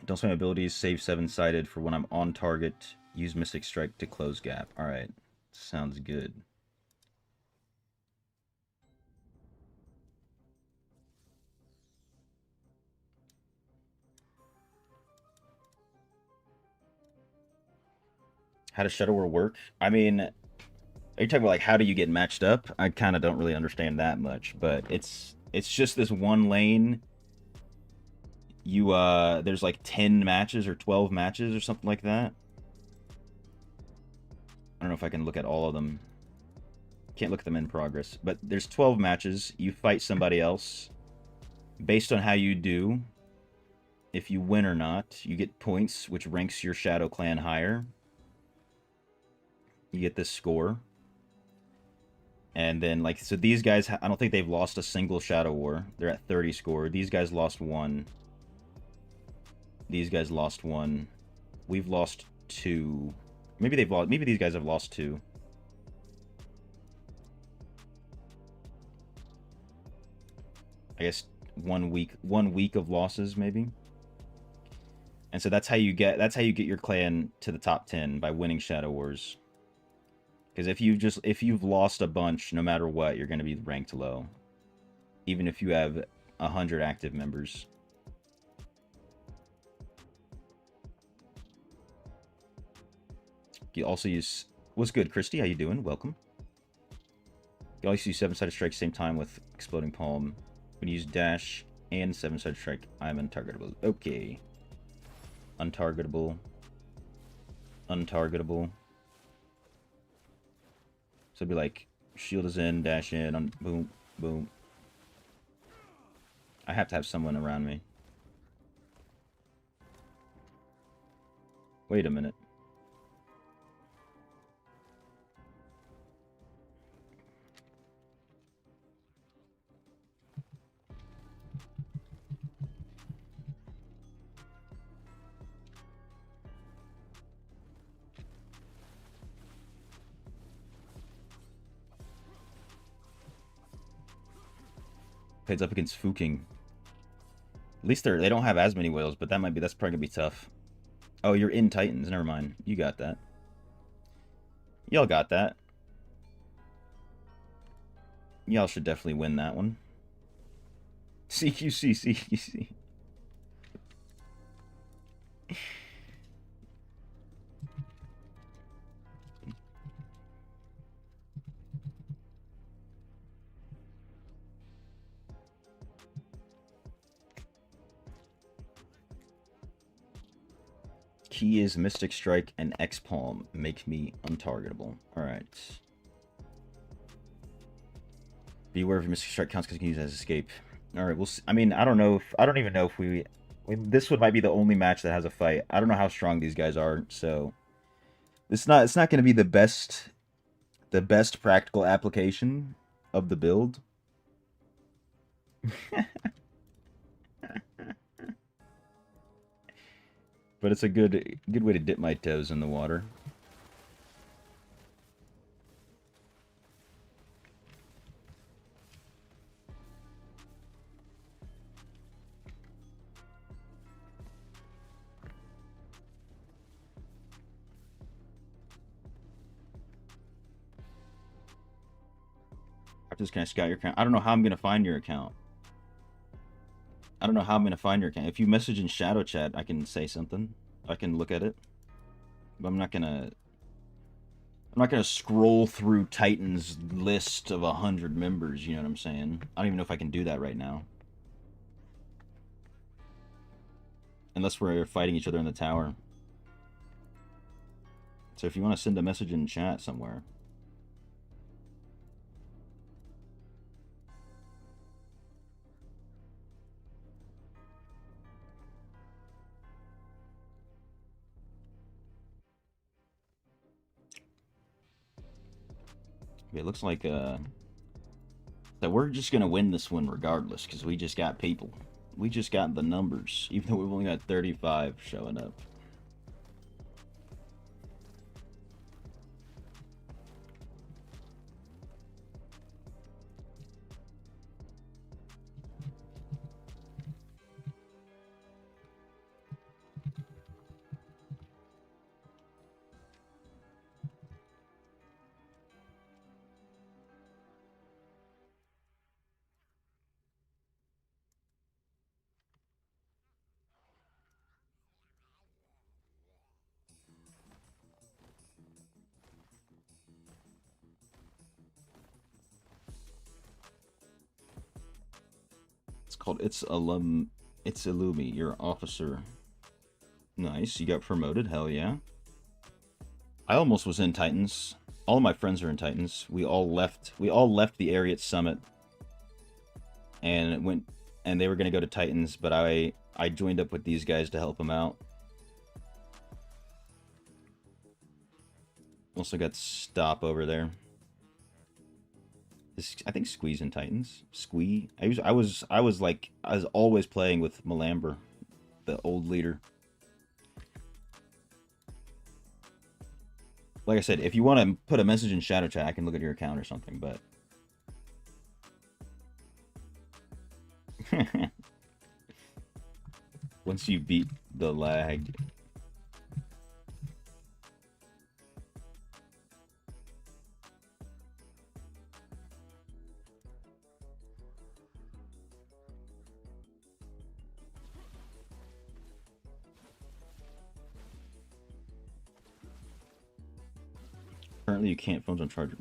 Don't spam abilities, save 7-sided for when I'm on target. Use Mystic Strike to close gap. Alright. Sounds good. How does Shadow War work? I mean, are you talking about like how do you get matched up? I kind of don't really understand that much, but it's just this one lane. You there's like 10 matches or 12 matches or something like that. I don't know if I can look at all of them. Can't look at them in progress. But there's 12 matches. You fight somebody else. Based on how you do, if you win or not, you get points, which ranks your Shadow Clan higher. You get this score. And then, like, so these guys, I don't think they've lost a single Shadow War. They're at 30 score. These guys lost 1. These guys lost 1. We've lost 2. Maybe they've lost. Maybe these guys have lost 2. I guess 1 week of losses, maybe. And so that's how you get your clan to the top 10 by winning Shadow Wars. Because if you've lost a bunch, no matter what, you're going to be ranked low, even if you have 100 active members. You also use what's good, Christy? How you doing? Welcome. You also use 7-sided strike same time with exploding palm. When you use dash and 7-sided strike, I'm untargetable. Okay. Untargetable. Untargetable. So it'd be like, shield is in, dash in, boom, boom. I have to have someone around me. Wait a minute. Heads up against Fuking. At least they don't have as many whales, but that's probably gonna be tough. Oh, you're in Titans. Never mind. You got that. Y'all got that. Y'all should definitely win that one. CQC, CQC. Key is Mystic Strike and X-Palm. Make me untargetable. Alright. Be aware of your Mystic Strike counts because you can use it as escape. Alright, we'll see. I mean, I don't even know if we... This one might be the only match that has a fight. I don't know how strong these guys are, so... It's not going to be the best practical application of the build. But it's a good way to dip my toes in the water. I'm just gonna scout your account. I don't know how I'm gonna find your account. I don't know how I'm gonna find your account. If you message in Shadow Chat, I can say something. I can look at it. But I'm not gonna scroll through Titan's list of 100 members, you know what I'm saying? I don't even know if I can do that right now. Unless we're fighting each other in the tower. So if you want to send a message in chat somewhere. It looks like that we're just gonna win this one regardless, because we just got people. We just got the numbers, even though we've only got 35 showing up. Called It's Illumi, you're officer. Nice, you got promoted, hell yeah. I almost was in Titans. All of my friends are in Titans. We all left the area at Summit and they were going to go to Titans, but I joined up with these guys to help them out. Also got Stop over there. I think Squee's in Titans. Squee. I was always playing with Malamber, the old leader. Like I said, if you want to put a message in Shadow Chat, I can look at your account or something, but once you beat the lag. Currently, you can't. Phones on charger.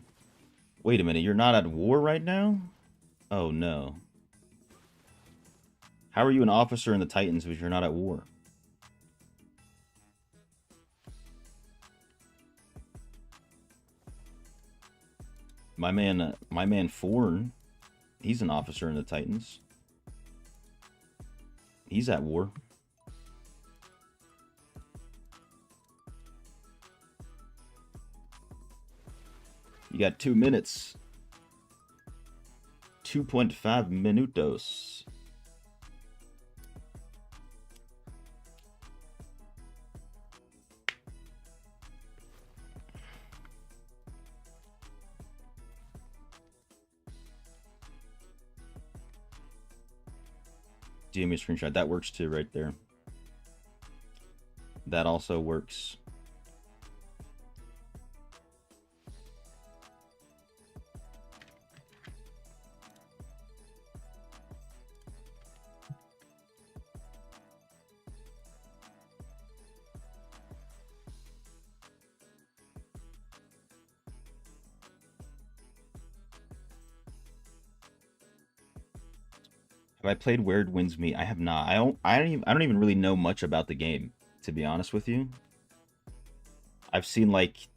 Wait a minute, you're not at war right now? Oh no. How are you an officer in the Titans if you're not at war? My man Forn, he's an officer in the Titans. He's at war. You got 2 minutes. 2.5 minutos. DM me a screenshot. That works too, right there. That also works. Have I played Where It Wins Me? I have not. I don't even really know much about the game, to be honest with you. I've seen like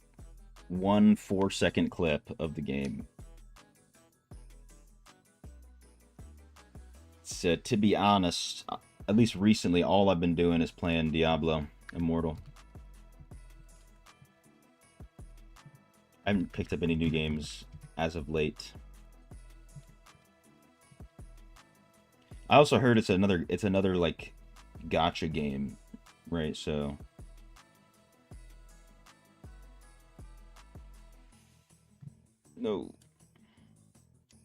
1 4-second clip of the game. So, to be honest, at least recently, all I've been doing is playing Diablo Immortal. I haven't picked up any new games as of late. I also heard it's another like gacha game, right? So no,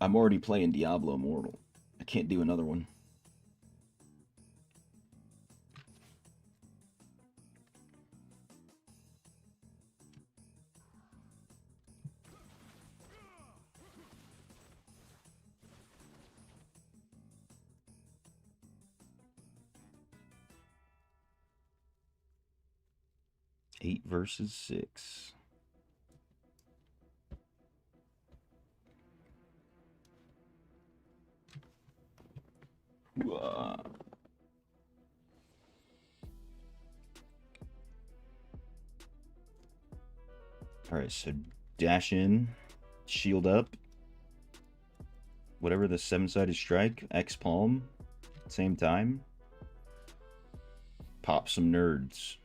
I'm already playing Diablo Immortal. I can't do another one. Eight versus 6. All right, so dash in, shield up, whatever the 7-sided strike, X palm, same time. Pop some nerds.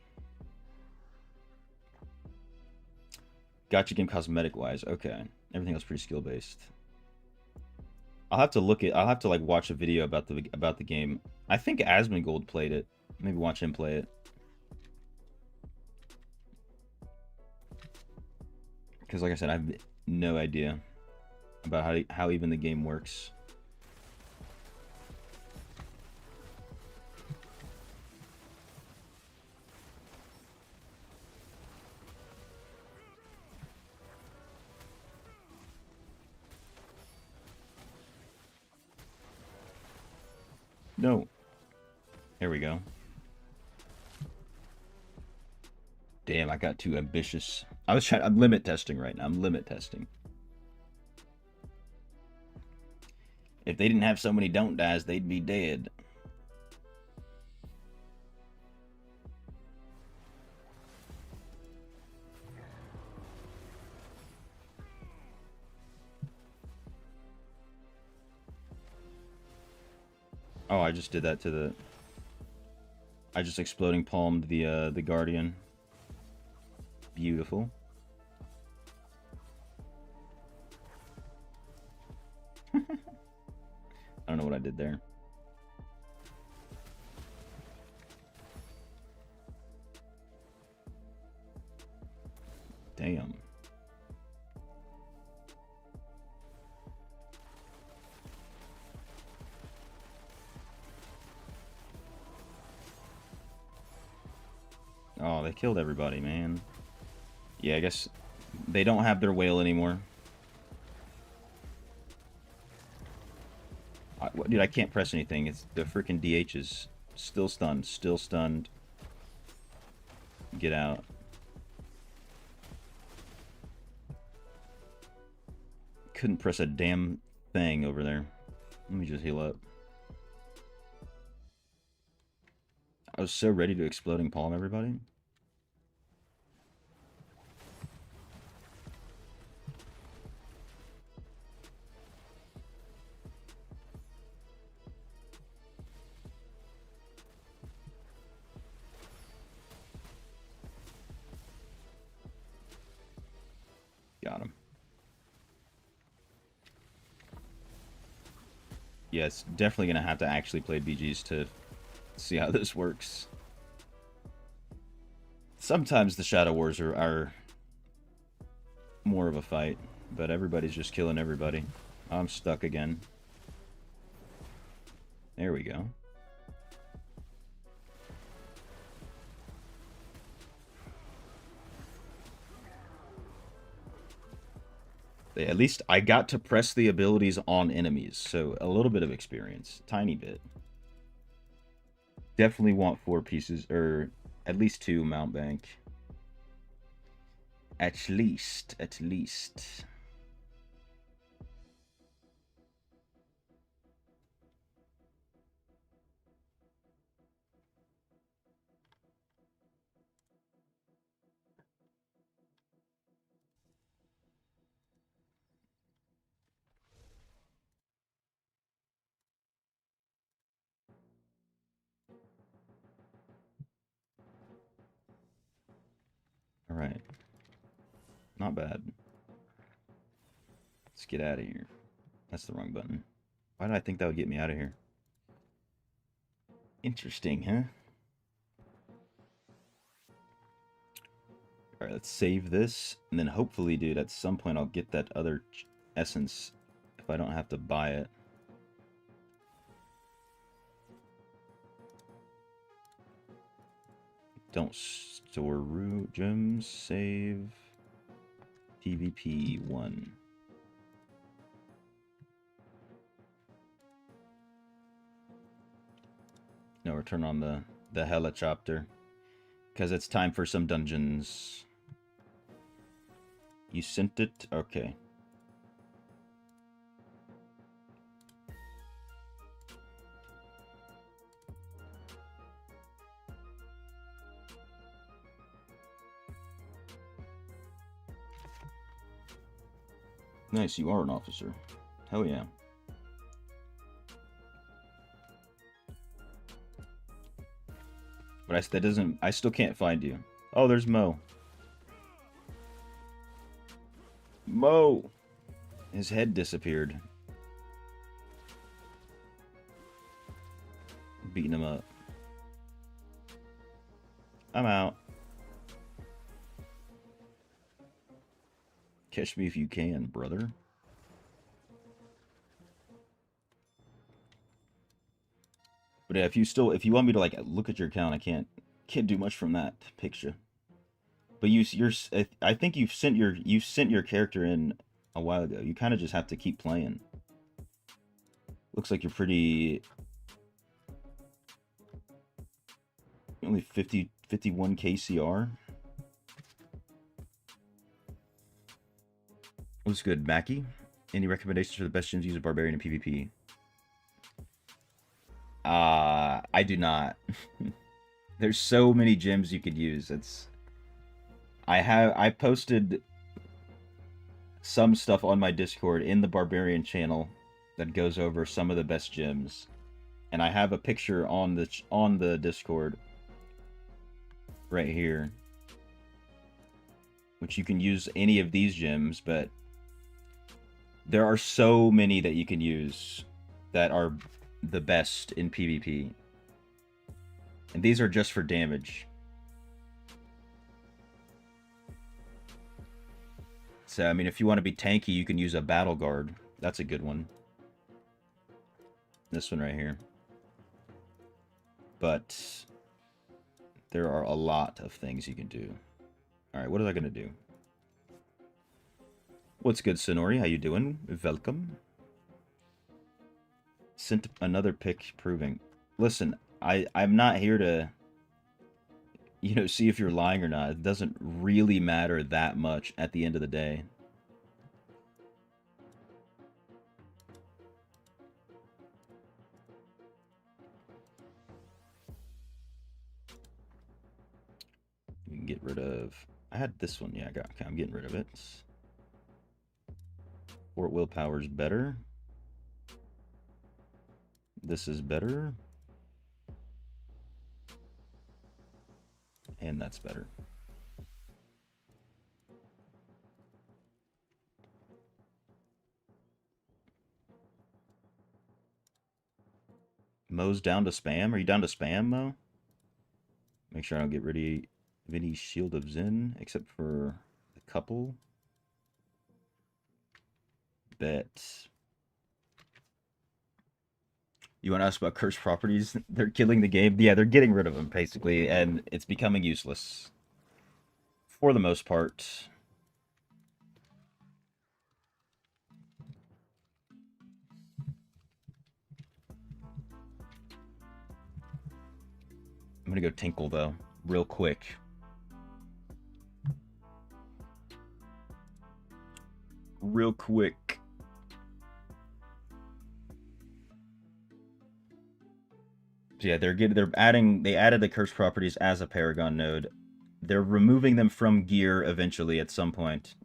Gotcha game cosmetic wise. Okay. Everything else pretty skill based. I'll have to like watch a video about the game. I think Asmongold played it. Maybe watch him play it. Because like I said, I have no idea about how even the game works. No. There we go. Damn, I got too ambitious. I'm limit testing right now. I'm limit testing. If they didn't have so many don't dies, they'd be dead. Oh, I just did that to the... I just exploding palmed the Guardian. Beautiful. I don't know what I did there. Damn. Oh, they killed everybody, man. Yeah, I guess they don't have their whale anymore. Dude, I can't press anything. It's the freaking DH is still stunned. Still stunned. Get out. Couldn't press a damn thing over there. Let me just heal up. I was so ready to exploding palm everybody. Got him. Yeah, it's definitely going to have to actually play BGs to see how this works. Sometimes the Shadow Wars are more of a fight, but everybody's just killing everybody. I'm stuck again. There we go. At least I got to press the abilities on enemies, so a little bit of experience. Tiny bit. Definitely want 4 pieces, or at least 2 mount bank. At least. Alright. Not bad. Let's get out of here. That's the wrong button. Why did I think that would get me out of here? Interesting, huh? Alright, let's save this. And then hopefully, dude, at some point I'll get that other essence if I don't have to buy it. Don't store root gems. Save. PvP 1. No, return on the helicopter. Because it's time for some dungeons. You sent it? Okay. Nice, you are an officer. Hell yeah. But that doesn't... I still can't find you. Oh, there's Mo. Mo! His head disappeared. Beating him up. I'm out. Catch me if you can, brother. But yeah, if you want me to like look at your account, I can't do much from that picture. But I think you sent your character in a while ago. You kind of just have to keep playing. Looks like you're pretty... Only 51 KCR. What's good, Mackie? Any recommendations for the best gems to use a barbarian in PvP? I do not. There's so many gems you could use. I posted some stuff on my Discord in the Barbarian channel that goes over some of the best gems. And I have a picture on the Discord right here, which you can use any of these gems, but there are so many that you can use that are the best in PvP. And these are just for damage. So, I mean, if you want to be tanky, you can use a Battle Guard. That's a good one. This one right here. But there are a lot of things you can do. Alright, what is I going to do? What's good, Sonori? How you doing? Welcome. Sent another pic proving. Listen, I'm not here to, you know, see if you're lying or not. It doesn't really matter that much at the end of the day. We can get rid of... I had this one. Yeah, okay, I'm getting rid of it. Fort Willpower's better. This is better. And that's better. Mo's down to spam. Are you down to spam, Mo? Make sure I don't get rid of any Shield of Zen, except for a couple. Bet. You want to ask about cursed properties? They're killing the game. Yeah, they're getting rid of them, basically, and it's becoming useless. For the most part. I'm gonna go Tinkle, though, real quick. Real quick. So yeah, they added the curse properties as a Paragon node. They're removing them from gear eventually at some point.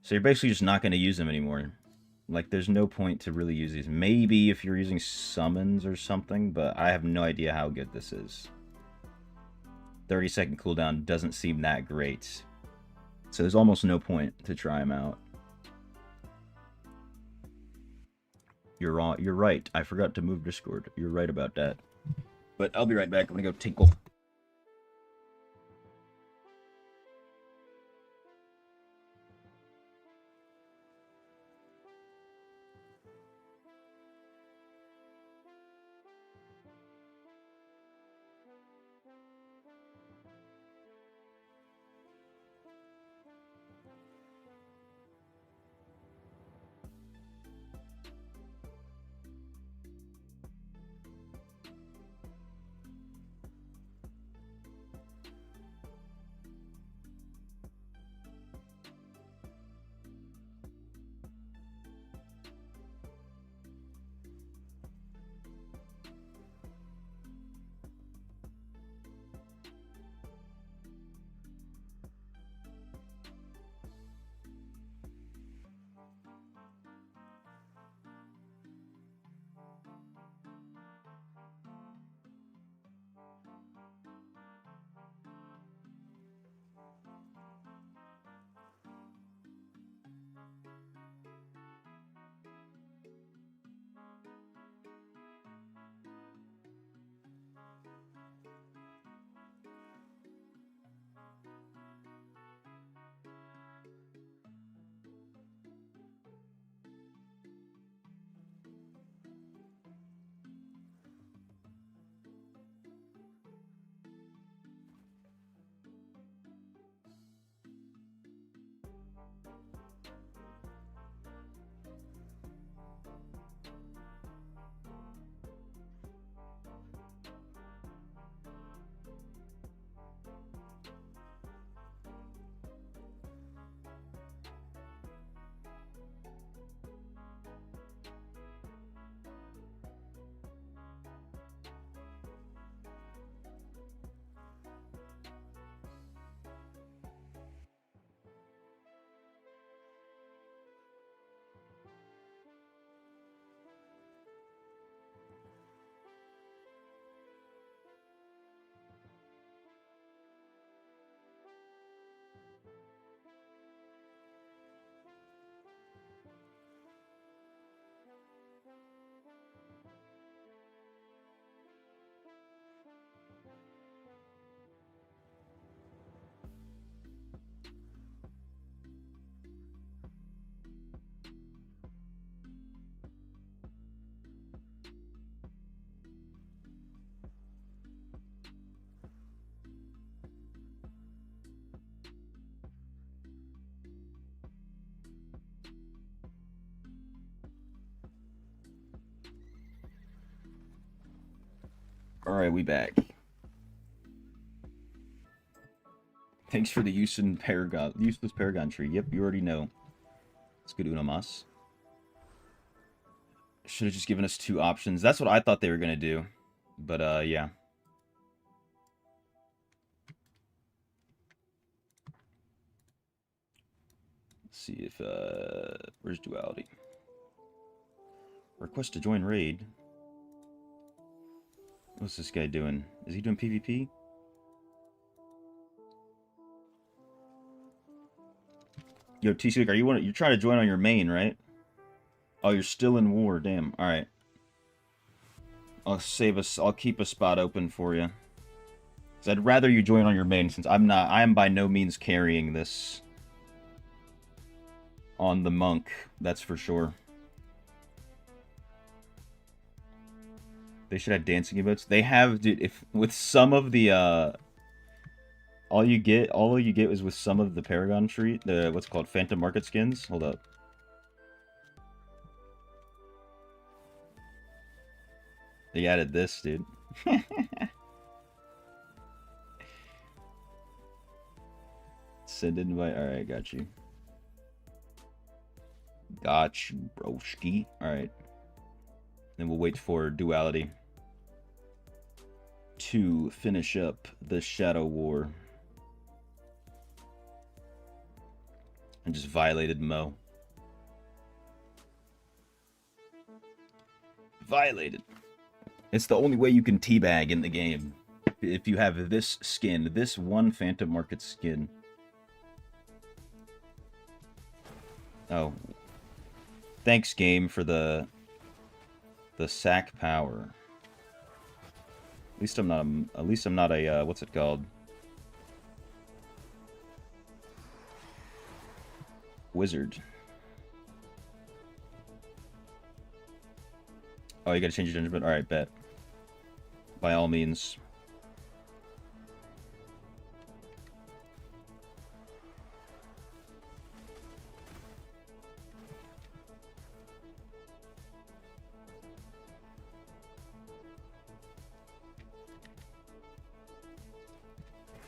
So you're basically just not going to use them anymore. Like, there's no point to really use these. Maybe if you're using summons or something, but I have no idea how good this is. 30-second cooldown doesn't seem that great. So there's almost no point to try them out. You're right. I forgot to move Discord. You're right about that. But I'll be right back. I'm gonna go tinkle. Alright, we back. Thanks for the useless Paragon tree. Yep, you already know. It's good Unamas. Should have just given us 2 options. That's what I thought they were going to do. But, yeah. Let's see if, where's Duality? Request to join raid. What's this guy doing? Is he doing PvP? Yo, TC, you're trying to join on your main, right? Oh, you're still in war, damn. Alright. I'll keep a spot open for you. Cause I'd rather you join on your main, since I am by no means carrying this on the monk, that's for sure. They should have dancing emotes. They have, dude, if with some of the all you get is with some of the Paragon tree, the what's it called, Phantom Market skins. Hold up. They added this, dude. Send invite. Alright, got you. Got you, broski. Alright. Then we'll wait for Duality to finish up the Shadow War. And just violated Mo. Violated. It's the only way you can teabag in the game. If you have this skin, this one Phantom Market skin. Oh. Thanks, game, for the sack power. At least I'm not a what's it called? Wizard. Oh, you gotta change your dungeon bit? Alright, bet. By all means.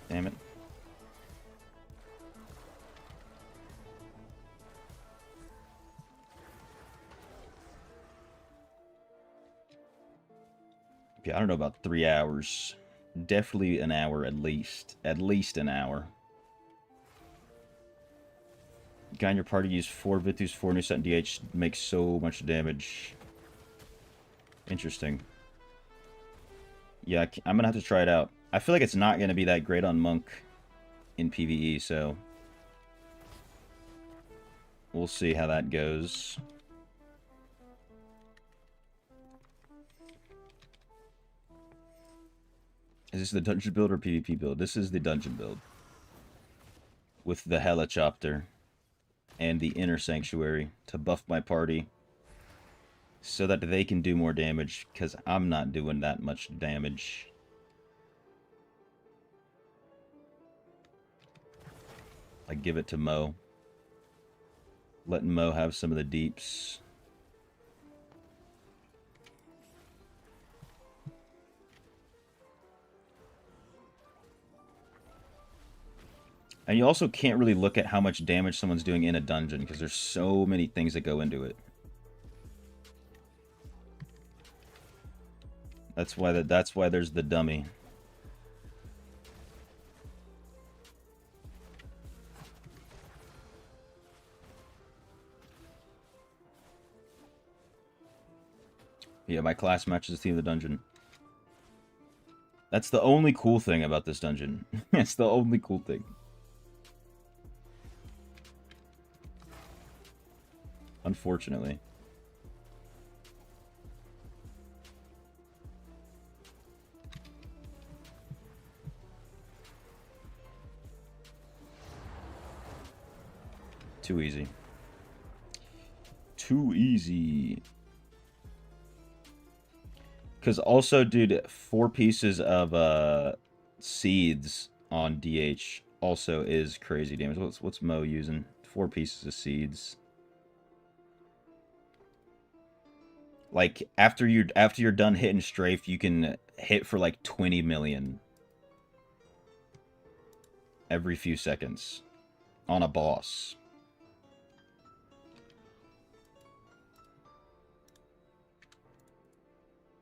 Damn it. Okay, I don't know about 3 hours. Definitely an hour at least. At least an hour. Guy in your party used 4 Vitus, 4 new set DH, makes so much damage. Interesting. Yeah, I'm gonna have to try it out. I feel like it's not gonna be that great on Monk in PvE, so we'll see how that goes. Is this the dungeon build or PvP build? This is the dungeon build. With the Helicopter and the Inner Sanctuary to buff my party so that they can do more damage, because I'm not doing that much damage. I give it to Mo. Letting Mo have some of the deeps. And you also can't really look at how much damage someone's doing in a dungeon, because there's so many things that go into it. That's why there's the dummy. Yeah, my class matches the theme of the dungeon. That's the only cool thing about this dungeon. It's the only cool thing. Unfortunately. Too easy. Too easy. Because also, dude, 4 pieces of seeds on DH also is crazy damage. What's Mo using? 4 pieces of seeds. Like after you're done hitting strafe, you can hit for like 20 million every few seconds on a boss.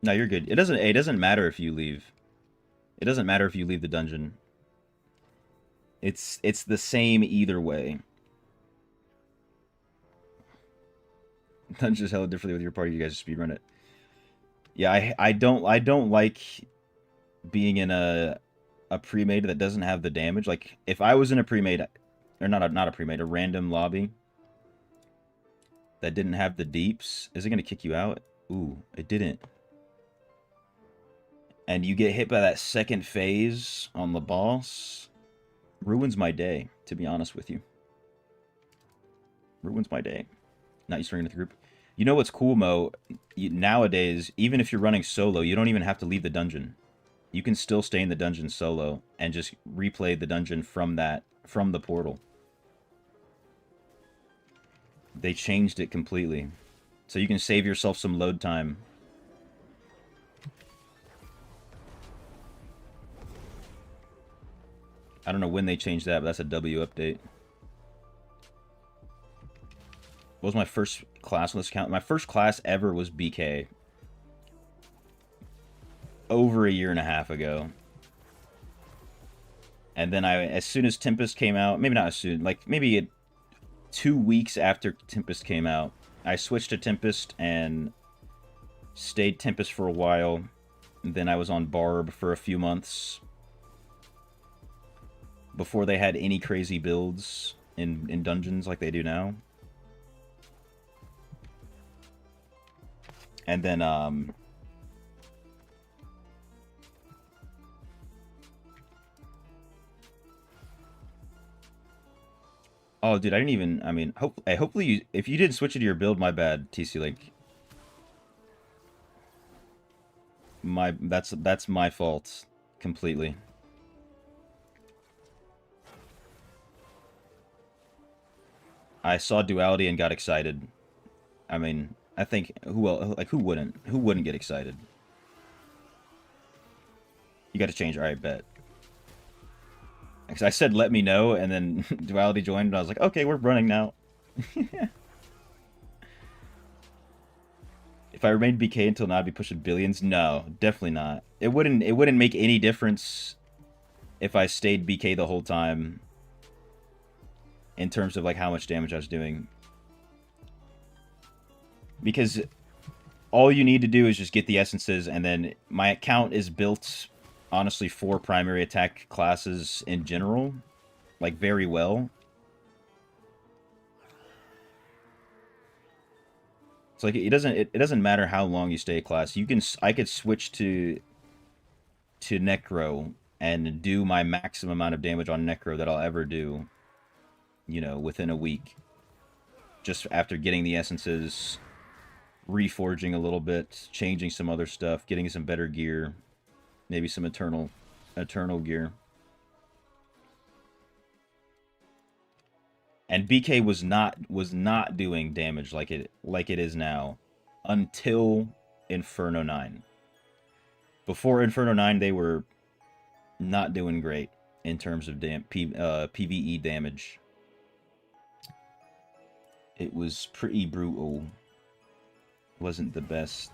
No, you're good. It doesn't matter if you leave. It doesn't matter if you leave the dungeon. It's the same either way. Dungeons held differently with your party. You guys speedrun it. Yeah, I don't like being in a pre-made that doesn't have the damage. Like if I was in a pre-made, or not a pre-made, a random lobby that didn't have the deeps, is it gonna kick you out? Ooh, it didn't. And you get hit by that second phase on the boss, ruins my day, to be honest with you. Ruins my day. Not used to running with the group. You know what's cool, Mo? Nowadays, even if you're running solo, you don't even have to leave the dungeon. You can still stay in the dungeon solo and just replay the dungeon from the portal. They changed it completely. So you can save yourself some load time. I don't know when they changed that, but that's a W update. What was my first class on this account? My first class ever was BK. Over a year and a half ago. And then as soon as Tempest came out, maybe not as soon, like maybe 2 weeks after Tempest came out, I switched to Tempest and stayed Tempest for a while. And then I was on Barb for a few months. Before they had any crazy builds in dungeons like they do now. And then, oh, dude, I didn't even, I mean, hopefully you, if you didn't switch it to your build, my bad, TC Link. That's my fault, completely. I saw duality and got excited. I mean, I think who wouldn't get excited? You got to change. All right, bet. Because I said let me know, and then duality joined, and I was like, okay, we're running now. If I remained BK until now, I'd be pushing billions. No, definitely not. It wouldn't make any difference if I stayed BK the whole time. In terms of like how much damage I was doing. Because all you need to do is just get the essences, and then my account is built, honestly, for primary attack classes in general. Like, very well. It's like, it doesn't matter how long you stay a class. I could switch to Necro and do my maximum amount of damage on Necro that I'll ever do. You know, within a week. Just after getting the essences, reforging a little bit, changing some other stuff, getting some better gear, maybe some eternal gear. And BK was not doing damage like it is now until Inferno 9. Before Inferno 9, they were not doing great in terms of PvE damage. It was pretty brutal. Wasn't the best.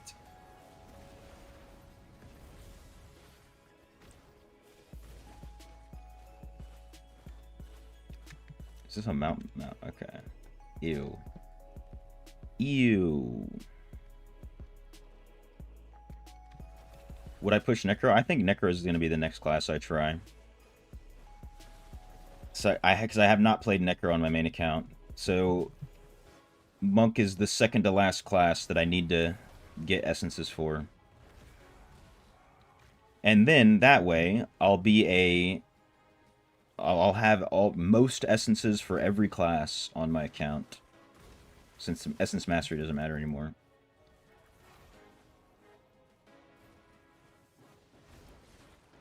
Is this a mountain? No, okay. Ew. Ew. Would I push Necro? I think Necro is going to be the next class I try. So because I have not played Necro on my main account. So Monk is the second to last class that I need to get essences for. And then that way I'll have most essences for every class on my account. Since Essence Mastery doesn't matter anymore.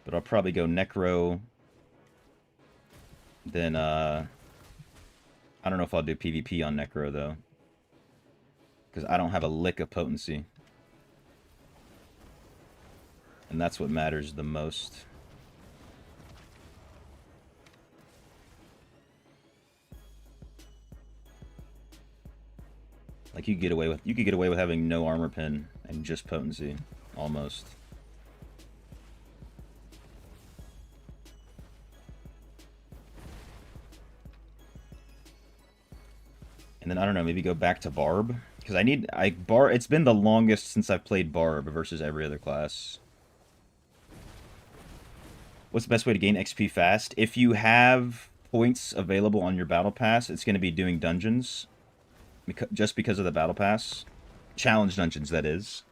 But I'll probably go Necro. Then I don't know if I'll do PvP on Necro though. Because I don't have a lick of potency. And that's what matters the most. Like you could get away with having no armor pin and just potency, almost. And then I don't know, maybe go back to Barb, because it's been the longest since I've played Barb versus every other class. What's the best way to gain XP fast? If you have points available on your battle pass, it's going to be doing dungeons. Just because of the battle pass. Challenge dungeons, that is.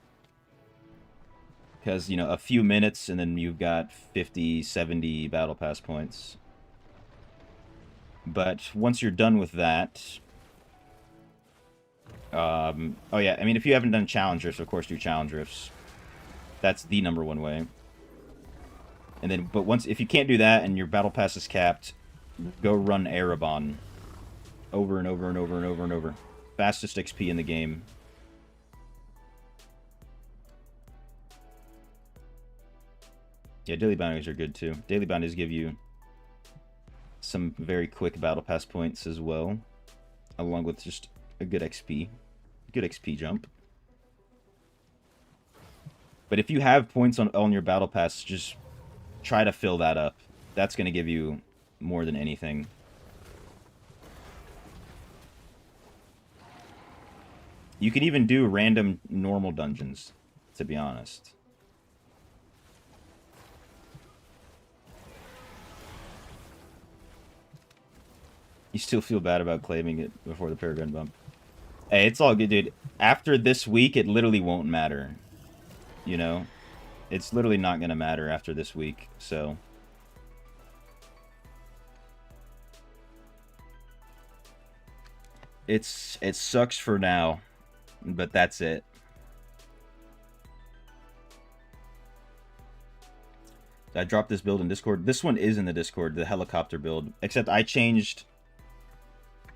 Because, you know, a few minutes and then you've got 50, 70 battle pass points. But once you're done with that... oh yeah, I mean, if you haven't done challenge rifts, of course do challenge rifts. That's the #1 way. And then, but if you can't do that and your battle pass is capped, go run Erebon. Over and over and over and over and over. Fastest XP in the game. Yeah, daily bounties are good too. Daily bounties give you some very quick battle pass points as well, along with just a good XP jump. But if you have points on your battle pass, just try to fill that up. That's going to give you more than anything. You can even do random normal dungeons, to be honest. You still feel bad about claiming it before the Paragon bump. Hey, it's all good, dude. After this week, it literally won't matter. You know? It's literally not going to matter after this week, so... It sucks for now, but that's it. I dropped this build in Discord. This one is in the Discord, the helicopter build. Except I changed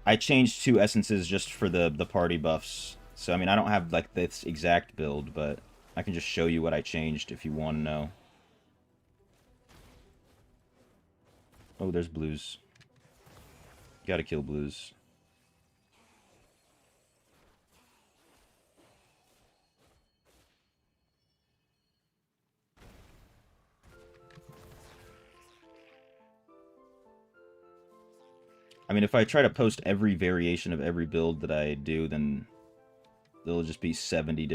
2 essences just for the party buffs. So, I mean, I don't have, like, this exact build, but I can just show you what I changed if you want to know. Oh, there's blues. Gotta kill blues. I mean, if I try to post every variation of every build that I do, then there'll just be 70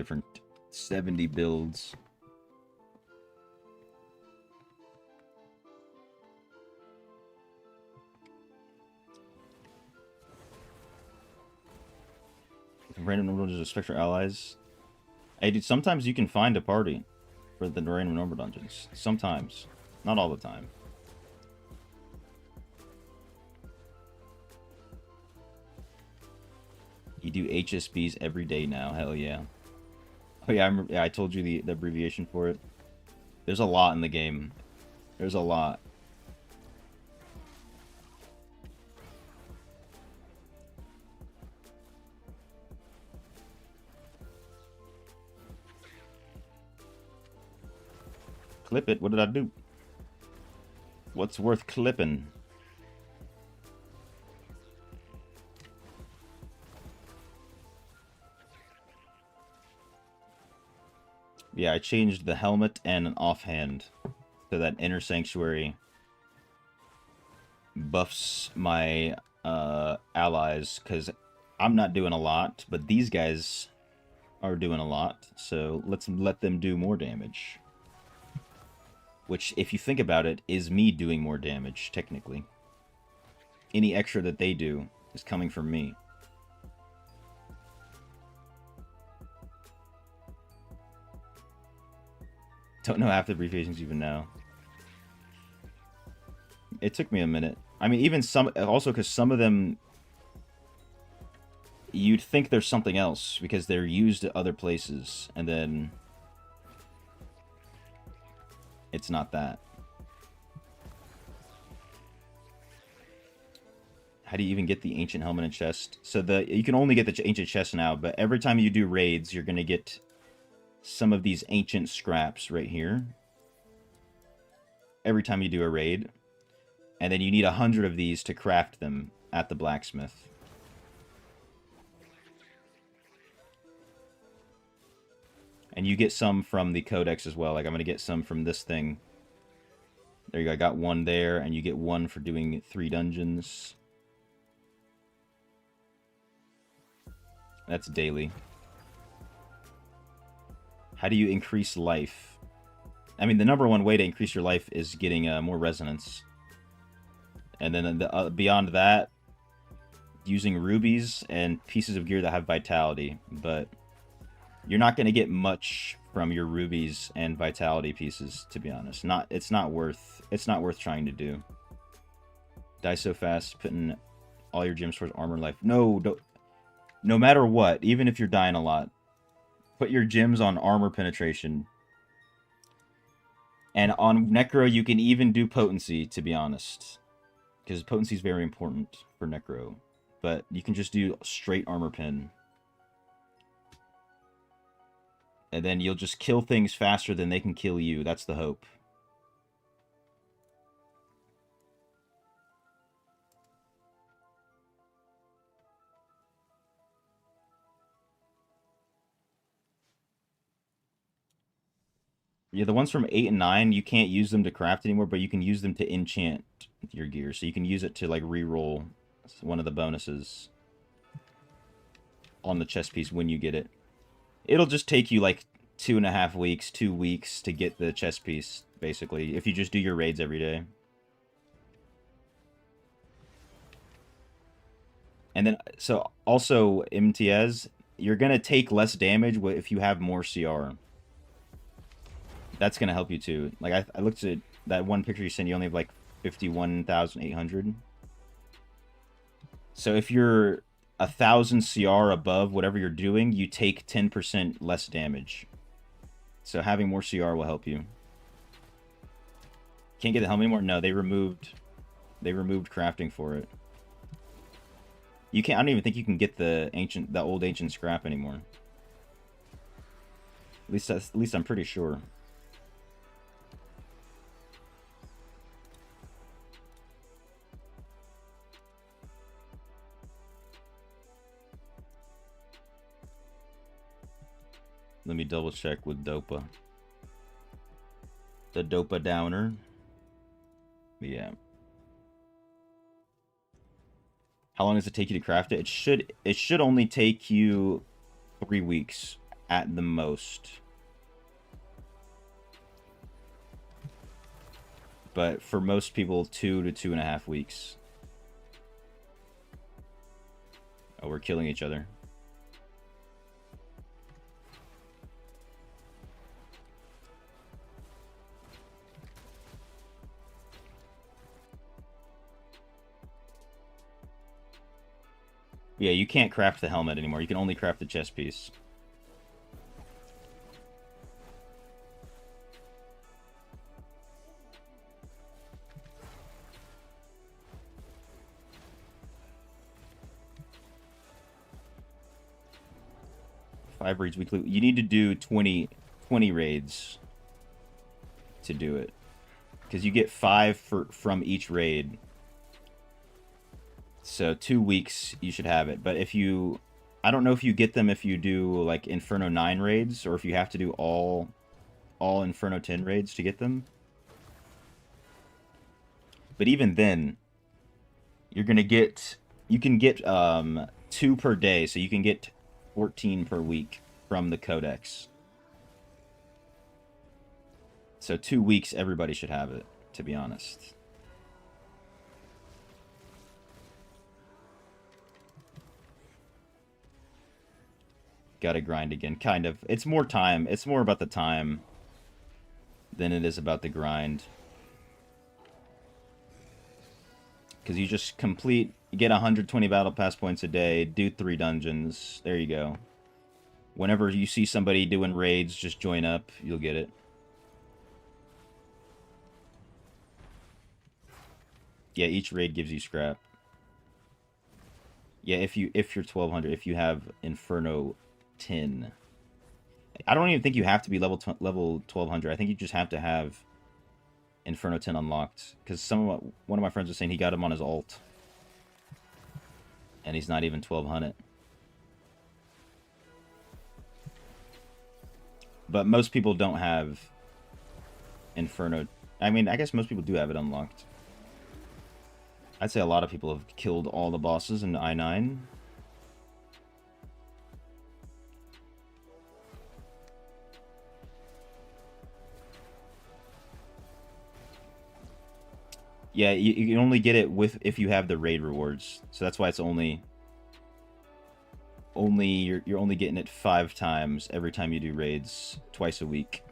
builds. Random number dungeons of Spectre allies. Hey, dude, sometimes you can find a party for the random number dungeons. Sometimes. Not all the time. You do HSBs every day now. Hell yeah. Oh yeah, I told you the abbreviation for it. There's a lot in the game. There's a lot. Clip it? What did I do? What's worth clipping? Yeah, I changed the helmet and an offhand so that Inner Sanctuary buffs my allies, because I'm not doing a lot, but these guys are doing a lot, so let's let them do more damage. Which, if you think about it, is me doing more damage, technically. Any extra that they do is coming from me. Don't know half the abbreviations even now. It took me a minute. I mean, even some... Also, because some of them... You'd think there's something else, because they're used at other places, and then... It's not that. How do you even get the ancient helmet and chest? So you can only get the ancient chest now, but every time you do raids, you're going to get some of these ancient scraps right here. every time you do a raid. And then you need 100 of these to craft them at the blacksmith. And you get some from the codex as well. Like, I'm going to get some from this thing. There you go. I got one there, and you get one for doing 3 dungeons. That's daily. How do you increase life? I mean, the number one way to increase your life is getting more resonance. And then beyond that, using rubies and pieces of gear that have vitality. But you're not going to get much from your rubies and vitality pieces, to be honest. It's not worth trying to do. Die so fast, putting all your gems towards armor life. No, don't. No matter what, even if you're dying a lot, put your gems on armor penetration. And on Necro, you can even do potency, to be honest. Because potency is very important for Necro. But you can just do straight armor pen. And then you'll just kill things faster than they can kill you. That's the hope. Yeah, the ones from 8 and 9, you can't use them to craft anymore, but you can use them to enchant your gear. So you can use it to, like, reroll one of the bonuses on the chest piece when you get it. It'll just take you, like, 2.5 weeks, 2 weeks to get the chest piece, basically, if you just do your raids every day. And then, so, also, MTS, you're going to take less damage if you have more CR. That's going to help you too. Like, I looked at that one picture you sent, you only have like 51,800. So if you're 1,000 CR above whatever you're doing, you take 10% less damage. So having more CR will help you. Can't get the helmet anymore? No, they removed crafting for it. You can't. I don't even think you can get the old ancient scrap anymore. At least I'm pretty sure. Let me double check with Dopa. The Dopa Downer. Yeah. How long does it take you to craft it? It should only take you 3 weeks at the most. But for most people, 2 to 2.5 weeks. Oh, we're killing each other. Yeah, you can't craft the helmet anymore. You can only craft the chest piece. Five raids weekly. You need to do 20 raids to do it. Because you get 5 from each raid. So 2 weeks you should have it. But if you... I don't know if you get them if you do like Inferno 9 raids, or if you have to do all Inferno 10 raids to get them. But even then, you're gonna get... You can get 2 per day, so you can get 14 per week from the Codex. So 2 weeks, everybody should have it, to be honest. Gotta grind again, kind of. It's more time. It's more about the time than it is about the grind. Because you just complete... You get 120 battle pass points a day, do 3 dungeons. There you go. Whenever you see somebody doing raids, just join up. You'll get it. Yeah, each raid gives you scrap. Yeah, if you're 1200, if you have Inferno 10. I don't even think you have to be level 1200. I think you just have to have Inferno 10 unlocked. Because one of my friends was saying he got him on his alt. And he's not even 1200. But most people don't have Inferno. I mean, I guess most people do have it unlocked. I'd say a lot of people have killed all the bosses in I9. Yeah, you can only get it if you have the raid rewards. So that's why it's only you're only getting it 5 times every time you do raids, twice a week.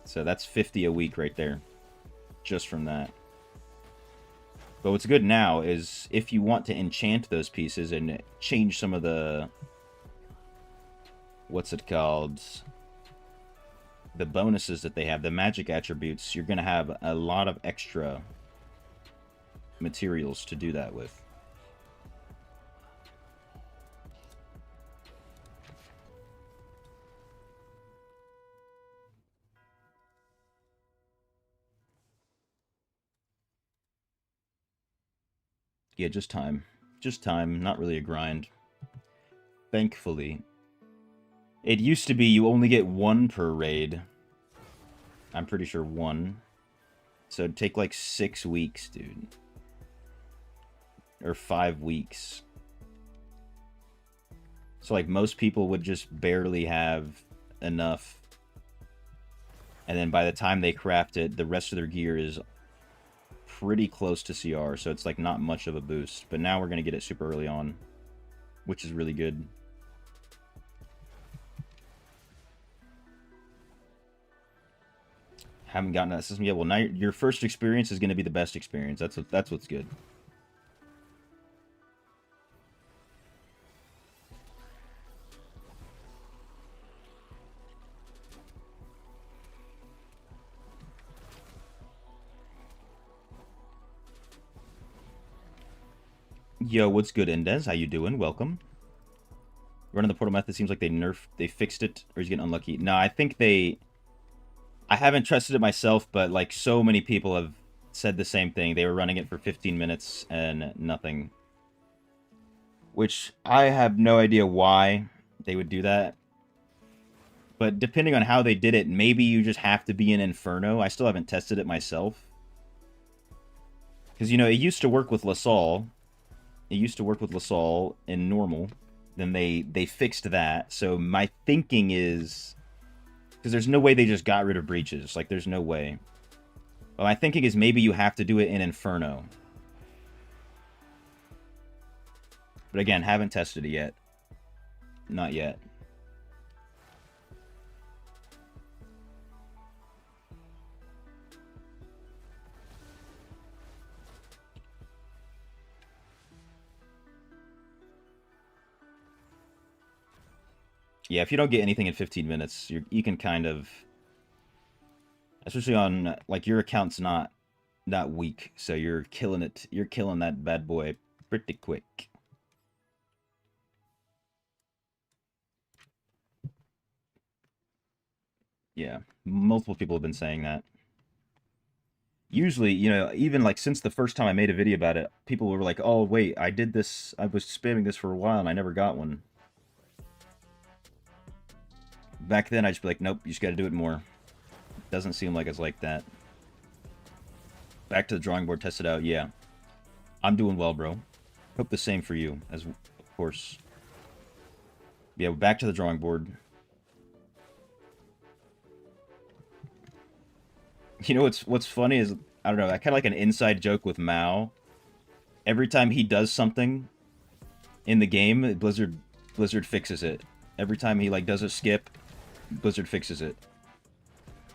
So that's 50 a week right there, just from that. But what's good now is if you want to enchant those pieces and change some of the, what's it called, the bonuses that they have, the magic attributes, you're going to have a lot of extra materials to do that with. Yeah, just time. Just time, not really a grind. Thankfully. It used to be you only get 1 per raid. I'm pretty sure 1. So it'd take like 6 weeks, dude. Or 5 weeks. So like most people would just barely have enough. And then by the time they craft it, the rest of their gear is pretty close to CR. So it's like not much of a boost. But now we're going to get it super early on, which is really good. Haven't gotten that system yet. Well, now your first experience is going to be the best experience. That's what's good. Yo, what's good, Indez? How you doing? Welcome. Running the portal method seems like they fixed it, or he's getting unlucky. No, I think I haven't trusted it myself, but like so many people have said the same thing. They were running it for 15 minutes and nothing. Which I have no idea why they would do that. But depending on how they did it, maybe you just have to be in Inferno. I still haven't tested it myself. Because, you know, it used to work with LaSalle. It used to work with LaSalle in normal. Then they fixed that. So my thinking is, because there's no way they just got rid of breaches. Like, there's no way. Well, my thinking is maybe you have to do it in Inferno. But again, haven't tested it yet. Not yet. Yeah, if you don't get anything in 15 minutes, you can kind of, especially on, like, your account's not that weak, so you're killing it. You're killing that bad boy pretty quick. Yeah, multiple people have been saying that. Usually, you know, even like since the first time I made a video about it, people were like, oh, wait, I did this, I was spamming this for a while and I never got one. Back then, I'd just be like, nope, you just gotta do it more. Doesn't seem like it's like that. Back to the drawing board, test it out, yeah. I'm doing well, bro. Hope the same for you, as of course. Yeah, back to the drawing board. You know what's funny is, I don't know, I kind of like an inside joke with Mao. Every time he does something in the game, Blizzard fixes it. Every time he like does a skip, Blizzard fixes it.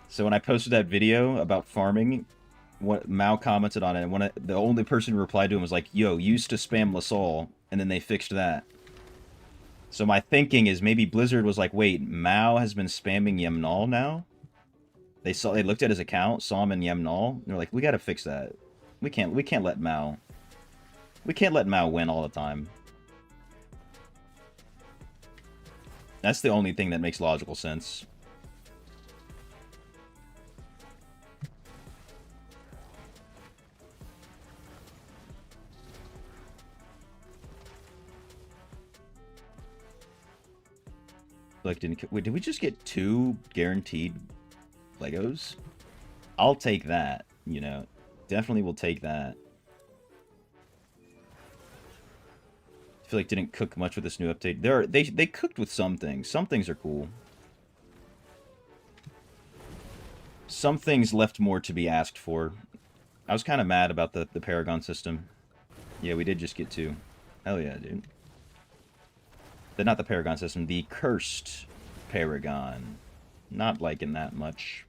So when I posted that video about farming, what Mao commented on it, and the only person who replied to him was like, "Yo, used to spam LaSalle, and then they fixed that." So my thinking is maybe Blizzard was like, "Wait, Mao has been spamming Yemnal now." They looked at his account, saw him in Yemnal, and they're like, "We gotta fix that. We can't let Mao win all the time." That's the only thing that makes logical sense. Like, wait, did we just get 2 guaranteed Legos? I'll take that, you know. Definitely will take that. I feel like didn't cook much with this new update. They cooked with some things. Some things are cool. Some things left more to be asked for. I was kind of mad about the Paragon system. Yeah, we did just get 2. Hell yeah, dude. Not the Paragon system, the cursed Paragon. Not liking that much.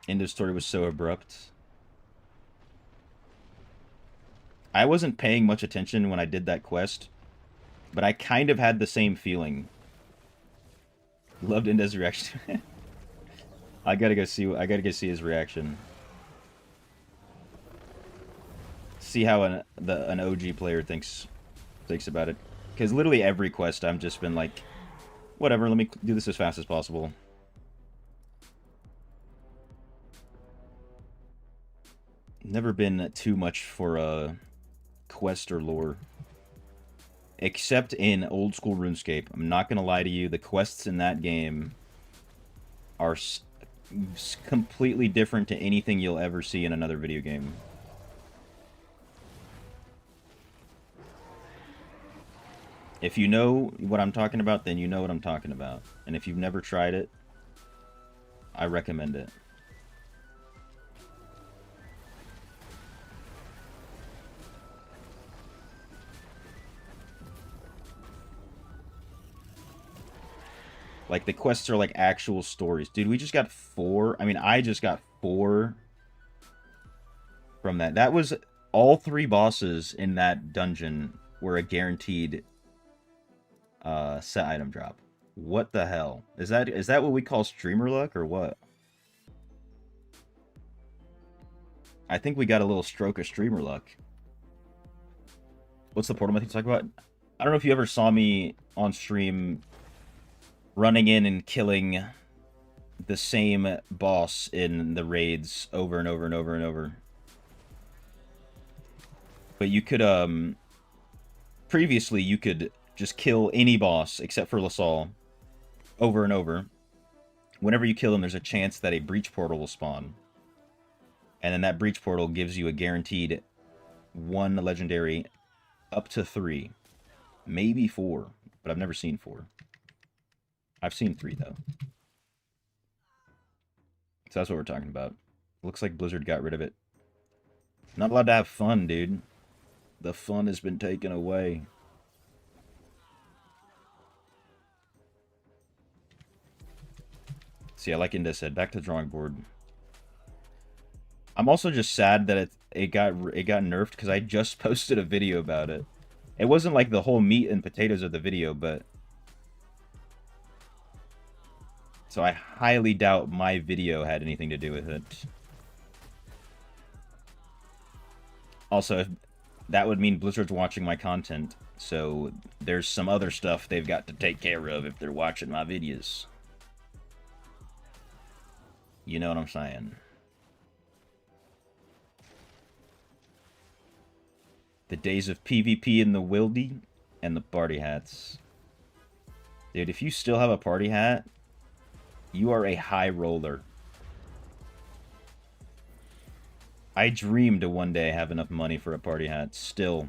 End of story was so abrupt. I wasn't paying much attention when I did that quest, but I kind of had the same feeling. Loved Indez's reaction. I gotta go see his reaction. See how an OG player thinks about it. Because literally every quest I've just been like, whatever, let me do this as fast as possible. Never been too much for quest or lore. Except in old school RuneScape. I'm not gonna lie to you, the quests in that game are completely different to anything you'll ever see in another video game. If you know what I'm talking about, then you know what I'm talking about. And if you've never tried it, I recommend it. Like, the quests are like actual stories. Dude, we just got 4. I mean, I just got 4 from that. That was all 3 bosses in that dungeon were a guaranteed set item drop. What the hell? Is that what we call streamer luck or what? I think we got a little stroke of streamer luck. What's the portal method you talk about? I don't know if you ever saw me on stream running in and killing the same boss in the raids over and over and over and over. But you could, previously you could just kill any boss except for LaSalle over and over. Whenever you kill him, there's a chance that a breach portal will spawn. And then that breach portal gives you a guaranteed 1 legendary, up to 3. Maybe 4, but I've never seen 4. I've seen 3, though. So that's what we're talking about. Looks like Blizzard got rid of it. Not allowed to have fun, dude. The fun has been taken away. See, I like Inda said, back to the drawing board. I'm also just sad that it got nerfed because I just posted a video about it. It wasn't like the whole meat and potatoes of the video, but so I highly doubt my video had anything to do with it. Also, that would mean Blizzard's watching my content, so there's some other stuff they've got to take care of if they're watching my videos. You know what I'm saying? The days of PvP in the wildy and the party hats. Dude, if you still have a party hat, you are a high roller. I dream to one day have enough money for a party hat. Still.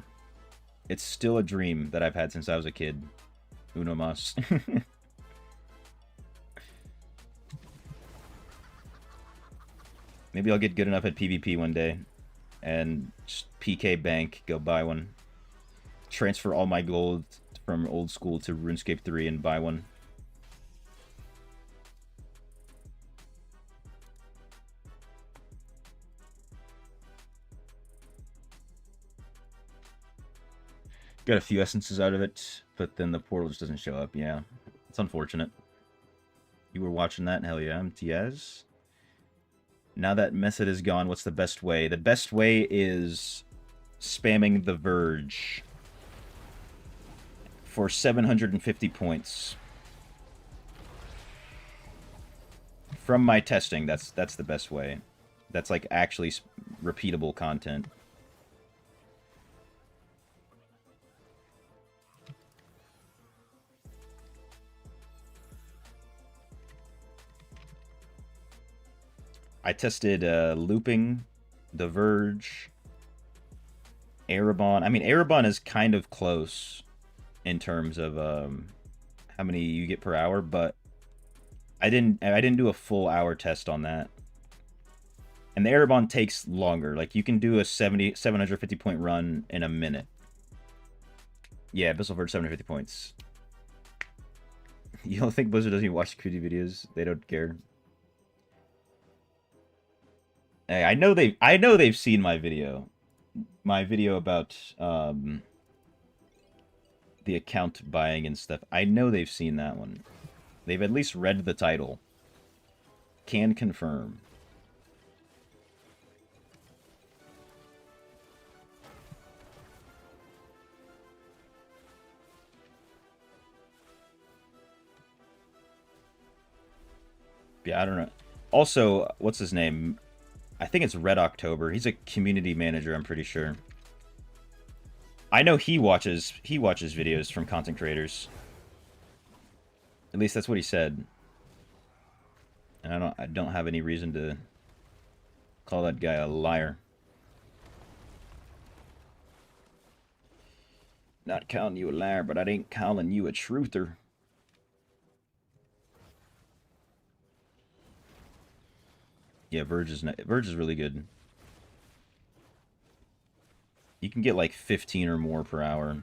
It's still a dream that I've had since I was a kid. Uno mas. Maybe I'll get good enough at PvP one day. And just PK bank, go buy one. Transfer all my gold from old school to RuneScape 3 and buy one. Got a few essences out of it, but then the portal just doesn't show up. Yeah, it's unfortunate. You were watching that? Hell yeah, MTS. Now that method is gone, what's the best way? The best way is spamming the Verge for 750 points. From my testing, that's the best way. That's like actually repeatable content. I tested looping, the Verge, Erebon. I mean, Erebon is kind of close in terms of how many you get per hour, but I didn't do a full hour test on that. And the Erebon takes longer. Like you can do a 750 point run in a minute. Yeah, Abyssal Verge 750 points. You don't think Blizzard doesn't even watch community videos? They don't care. Hey, I know they've seen my video. My video about the account buying and stuff. I know they've seen that one. They've at least read the title. Can confirm. Yeah, I don't know. Also, what's his name? I think it's Red October. He's a community manager, I'm pretty sure. I know he watches videos from content creators. At least that's what he said. And I don't have any reason to call that guy a liar. Not calling you a liar, but I ain't calling you a truther. Yeah, Verge is really good. You can get like 15 or more per hour.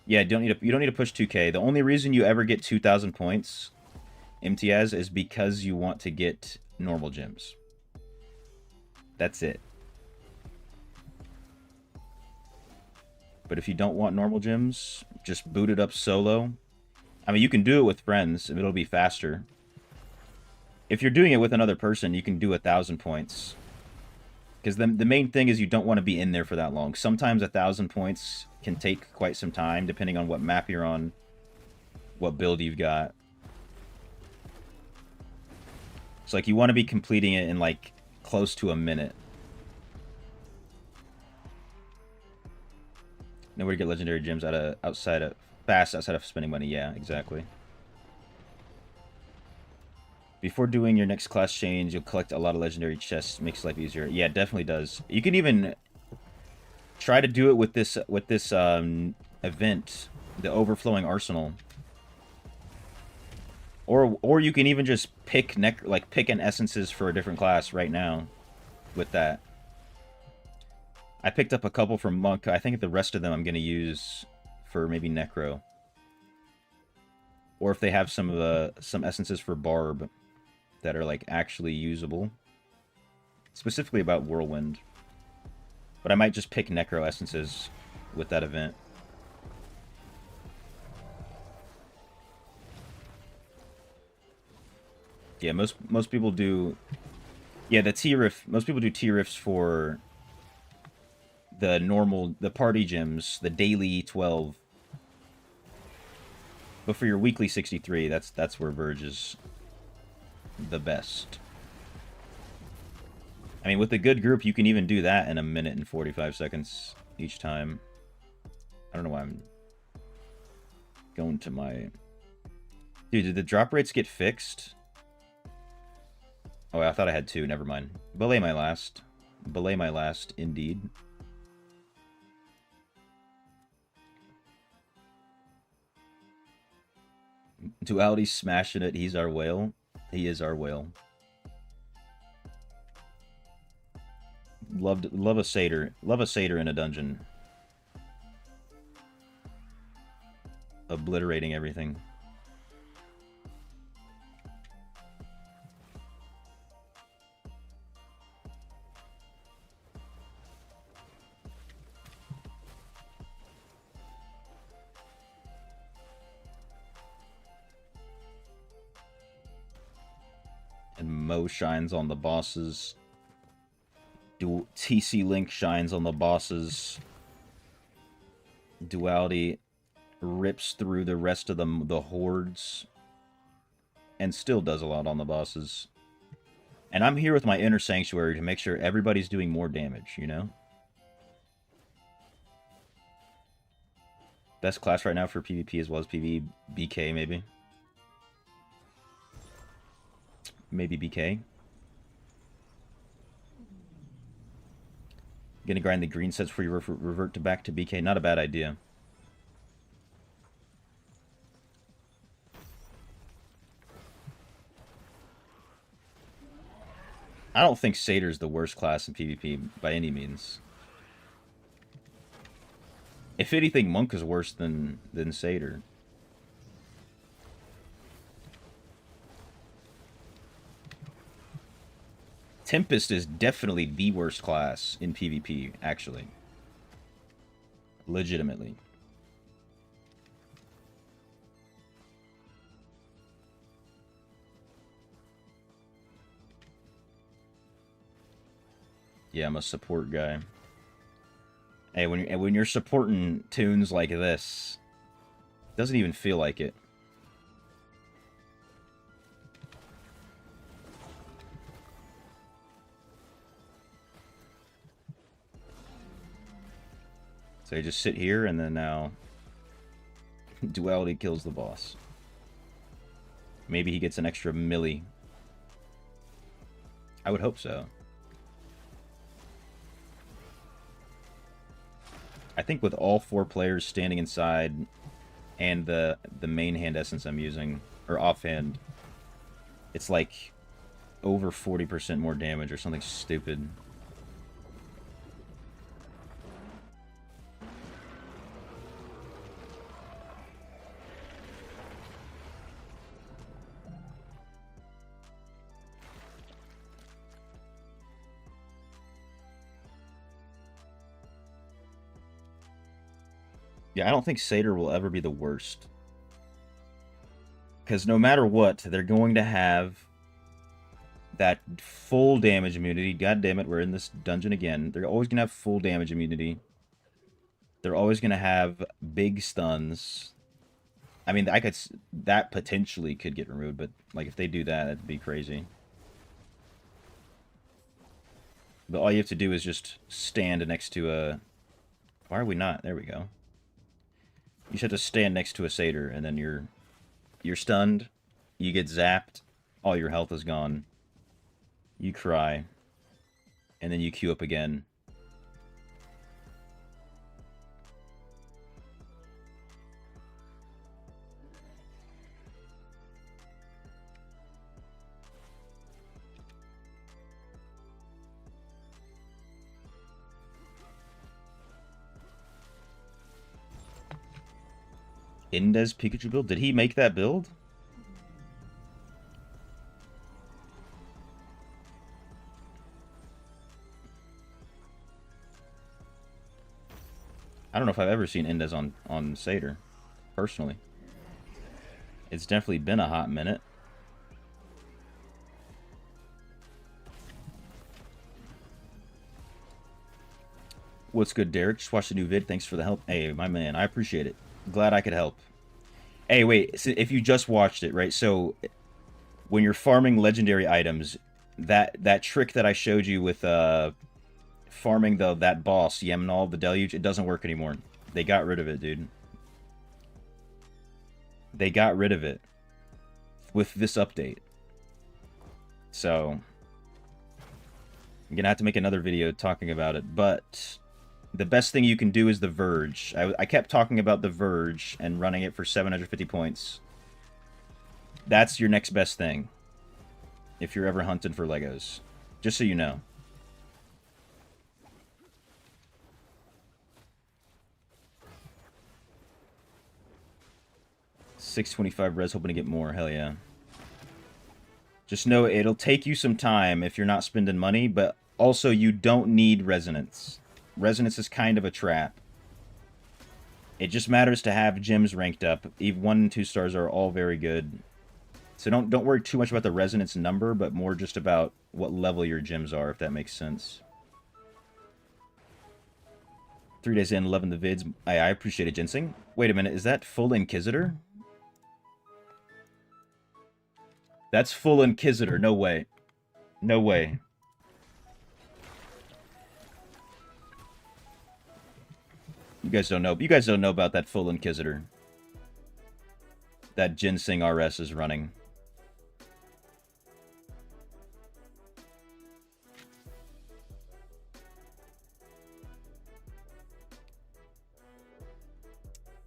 Yeah, you don't need to push 2K. The only reason you ever get 2,000 points MTS is because you want to get normal gyms. That's it. But if you don't want normal gyms, just boot it up solo. I mean, you can do it with friends, and it'll be faster. If you're doing it with another person, you can do 1,000 points. Because the main thing is you don't want to be in there for that long. Sometimes 1,000 points can take quite some time, depending on what map you're on, what build you've got. So, like, you want to be completing it in, like, close to a minute. Nowhere to get legendary gems outside of spending money. Yeah, exactly. Before doing your next class change, you'll collect a lot of legendary chests. Makes life easier. Yeah, it definitely does. You can even try to do it with this event, the Overflowing Arsenal. Or you can even just pick an essences for a different class right now with that. I picked up a couple from Monk. I think the rest of them I'm going to use for maybe Necro. Or if they have some essences for Barb that are like actually usable. Specifically about Whirlwind. But I might just pick Necro essences with that event. Yeah, most people do. Yeah, the T-Riff. Most people do T-Riffs for the party gyms, the daily 12. But for your weekly 63, that's where Verge is the best. I mean, with a good group, you can even do that in 1 minute and 45 seconds each time. I don't know why I'm going to my... Dude, did the drop rates get fixed? Oh, I thought I had 2. Never mind. Belay my last. Belay my last, indeed. Duality's smashing it. He's our whale. He is our whale. Love a satyr. Love a satyr in a dungeon. Obliterating everything. And Mo shines on the bosses. TC Link shines on the bosses. Duality rips through the rest of the hordes. And still does a lot on the bosses. And I'm here with my inner sanctuary to make sure everybody's doing more damage, you know? Best class right now for PvP as well as PvE, BK maybe. Maybe BK. Gonna grind the green sets before you revert to back to BK. Not a bad idea. I don't think Satyr's the worst class in PvP by any means. If anything, Monk is worse than Satyr. Tempest is definitely the worst class in PvP, actually. Legitimately. Yeah, I'm a support guy. Hey, when you're supporting tunes like this, it doesn't even feel like it. So you just sit here, and then now Duality kills the boss. Maybe he gets an extra milli. I would hope so. I think with all 4 players standing inside and the main hand essence I'm using, or offhand, it's like over 40% more damage or something stupid. Yeah, I don't think Satyr will ever be the worst. Because no matter what, they're going to have that full damage immunity. God damn it, we're in this dungeon again. They're always going to have full damage immunity. They're always going to have big stuns. I mean, that potentially could get removed, but like if they do that, it'd be crazy. But all you have to do is just stand next to a... Why are we not? There we go. You just have to stand next to a Satyr, and then you're stunned, you get zapped, all your health is gone. You cry, and then you queue up again. Indes Pikachu build? Did he make that build? I don't know if I've ever seen Indes on Satyr, personally. It's definitely been a hot minute. What's good, Derek? Just watched the new vid. Thanks for the help. Hey, my man, I appreciate it. Glad I could help. Hey, wait, so if you just watched it, right? So, when you're farming legendary items, that trick that I showed you with farming that boss, Yemnal, the Deluge, it doesn't work anymore. They got rid of it, dude. They got rid of it with this update. So, I'm gonna have to make another video talking about it, but the best thing you can do is the Verge. I kept talking about the Verge and running it for 750 points. That's your next best thing if you're ever hunting for Legos. Just so you know. $625 res, hoping to get more. Hell yeah. Just know it'll take you some time if you're not spending money, but also you don't need Resonance. Resonance is kind of a trap. It just matters to have gems ranked up. Even 1 and 2 stars are all very good. So don't worry too much about the Resonance number, but more just about what level your gems are, if that makes sense. 3 days in, loving the vids. I appreciate it, Ginseng. Wait a minute, is that full Inquisitor? That's full Inquisitor. No way. No way. You guys don't know. You guys don't know about that full Inquisitor that Ginseng RS is running.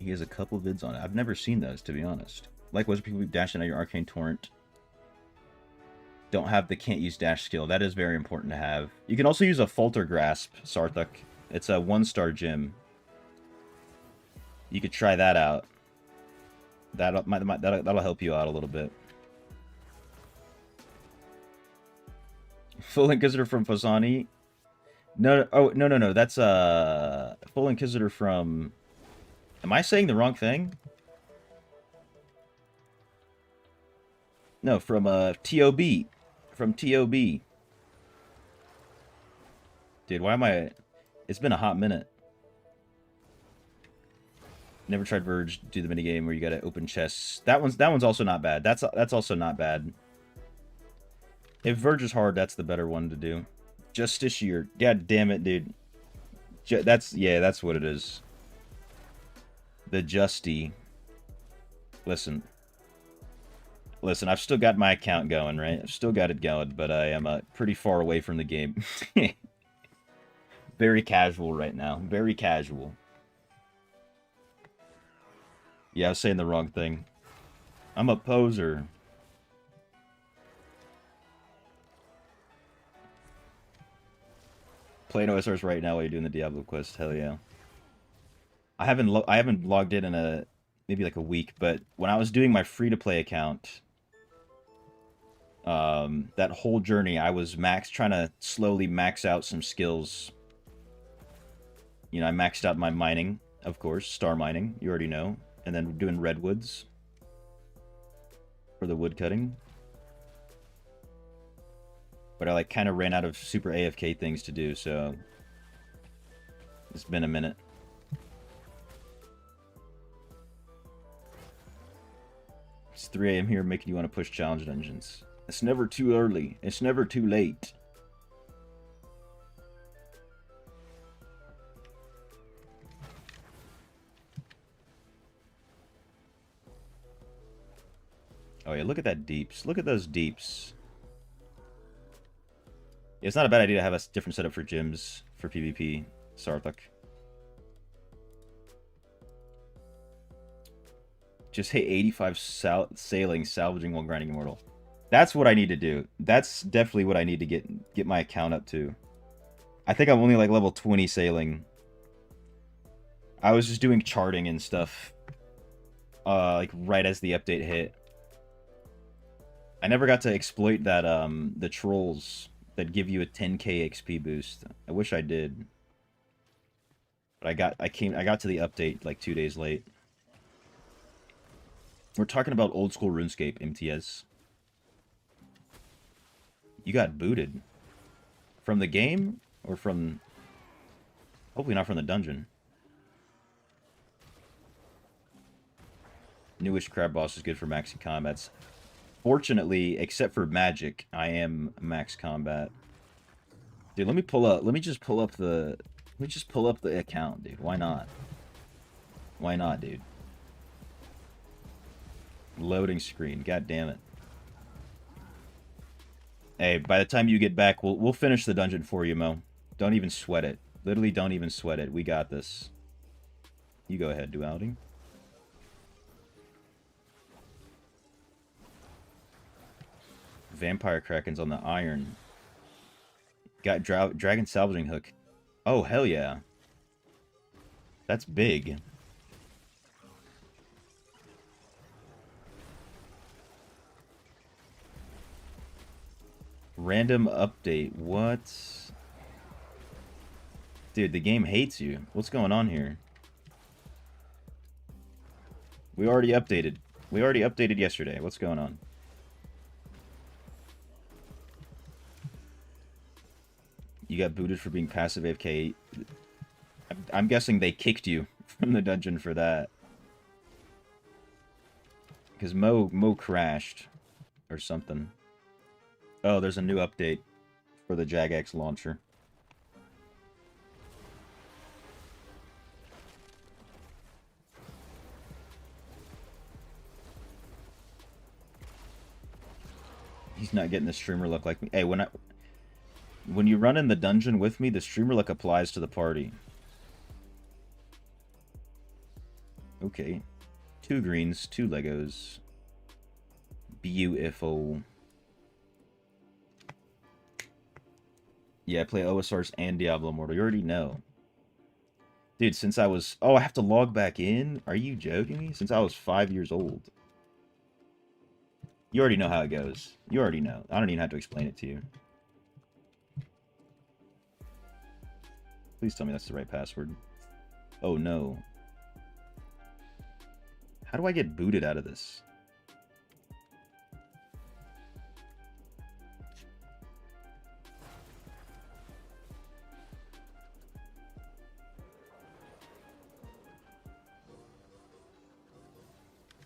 He has a couple vids on it. I've never seen those, to be honest. Likewise, people dashing out your Arcane Torrent don't have the can't use dash skill. That is very important to have. You can also use a Falter Grasp, Sarthuk. It's a 1-star gym. You could try that out. That'll help you out a little bit. Full Inquisitor from Fasani. No, oh no. That's Full Inquisitor from. Am I saying the wrong thing? No, from TOB. From TOB. Dude, why am I? It's been a hot minute. Never tried Verge. Do the minigame where you gotta open chests. That one's also not bad. That's also not bad. If Verge is hard, that's the better one to do. Justiciar. God damn it, dude. That's what it is. The Justy. Listen, I've still got my account going, right? I've still got it going, but I am pretty far away from the game. Very casual right now. Very casual. Yeah, I was saying the wrong thing. I'm a poser. Playing OSRS right now while you're doing the Diablo quest. Hell yeah. I haven't logged in maybe like a week, but when I was doing my free-to-play account, that whole journey, I was trying to slowly max out some skills. You know, I maxed out my mining, of course, star mining, you already know, and then doing redwoods for the wood cutting. But I like kind of ran out of super AFK things to do, so it's been a minute. It's 3 a.m. here, making you want to push challenge dungeons. It's never too early. It's never too late. Oh yeah, look at that deeps. Look at those deeps. Yeah, it's not a bad idea to have a different setup for gyms for PvP, Sarthuk. Just hit 85 sailing, salvaging while grinding immortal. That's what I need to do. That's definitely what I need to get my account up to. I think I'm only like level 20 sailing. I was just doing charting and stuff, like right as the update hit. I never got to exploit that the trolls that give you a 10k XP boost. I wish I did. But I got to the update like 2 days late. We're talking about old school RuneScape, MTS. You got booted. From the game? Or from... Hopefully not from the dungeon. Newish crab boss is good for maxing combats. Fortunately, except for magic, I am max combat. Dude, let me just pull up the account, dude. Why not? Why not, dude? Loading screen. God damn it. Hey, by the time you get back, we'll finish the dungeon for you, Mo. Don't even sweat it. Literally, don't even sweat it. We got this. You go ahead, Duality. Vampire Kraken's on the iron. Got Dragon Salvaging Hook. Oh, hell yeah. That's big. Random update. What? Dude, the game hates you. What's going on here? We already updated. We already updated yesterday. What's going on? You got booted for being passive AFK. I'm guessing they kicked you from the dungeon for that. Because Mo crashed. Or something. Oh, there's a new update for the Jagex launcher. He's not getting the streamer look like me. Hey, when you run in the dungeon with me, the streamer look applies to the party. Okay. 2 greens, 2 Legos. Beautiful. Yeah, I play OSRS and Diablo Immortal. You already know. Dude, since I was... Oh, I have to log back in? Are you joking me? Since I was 5 years old. You already know how it goes. You already know. I don't even have to explain it to you. Please tell me that's the right password. Oh, no. How do I get booted out of this?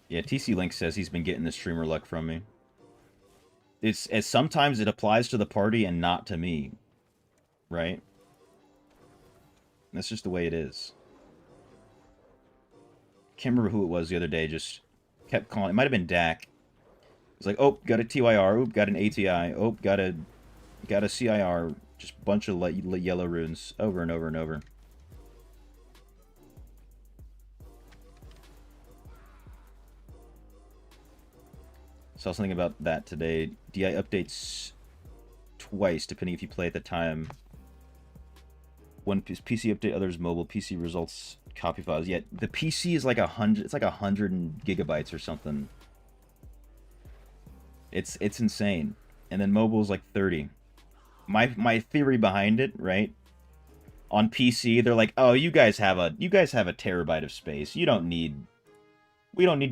Yeah, TC Link says he's been getting the streamer luck from me. Sometimes it applies to the party and not to me. Right? That's just the way it is. Can't remember who it was the other day, just kept calling. It might have been Dak. It's like, oh, got a TYR, oop, got an ATI, oh, got a CIR, just bunch of yellow runes over and over and over. Saw something about that today. DI updates twice, depending if you play at the time. One PC update, others mobile. PC results copy files. Yeah, the PC is like 100. It's like 100 gigabytes or something. It's insane. And then mobile is like 30. My theory behind it, right? On PC, they're like, oh, you guys have a terabyte of space. We don't need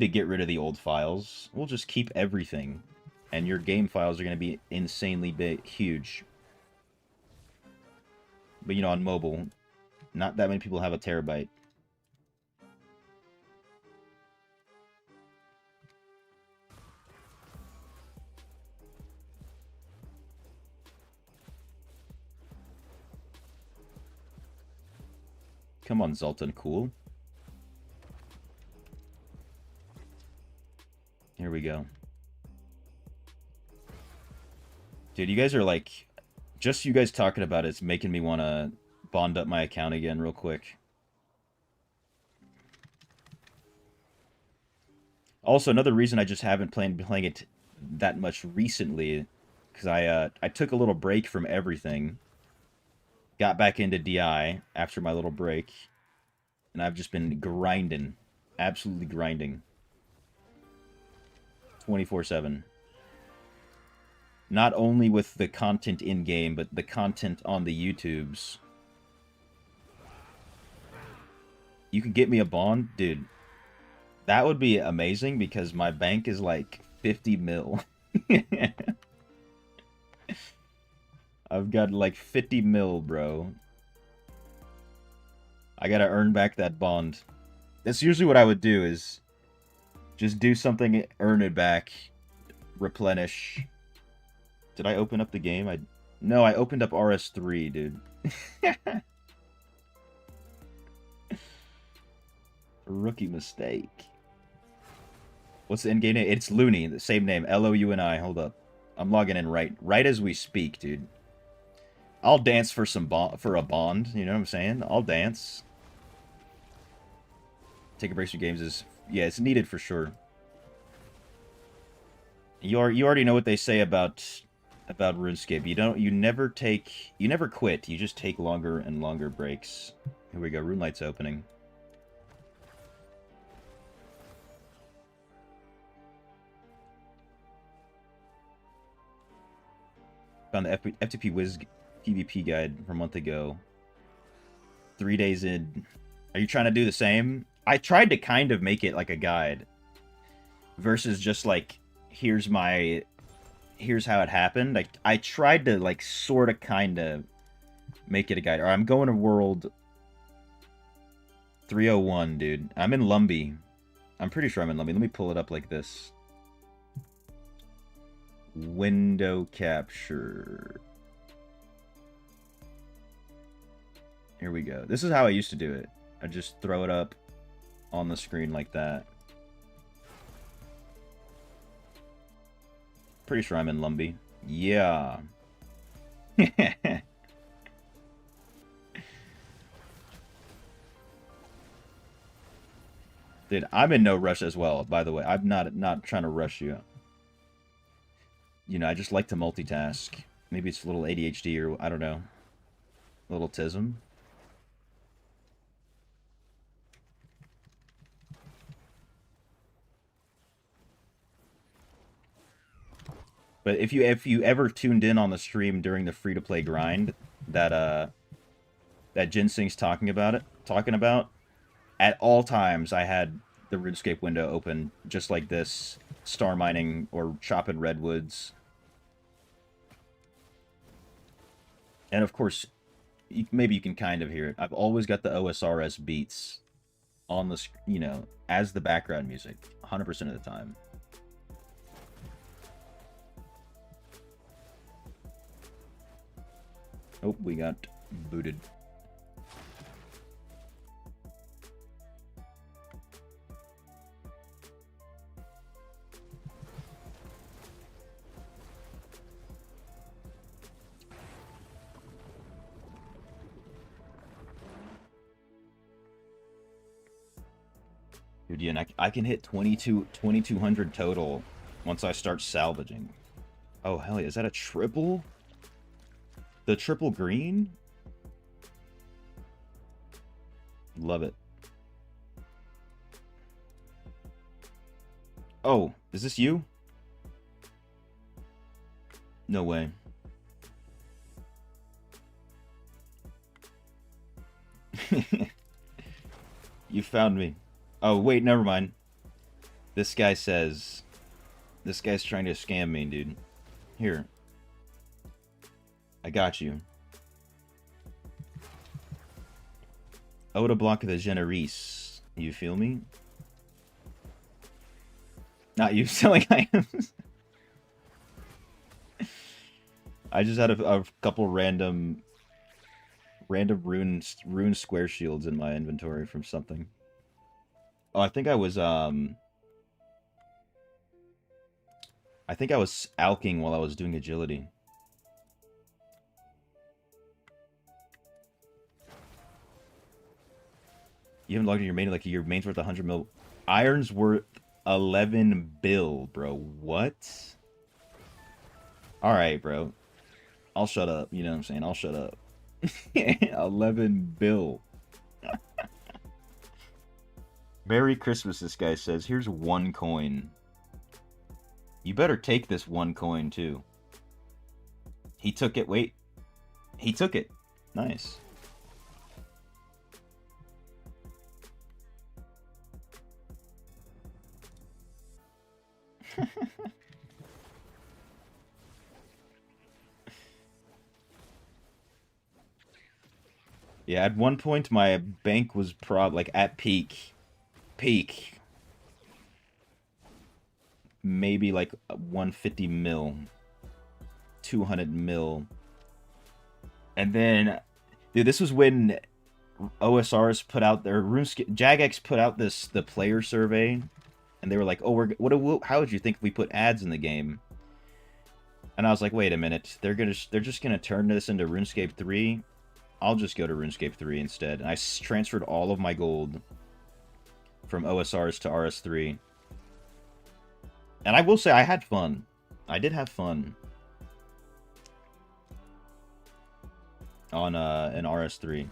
to get rid of the old files. We'll just keep everything. And your game files are going to be insanely big, huge. But, you know, on mobile, not that many people have a terabyte. Come on, Zoltan, cool. Here we go. Dude, you guys are like... Just you guys talking about it's making me want to bond up my account again real quick. Also, another reason I just haven't been playing it that much recently, because I took a little break from everything. Got back into DI after my little break. And I've just been grinding. Absolutely grinding. 24/7. Not only with the content in-game, but the content on the YouTubes. You can get me a bond? Dude, that would be amazing because my bank is like 50 mil. I've got like 50 mil, bro. I gotta earn back that bond. That's usually what I would do, is just do something, earn it back, replenish. Did I open up the game? No, I opened up RS3, dude. Rookie mistake. What's the in-game name? It's Looney, the same name. Louni. Hold up. I'm logging in right as we speak, dude. I'll dance for a bond, you know what I'm saying? I'll dance. Take a break from games is... Yeah, it's needed for sure. You already know what they say about RuneScape. You never quit. You just take longer and longer breaks. Here we go. Rune Light's opening. Found the FTP Wiz PvP guide from a month ago. 3 days in. Are you trying to do the same? I tried to kind of make it like a guide. Versus just like, here's how it happened. I tried to like sort of kind of make it a guide. Or I'm going to world 301, dude. I'm in Lumbee. I'm pretty sure I'm in Lumbee. Let me pull it up like this. Window capture. Here we go. This is how I used to do it. I just throw it up on the screen like that. Pretty sure I'm in Lumbee. Yeah. Dude, I'm in no rush as well, by the way. I'm not trying to rush you. You know, I just like to multitask. Maybe it's a little ADHD or I don't know. A little tism. But if you ever tuned in on the stream during the free to play grind that Ginseng's talking about, at all times I had the RuneScape window open just like this, star mining or chopping redwoods. And of course, maybe you can kind of hear it. I've always got the OSRS Beatz on the, you know, as the background music 100% of the time. Oh, we got booted. Dude, yeah, and I can hit 2200 total once I start salvaging. Oh, hell yeah. Is that a triple? The triple green? Love it. Oh, is this you? No way. You found me. Oh, wait, never mind. This guy says... This guy's trying to scam me, dude. Here. I got you. Oda block the Generis. You feel me? Not you selling items. I just had a couple random rune square shields in my inventory from something. Oh, I think I was alking while I was doing agility. You haven't logged in your main like your main's worth 100 mil. Iron's worth 11 bill, bro. What? All right, bro. I'll shut up. You know what I'm saying? I'll shut up. 11 bill. Merry Christmas, this guy says. Here's 1 coin. You better take this 1 coin, too. He took it. Wait. He took it. Nice. Yeah, at one point my bank was like at peak. Maybe like 150 mil. 200 mil. And then, dude, this was when OSRS put out their RuneScape. Jagex put out the player survey, and they were like, "Oh, how would you think if we put ads in the game?" And I was like, "Wait a minute, they're just gonna turn this into RuneScape 3. I'll just go to RuneScape 3 instead." And I transferred all of my gold from OSRS to RS3. And I will say I had fun. I did have fun on an RS3.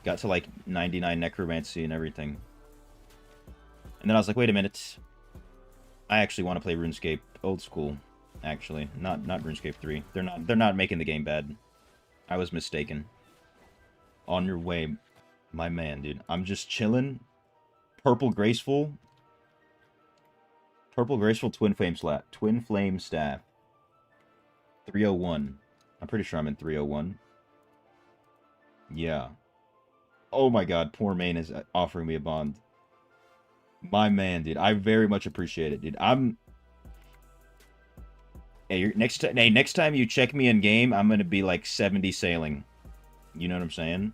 Got to like 99 necromancy and everything. And then I was like, wait a minute. I actually want to play RuneScape old school, actually. Not RuneScape 3. They're not making the game bad. I was mistaken. On your way, my man, dude. I'm just chilling. Purple Graceful Twin Flame Staff. 301. I'm pretty sure I'm in 301. Yeah. Oh my god, poor main is offering me a bond. My man, dude. I very much appreciate it, dude. Hey, next time you check me in game, I'm gonna be like 70 sailing. You know what I'm saying?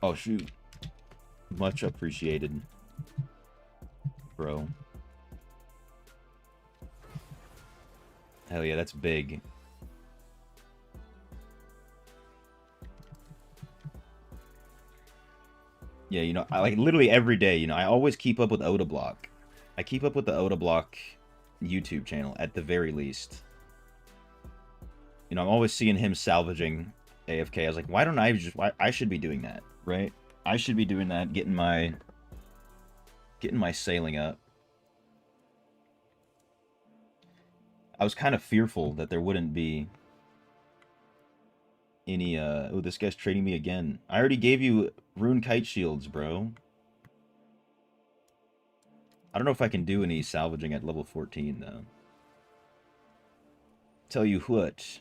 Oh shoot. Much appreciated. bro. Hell yeah, that's big. Yeah, you know, I like literally every day, you know, I always keep up with Oda Block. I keep up with the Oda Block YouTube channel at the very least. You know, I'm always seeing him salvaging AFK. I was like, why don't I just I should be doing that, right? I should be doing that, getting my sailing up. I was kind of fearful that there wouldn't be any oh, this guy's trading me again. I already gave you rune kite shields, bro. I don't know if I can do any salvaging at level 14 though. Tell you what.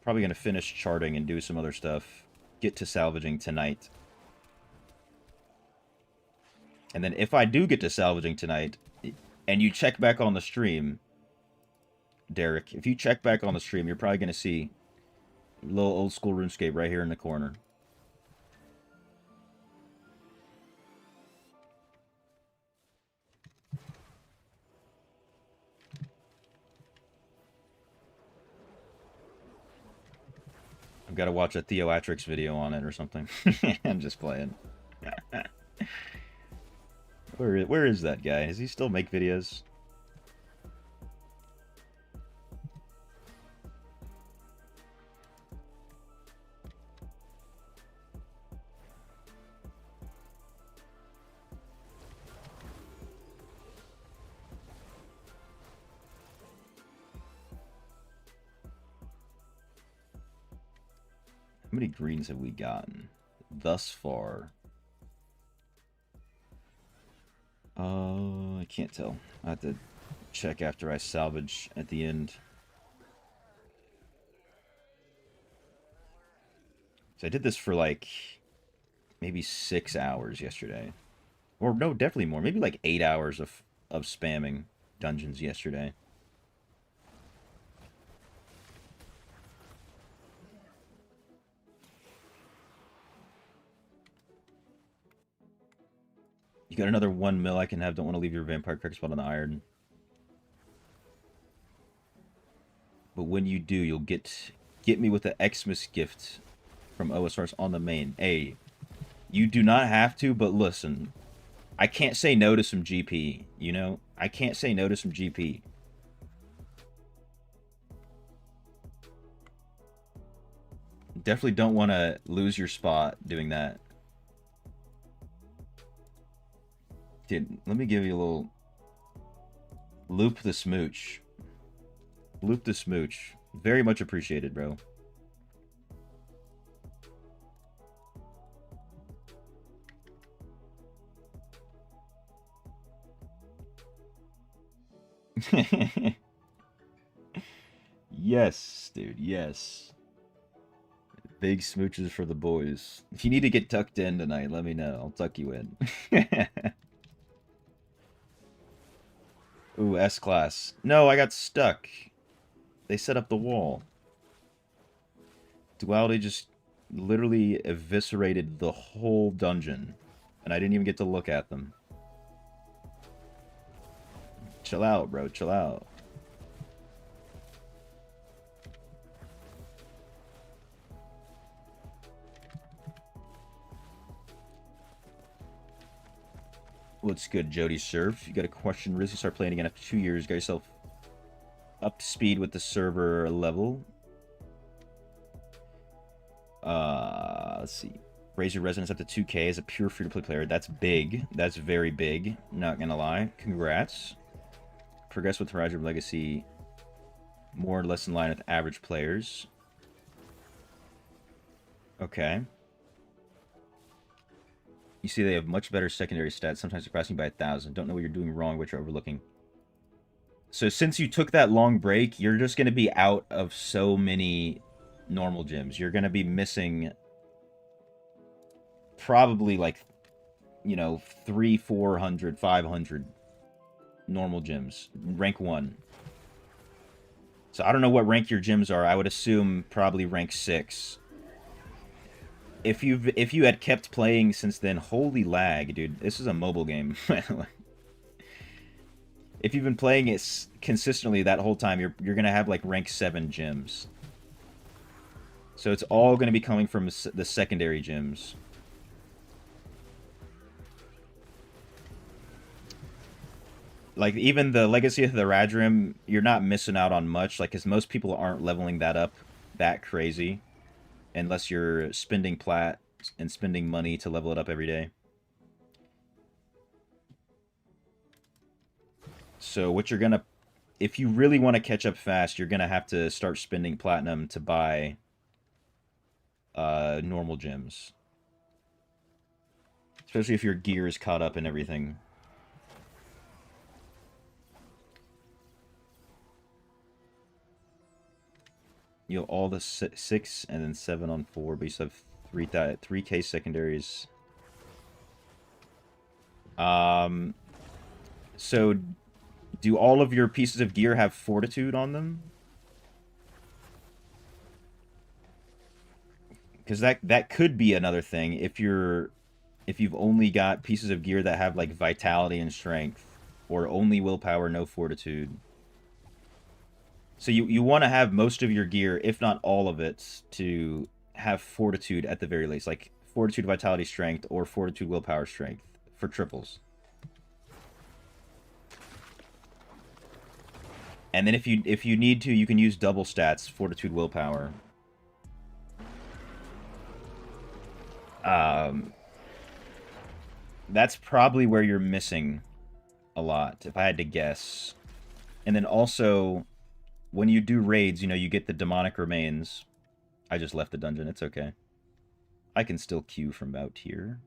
Probably gonna finish charting and do some other stuff. Get to salvaging tonight. And then if I do get to salvaging tonight, and you check back on the stream, Derek, if you check back on the stream, you're probably going to see a little old school RuneScape right here in the corner. I've got to watch a Theoatrix video on it or something. I'm just playing. Where is that guy? Does he still make videos? How many greens have we gotten thus far? I can't tell. I have to check after I salvage at the end. So I did this for like maybe 6 hours yesterday. Or no, definitely more. Maybe like 8 hours of spamming dungeons yesterday. You got another 1 mil I can have. Don't want to leave your vampire crack spot on the iron. But when you do, you'll get me with the Xmas gift from OSRS on the main. Hey, you do not have to, but listen. I can't say no to some GP, you know? I can't say no to some GP. Definitely don't want to lose your spot doing that. Dude, let me give you a little... Loop the smooch. Loop the smooch. Very much appreciated, bro. Yes, dude, yes. Big smooches for the boys. If you need to get tucked in tonight, let me know. I'll tuck you in. Ooh, S-Class. No, I got stuck. They set up the wall. Duality just literally eviscerated the whole dungeon. And I didn't even get to look at them. Chill out, bro. Chill out. What's good, Jody Surf? You got a question? Really start playing again after 2 years. Got yourself up to speed with the server level. Let's see. Raise your resonance up to 2K as a pure free-to-play player. That's big. That's very big. Not gonna lie. Congrats. Progress with Horizon Legacy more or less in line with average players. Okay. You see they have much better secondary stats, sometimes surpassing by 1,000. Don't know what you're doing wrong, what you're overlooking. So since you took that long break, you're just going to be out of so many normal gyms. You're going to be missing probably like, you know, 300, 400, 500 normal gyms. Rank 1. So I don't know what rank your gyms are. I would assume probably rank 6. if you had kept playing since then, holy lag, dude. This is a mobile game. If you've been playing it consistently that whole time, you're gonna have like rank 7 gyms. So it's all gonna be coming from the secondary gyms. Like even the Legacy of the Radrim, you're not missing out on much. Like, cause most people aren't leveling that up that crazy, unless you're spending plat and spending money to level it up every day. So what you're gonna, if you really want to catch up fast, you're gonna have to start spending platinum to buy normal gems. Especially if your gear is caught up and everything. You know, all the 6 and then 7 on 4, but you still have 3K secondaries. So do all of your pieces of gear have fortitude on them? Because that could be another thing if you've only got pieces of gear that have like vitality and strength, or only willpower, no fortitude. So you want to have most of your gear, if not all of it, to have fortitude at the very least, like fortitude, vitality, strength, or fortitude, willpower, strength for triples. And then if you need to, you can use double stats, fortitude, willpower. That's probably where you're missing a lot, if I had to guess. And then also, when you do raids, you know, you get the demonic remains. I just left the dungeon, it's okay. I can still queue from out here.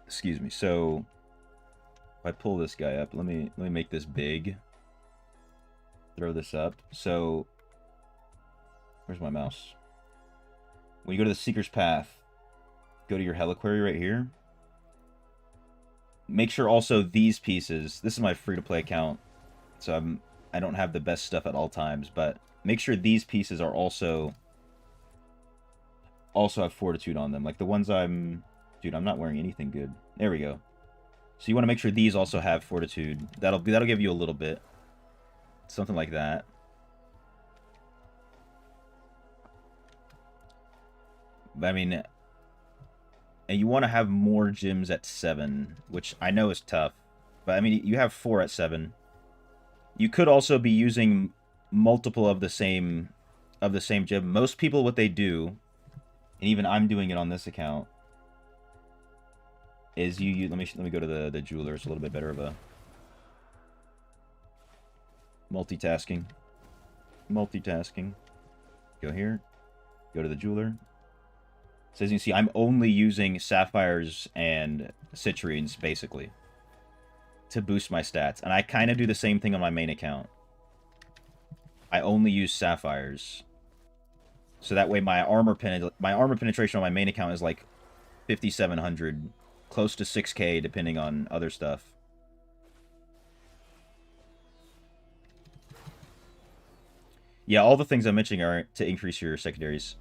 Excuse me, so if I pull this guy up, let me make this big. Throw this up. So where's my mouse? When you go to the Seeker's Path, go to your Heliquary right here. Make sure also these pieces, this is my free-to-play account, so I don't have the best stuff at all times, but make sure these pieces are also have fortitude on them. Like the ones dude, I'm not wearing anything good. There we go. So you want to make sure these also have fortitude. That'll give you a little bit. Something like that. I mean, and you want to have more gyms at 7, which I know is tough. But I mean, you have 4 at 7. You could also be using multiple of the same gym. Most people, what they do, and even I'm doing it on this account, is let me go to the jeweler. It's a little bit better of a multitasking. Go here. Go to the jeweler. So as you can see, I'm only using sapphires and citrines, basically, to boost my stats. And I kind of do the same thing on my main account. I only use sapphires. So that way my armor penetration on my main account is like 5,700, close to 6K, depending on other stuff. Yeah, all the things I'm mentioning are to increase your secondaries.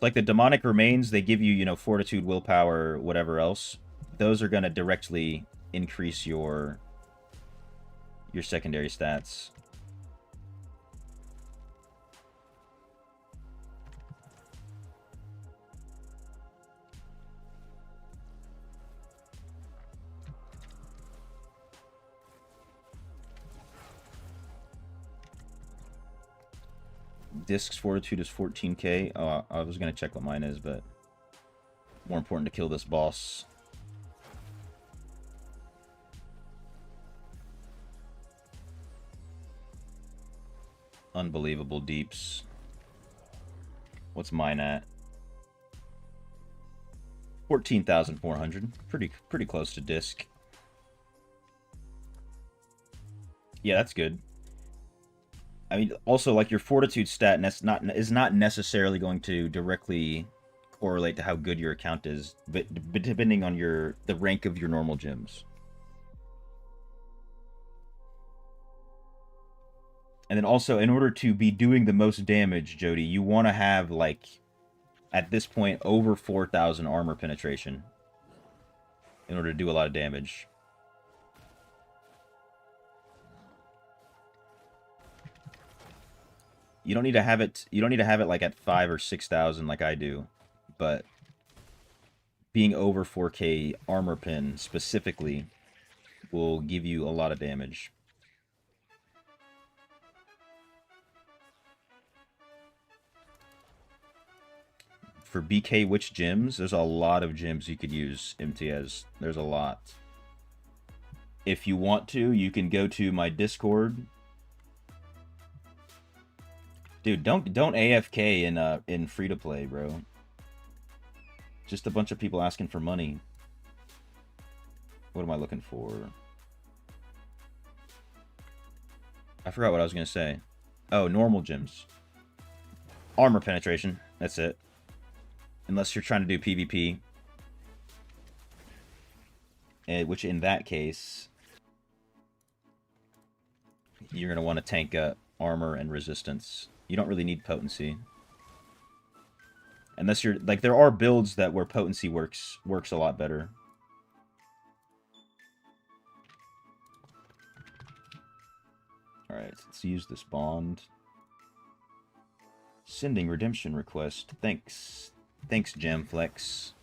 Like the demonic remains, they give you, you know, fortitude, willpower, whatever else. Those are going to directly increase your secondary stats. Disc's fortitude is 14K. Oh, I was going to check what mine is, but more important to kill this boss. Unbelievable deeps. What's mine at? 14,400. Pretty close to disc. Yeah, that's good. I mean, also, like, your fortitude stat is not necessarily going to directly correlate to how good your account is, but depending on the rank of your normal gyms. And then also, in order to be doing the most damage, Jody, you want to have, like, at this point, over 4,000 armor penetration in order to do a lot of damage. You don't need to have it. You don't need to have it like at 5 or 6,000 like I do, but being over 4K armor pen specifically will give you a lot of damage. For BK Witch gems, there's a lot of gems you could use MTS. There's a lot. If you want to, you can go to my Discord. Dude, don't AFK in free to play, bro. Just a bunch of people asking for money. What am I looking for? I forgot what I was gonna say. Oh, normal gems. Armor penetration. That's it. Unless you're trying to do PvP. Which in that case, you're going to want to tank armor and resistance. You don't really need potency. Unless you're... Like, there are builds that where potency works a lot better. Alright, let's use this bond. Sending redemption request. Thanks. Thanks, Jamflex.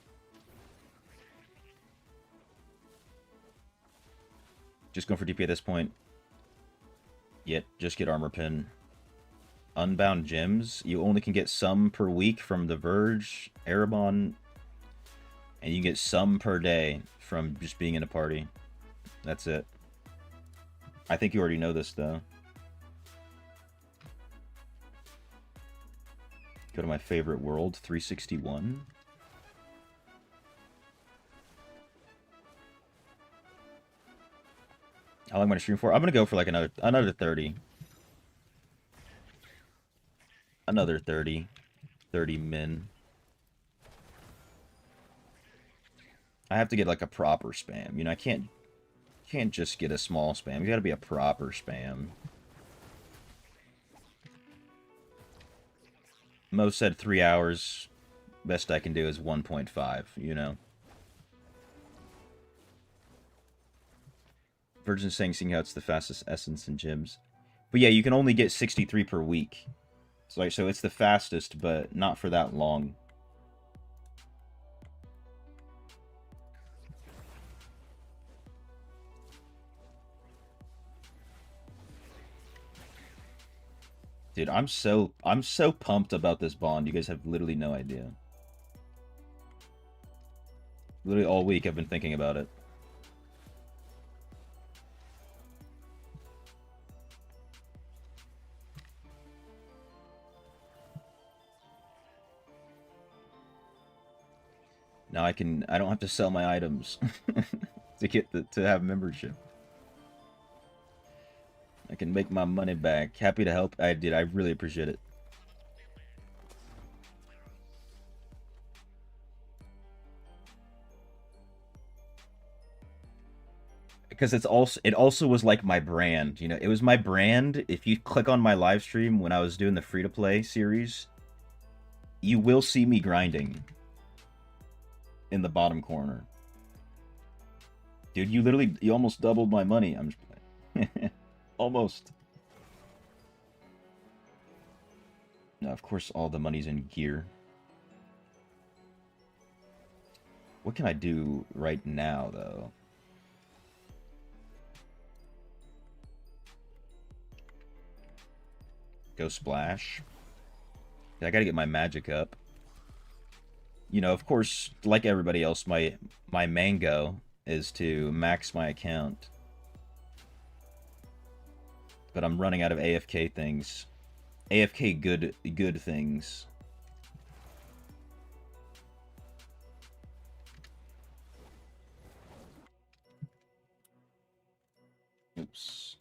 Just going for DP at this point. Yet, just get armor pin. Unbound gems. You only can get some per week from The Verge, Erebon, and you get some per day from just being in a party. That's it. I think you already know this, though. Go to my favorite world, 361. How long am I going to stream for? I'm going to go for like another 30. Another 30. 30 min. I have to get like a proper spam. You know, I can't just get a small spam. You got to be a proper spam. Mo said 3 hours. Best I can do is 1.5, you know. Virgin saying, seeing how it's the fastest essence and gems. But yeah, you can only get 63 per week. So it's the fastest, but not for that long. Dude, I'm so pumped about this bond. You guys have literally no idea. Literally all week I've been thinking about it. Now I don't have to sell my items to have membership. I can make my money back. Happy to help. I really appreciate it. Because it also was like my brand, you know. It was my brand. If you click on my live stream when I was doing the free to play series, you will see me grinding in the bottom corner. Dude, you almost doubled my money. I'm just playing. Almost. No, of course all the money's in gear. What can I do right now, though? Go splash. I gotta get my magic up. You know, of course, like everybody else, my mango is to max my account. But I'm running out of AFK things. AFK good things. Oops.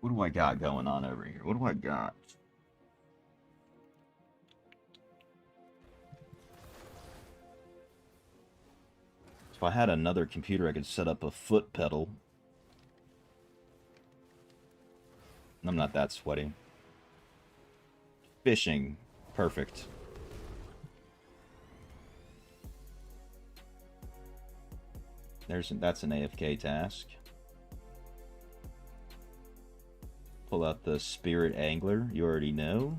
What do I got going on over here? What do I got? If I had another computer, I could set up a foot pedal. I'm not that sweaty. Fishing. Perfect. That's an AFK task. Pull out the Spirit Angler, you already know.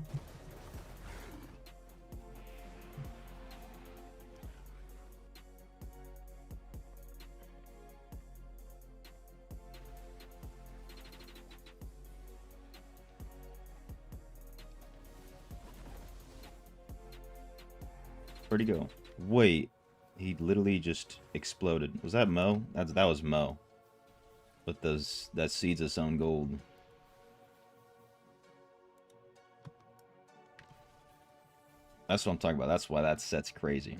Where'd he go? Wait, he literally just exploded. Was that Mo? That was Mo. With that seeds its own gold. That's what I'm talking about. That's why that set's crazy.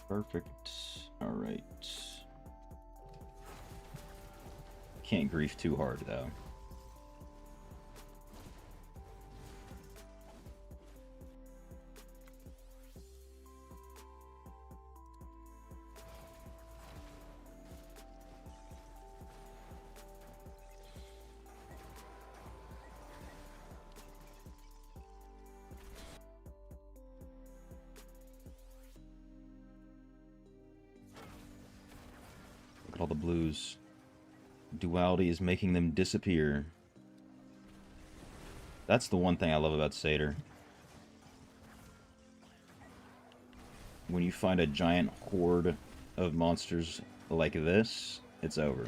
Perfect. Alright. Can't grief too hard, though. All the blues. Duality is making them disappear. That's the one thing I love about Satyr. When you find a giant horde of monsters like this, it's over.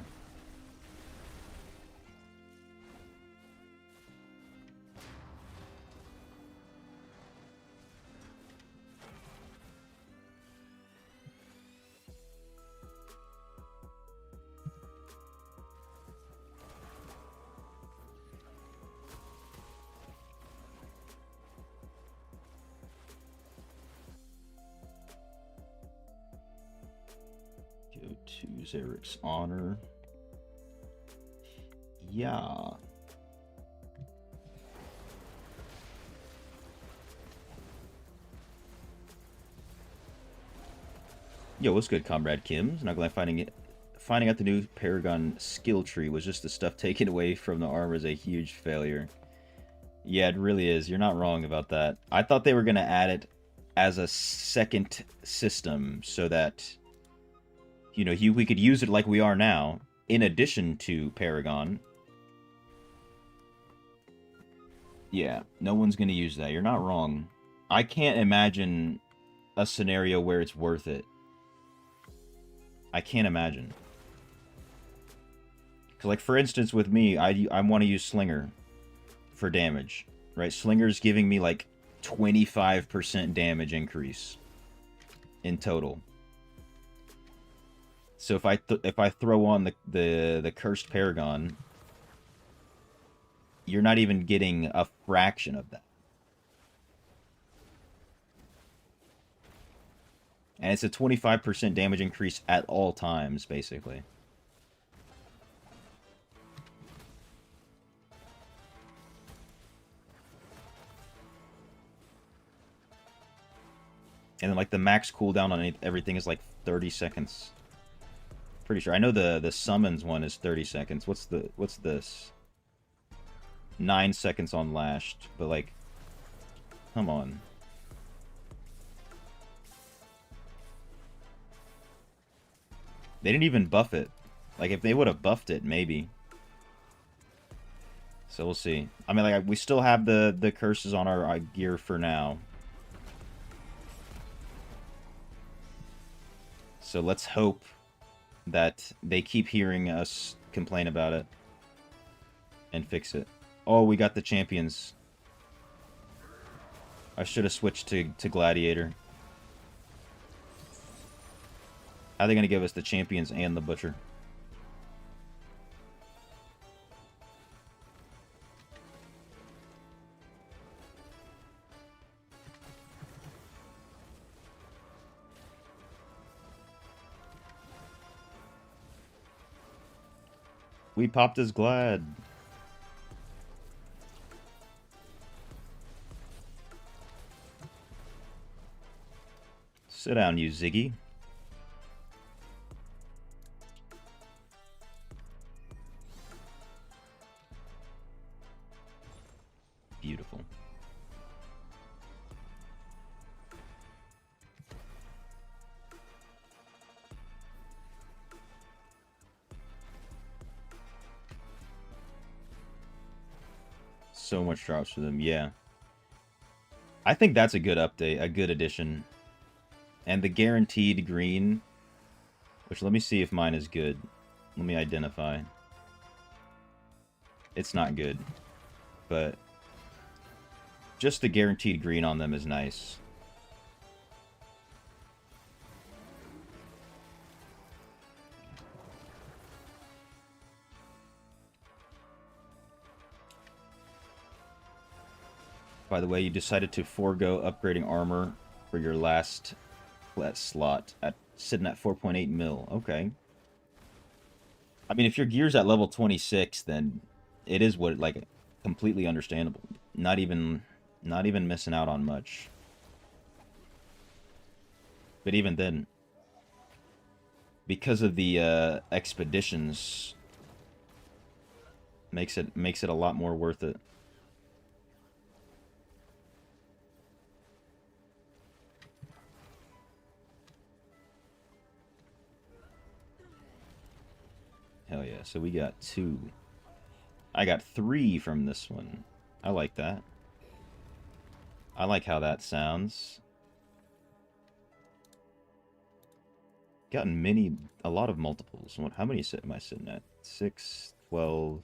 Go to Zarek's Honor. Yeah. Yo, what's good, Comrade Kims? Not glad finding out the new Paragon skill tree was just the stuff taken away from the armor is a huge failure. Yeah, it really is. You're not wrong about that. I thought they were going to add it as a second system so that, you know, we could use it like we are now, in addition to Paragon. Yeah, no one's going to use that. You're not wrong. I can't imagine a scenario where it's worth it. I can't imagine. Because, like, for instance, with me, I want to use Slinger for damage, right? Slinger's giving me, like, 25% damage increase in total. So if I throw on the Cursed Paragon, you're not even getting a fraction of that. And it's a 25% damage increase at all times, basically. And then, like, the max cooldown on everything is, like, 30 seconds. Pretty sure. I know the summons one is 30 seconds. What's this? 9 seconds on Lashed. But, like, come on. They didn't even buff it. Like, if they would have buffed it, maybe. So we'll see. I mean, like, we still have the curses on our gear for now. So let's hope that they keep hearing us complain about it and fix it. Oh, we got the champions. I should have switched to Gladiator. How are they going to give us the champions and the Butcher? We popped his Glad. Sit down, you Ziggy. Beautiful. So much drops for them, yeah. I think that's a good update, a good addition. And the guaranteed green, which let me see if mine is good. Let me identify. It's not good, but just the guaranteed green on them is nice. By the way, you decided to forego upgrading armor for your last slot at sitting at 4.8 mil. Okay. I mean, if your gear's at level 26, then it is what, like, completely understandable. Not even missing out on much. But even then, because of the expeditions, makes it a lot more worth it. Hell yeah, so we got 2. I got 3 from this one. I like that. I like how that sounds. Gotten a lot of multiples. How many am I sitting at? 6, 12.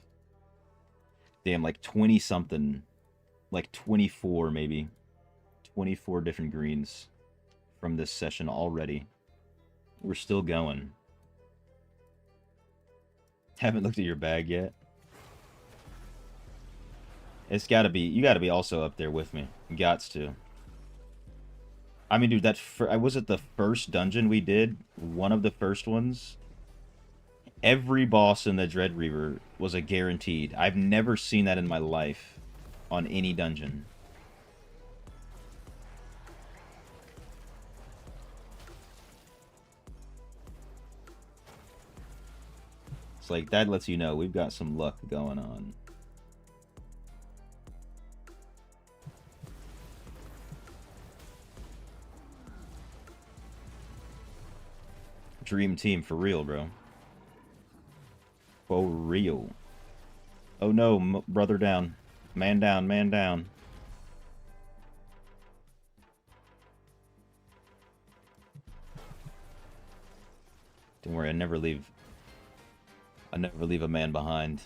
Damn, like 20 something. Like 24 maybe. 24 different greens from this session already. We're still going. Haven't looked at your bag yet. It's gotta be, you gotta be also up there with me. Gots to. I mean, dude, was it the first dungeon we did? One of the first ones? Every boss in the Dread Reaver was a guaranteed. I've never seen that in my life on any dungeon. It's like, that lets you know we've got some luck going on. Dream team for real, bro. For real. Oh no, brother down. Man down, man down. Don't worry, I never leave a man behind.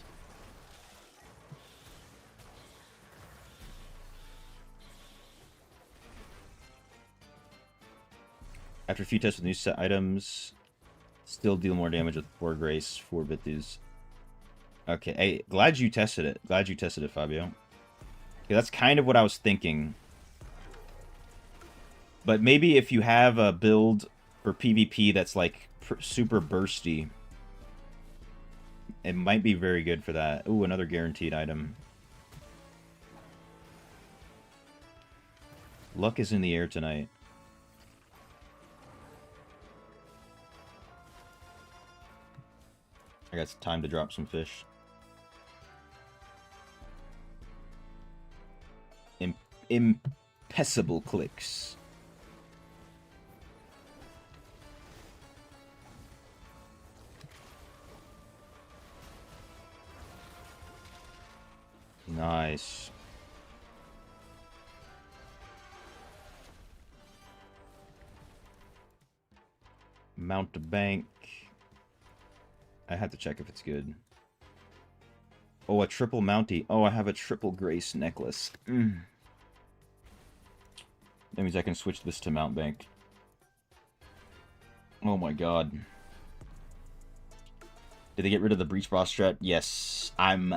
After a few tests with new set items, still deal more damage with 4 Grace, 4 Bithus. Okay, hey, glad you tested it. Glad you tested it, Fabio. Okay, that's kind of what I was thinking. But maybe if you have a build for PvP that's like super bursty, it might be very good for that. Ooh, another guaranteed item. Luck is in the air tonight. I got time to drop some fish. Impeccable clicks. Nice. Mount a bank. I have to check if it's good. Oh, a triple mountie. Oh, I have a triple grace necklace. That means I can switch this to mount bank. Oh my god. Did they get rid of the breach boss strat? Yes. I'm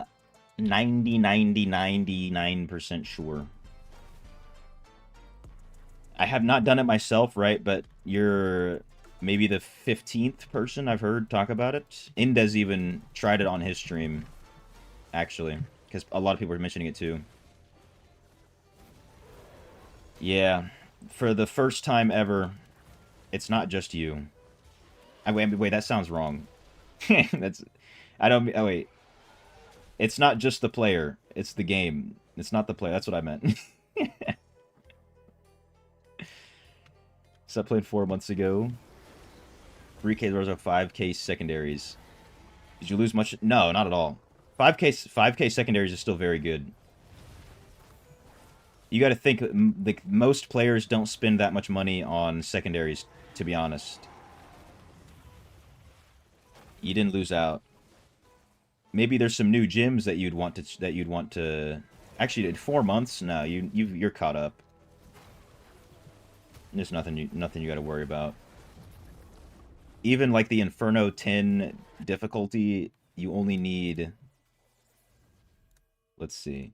99% sure. I have not done it myself, right? But you're maybe the 15th person I've heard talk about it. Indez even tried it on his stream, actually, because a lot of people were mentioning it too. Yeah, for the first time ever, it's not just you. Wait, that sounds wrong. I don't. Oh wait, it's not just the player. It's the game. It's not the player. That's what I meant. So I played 4 months ago. 3K those are 5K secondaries. Did you lose much? No, not at all. 5K secondaries is still very good. You got to think like most players don't spend that much money on secondaries, to be honest. You didn't lose out. Maybe there's some new gyms that you'd want to. Actually, in 4 months, no, you're caught up. There's nothing you got to worry about. Even like the Inferno 10 difficulty, you only need. Let's see.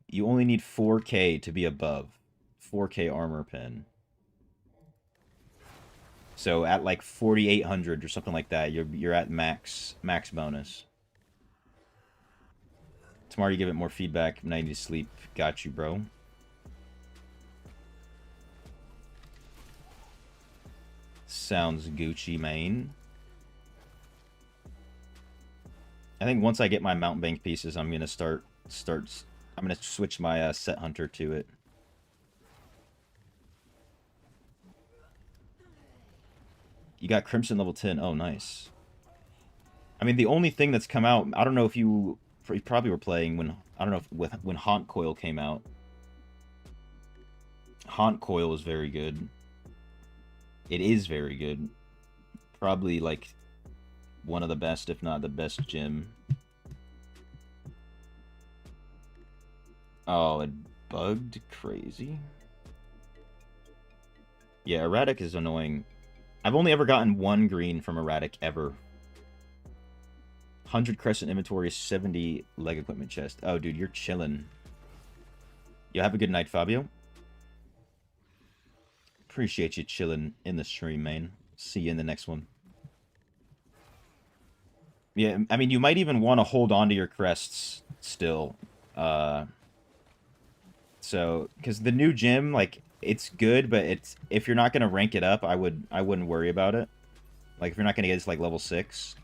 You only need 4K to be above. 4K armor pen. So at like 4,800 or something like that, you're at max bonus. Tomorrow you give it more feedback. Now you need to sleep. Got you, bro. Sounds Gucci, main. I think once I get my mountain bank pieces, I'm gonna I'm gonna switch my set hunter to it. You got Crimson level 10. Oh, nice. I mean, the only thing that's come out, I don't know if you probably were playing when, I don't know if when Haunt Coil came out. Haunt Coil was very good. It is very good. Probably like one of the best, if not the best gym. Oh, it bugged? Crazy. Yeah, Erratic is annoying. I've only ever gotten 1 green from Erratic, ever. 100 Crescent inventory, 70 leg equipment chest. Oh, dude, you're chilling. You have a good night, Fabio. Appreciate you chilling in the stream, man. See you in the next one. Yeah, I mean, you might even want to hold on to your crests still. So, because the new gym, like, it's good, but if you're not going to rank it up, I wouldn't worry about it. Like, if you're not going to get to, like, level 6,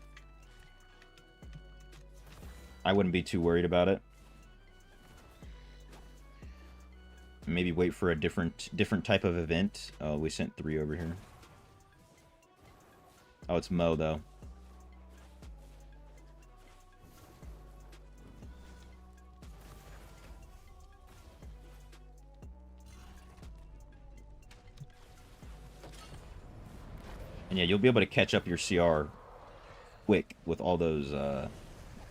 I wouldn't be too worried about it. Maybe wait for a different type of event. Oh, we sent 3 over here. Oh, it's Mo, though. And yeah, you'll be able to catch up your CR quick with all those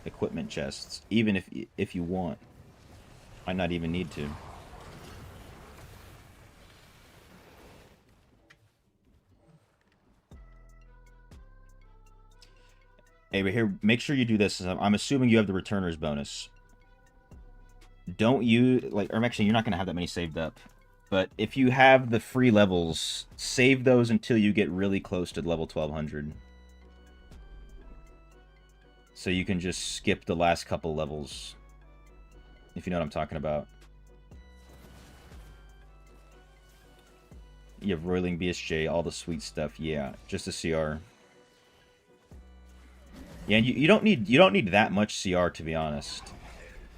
equipment chests, even if you want. Might not even need to. Hey, but here, make sure you do this. I'm assuming you have the returners bonus. Don't you, like, or actually, you're not going to have that many saved up. But if you have the free levels, save those until you get really close to level 1200. So you can just skip the last couple levels. If you know what I'm talking about. You have Roiling BSJ, all the sweet stuff. Yeah, just a CR. Yeah, you don't need that much CR, to be honest.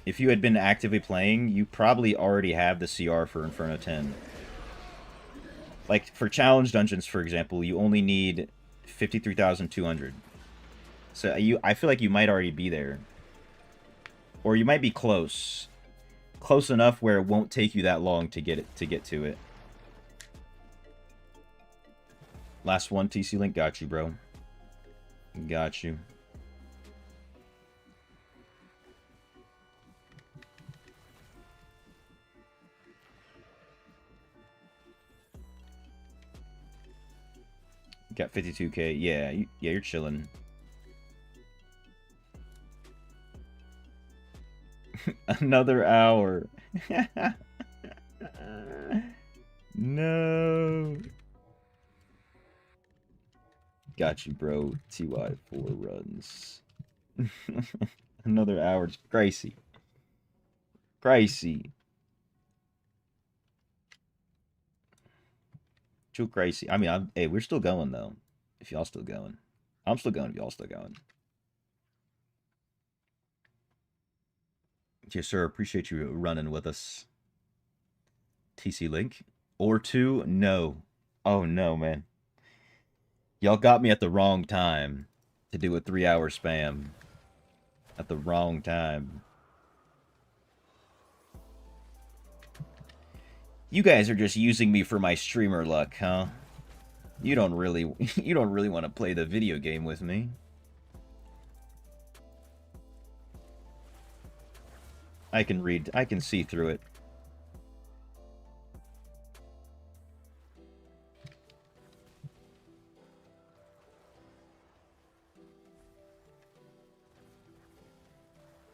If you had been actively playing, you probably already have the CR for Inferno 10. Like, for challenge dungeons, for example, you only need 53,200. So I feel like you might already be there. Or you might be close. Close enough where it won't take you that long to get to it. Last one, TC Link. Got you, bro. Got you. Got 52k. Yeah, yeah, you're chilling. Another hour. No. Got you, bro. TY4 runs. Another hour. It's pricey. Pricey. Too crazy. I mean, hey, we're still going, though. If y'all still going. I'm still going if y'all still going. Yes, sir. Appreciate you running with us. TC Link. Or two? No. Oh, no, man. Y'all got me at the wrong time to do a 3-hour spam. At the wrong time. You guys are just using me for my streamer luck, huh? You don't really want to play the video game with me. I can see through it.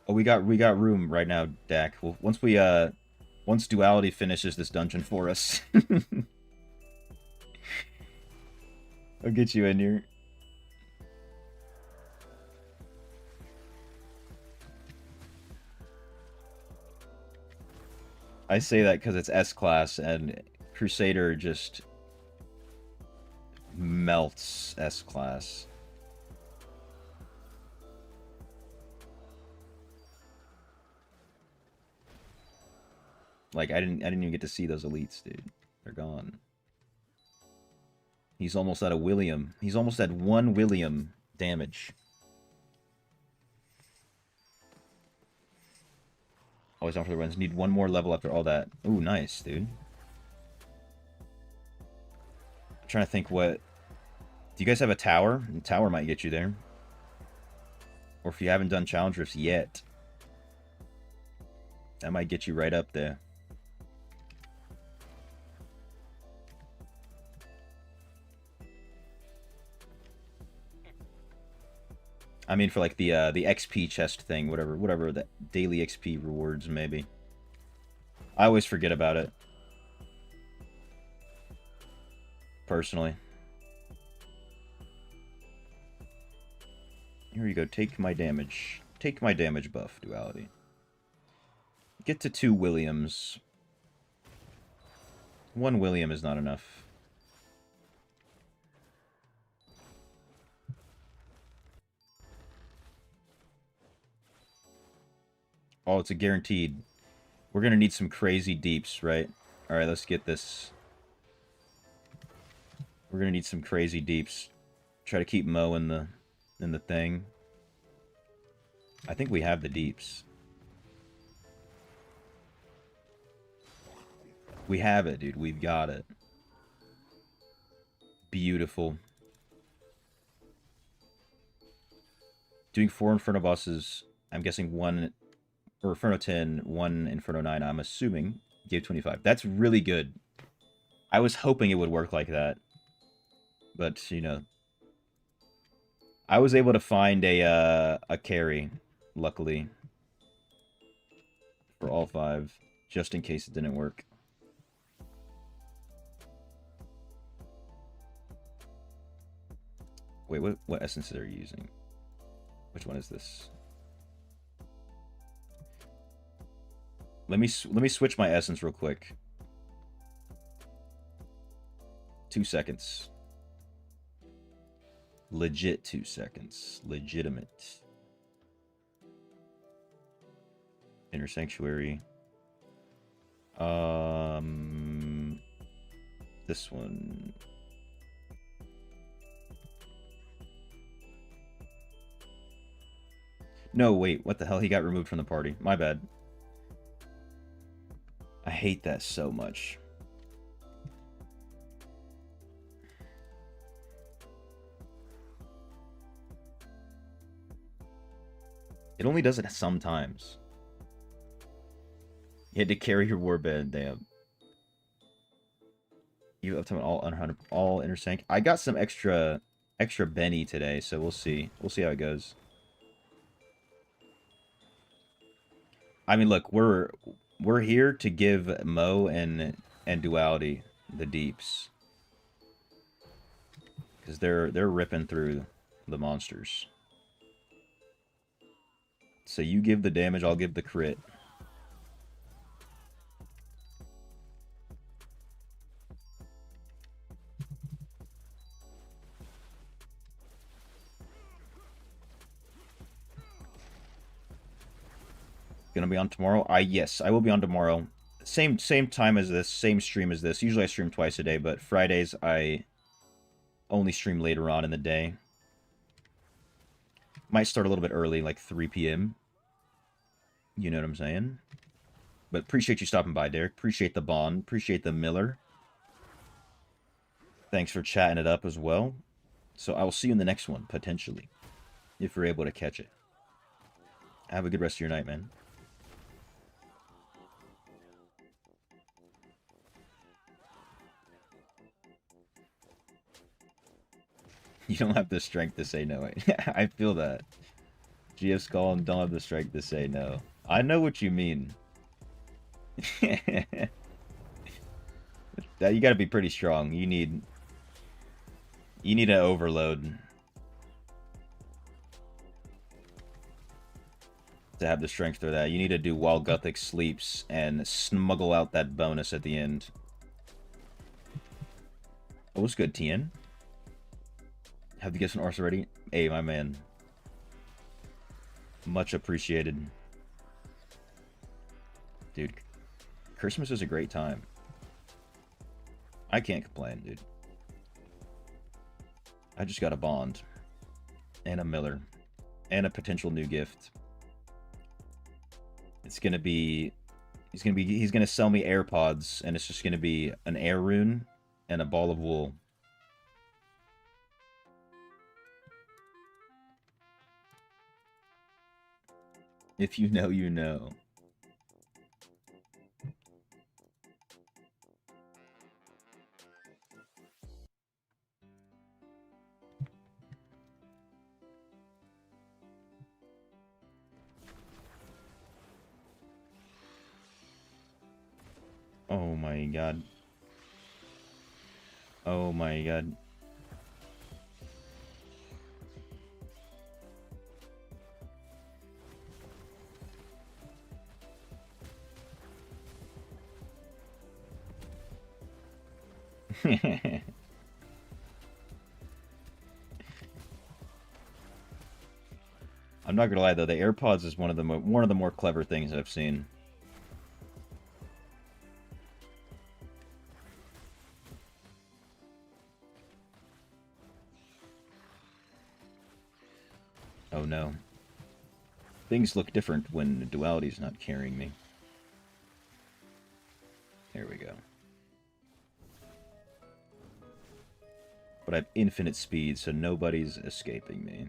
Oh, we got room right now, Dak. Well, once Duality finishes this dungeon for us, I'll get you in here. I say that because it's S-Class, and Crusader just melts S-Class. Like, I didn't even get to see those elites, dude. They're gone. He's almost at a William. He's almost at 1 William damage. Always after the runs. Need one more level after all that. Ooh, nice, dude. I'm trying to think what... Do you guys have a tower? The tower might get you there. Or if you haven't done challenge rifts yet, that might get you right up there. I mean, for like the XP chest thing, whatever the daily XP rewards, maybe. I always forget about it. Personally. Here you go. Take my damage. Take my damage buff, Duality. Get to 2 Williams. 1 William is not enough. Oh, it's a guaranteed. We're gonna need some crazy deeps, right? Alright, let's get this. We're gonna need some crazy deeps. Try to keep Mo in the thing. I think we have the deeps. We have it, dude. We've got it. Beautiful. Doing 4 Inferno bosses. I'm guessing 1... Or Inferno 10, 1 Inferno 9, I'm assuming, gave 25. That's really good. I was hoping it would work like that. But, you know. I was able to find a carry, luckily. For all 5. Just in case it didn't work. Wait, what essences are you using? Which one is this? Let me switch my essence real quick. 2 seconds. Legit 2 seconds. Legitimate. Inner Sanctuary. This one. No, wait, what the hell? He got removed from the party. My bad. I hate that so much. It only does it sometimes. You had to carry your warband, damn. You have to all intersync. I got some extra Benny today, so we'll see. We'll see how it goes. I mean, look, we're here to give Mo and Duality the deeps. Because they're ripping through the monsters. So you give the damage, I'll give the crit. Gonna be on tomorrow? Yes, I will be on tomorrow. Same time as this, same stream as this. Usually I stream twice a day, but Fridays I only stream later on in the day. Might start a little bit early, like 3 p.m. You know what I'm saying? But appreciate you stopping by, Derek. Appreciate the bond. Appreciate the Miller. Thanks for chatting it up as well. So I will see you in the next one, potentially. If you're able to catch it. Have a good rest of your night, man. You don't have the strength to say no. I feel that. GF Skull and don't have the strength to say no. I know what you mean. That you gotta be pretty strong. You need an overload to have the strength for that. You need to do while Gothic sleeps and smuggle out that bonus at the end. Oh, what's good, Tien? Have you guessed an arse already? Hey, my man. Much appreciated. Dude, Christmas is a great time. I can't complain, dude. I just got a bond. And a Miller. And a potential new gift. It's gonna be... He's gonna sell me AirPods, and it's just gonna be an air rune and a ball of wool. If you know, you know. Oh my god. Oh my god. I'm not gonna lie though, the AirPods is one of the more clever things I've seen. Oh no. Things look different when Duality's not carrying me. There we go. But I have infinite speed, so nobody's escaping me.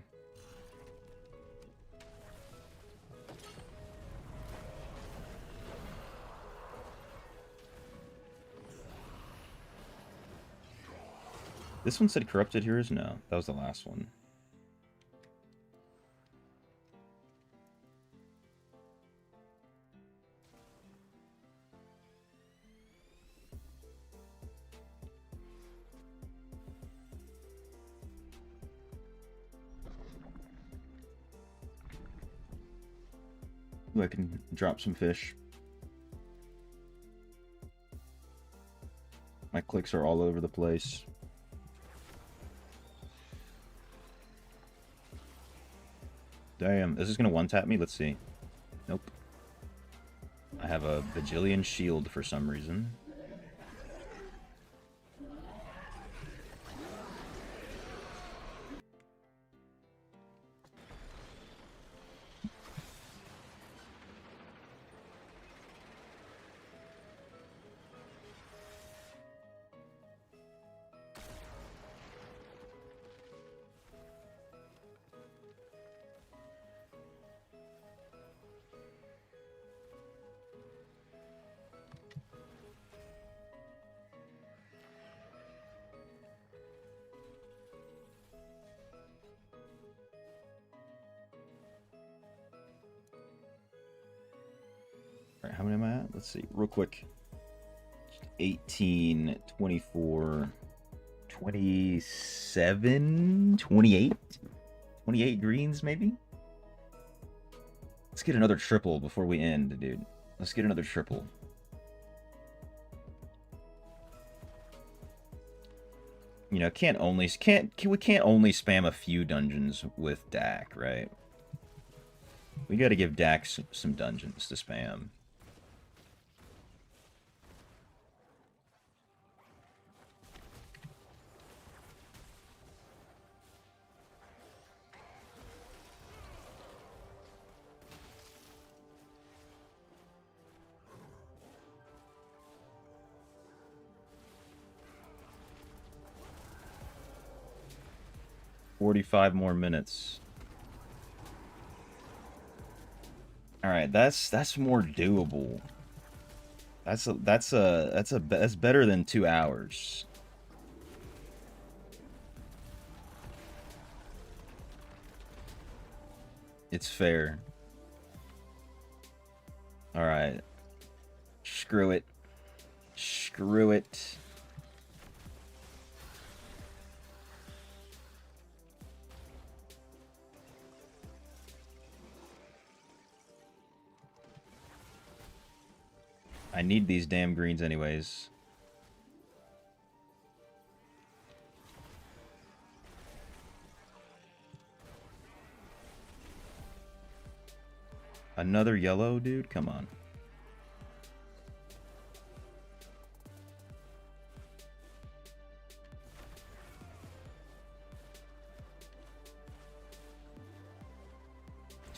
This one said Corrupted Heroes? No, that was the last one. Ooh, I can drop some fish. My clicks are all over the place. Damn, is this gonna one-tap me? Let's see. Nope. I have a bajillion shield for some reason. Alright, how many am I at? Let's see, real quick. 18, 24, 27, 28? 28 greens, maybe? Let's get another triple before we end, dude. Let's get another triple. You know, we can't only spam a few dungeons with Dak, right? We got to give Dak some dungeons to spam. "45 more minutes." All right, that's more doable. That's better than 2 hours. It's fair. All right. Screw it. Screw it. I need these damn greens anyways. Another yellow, dude? Come on.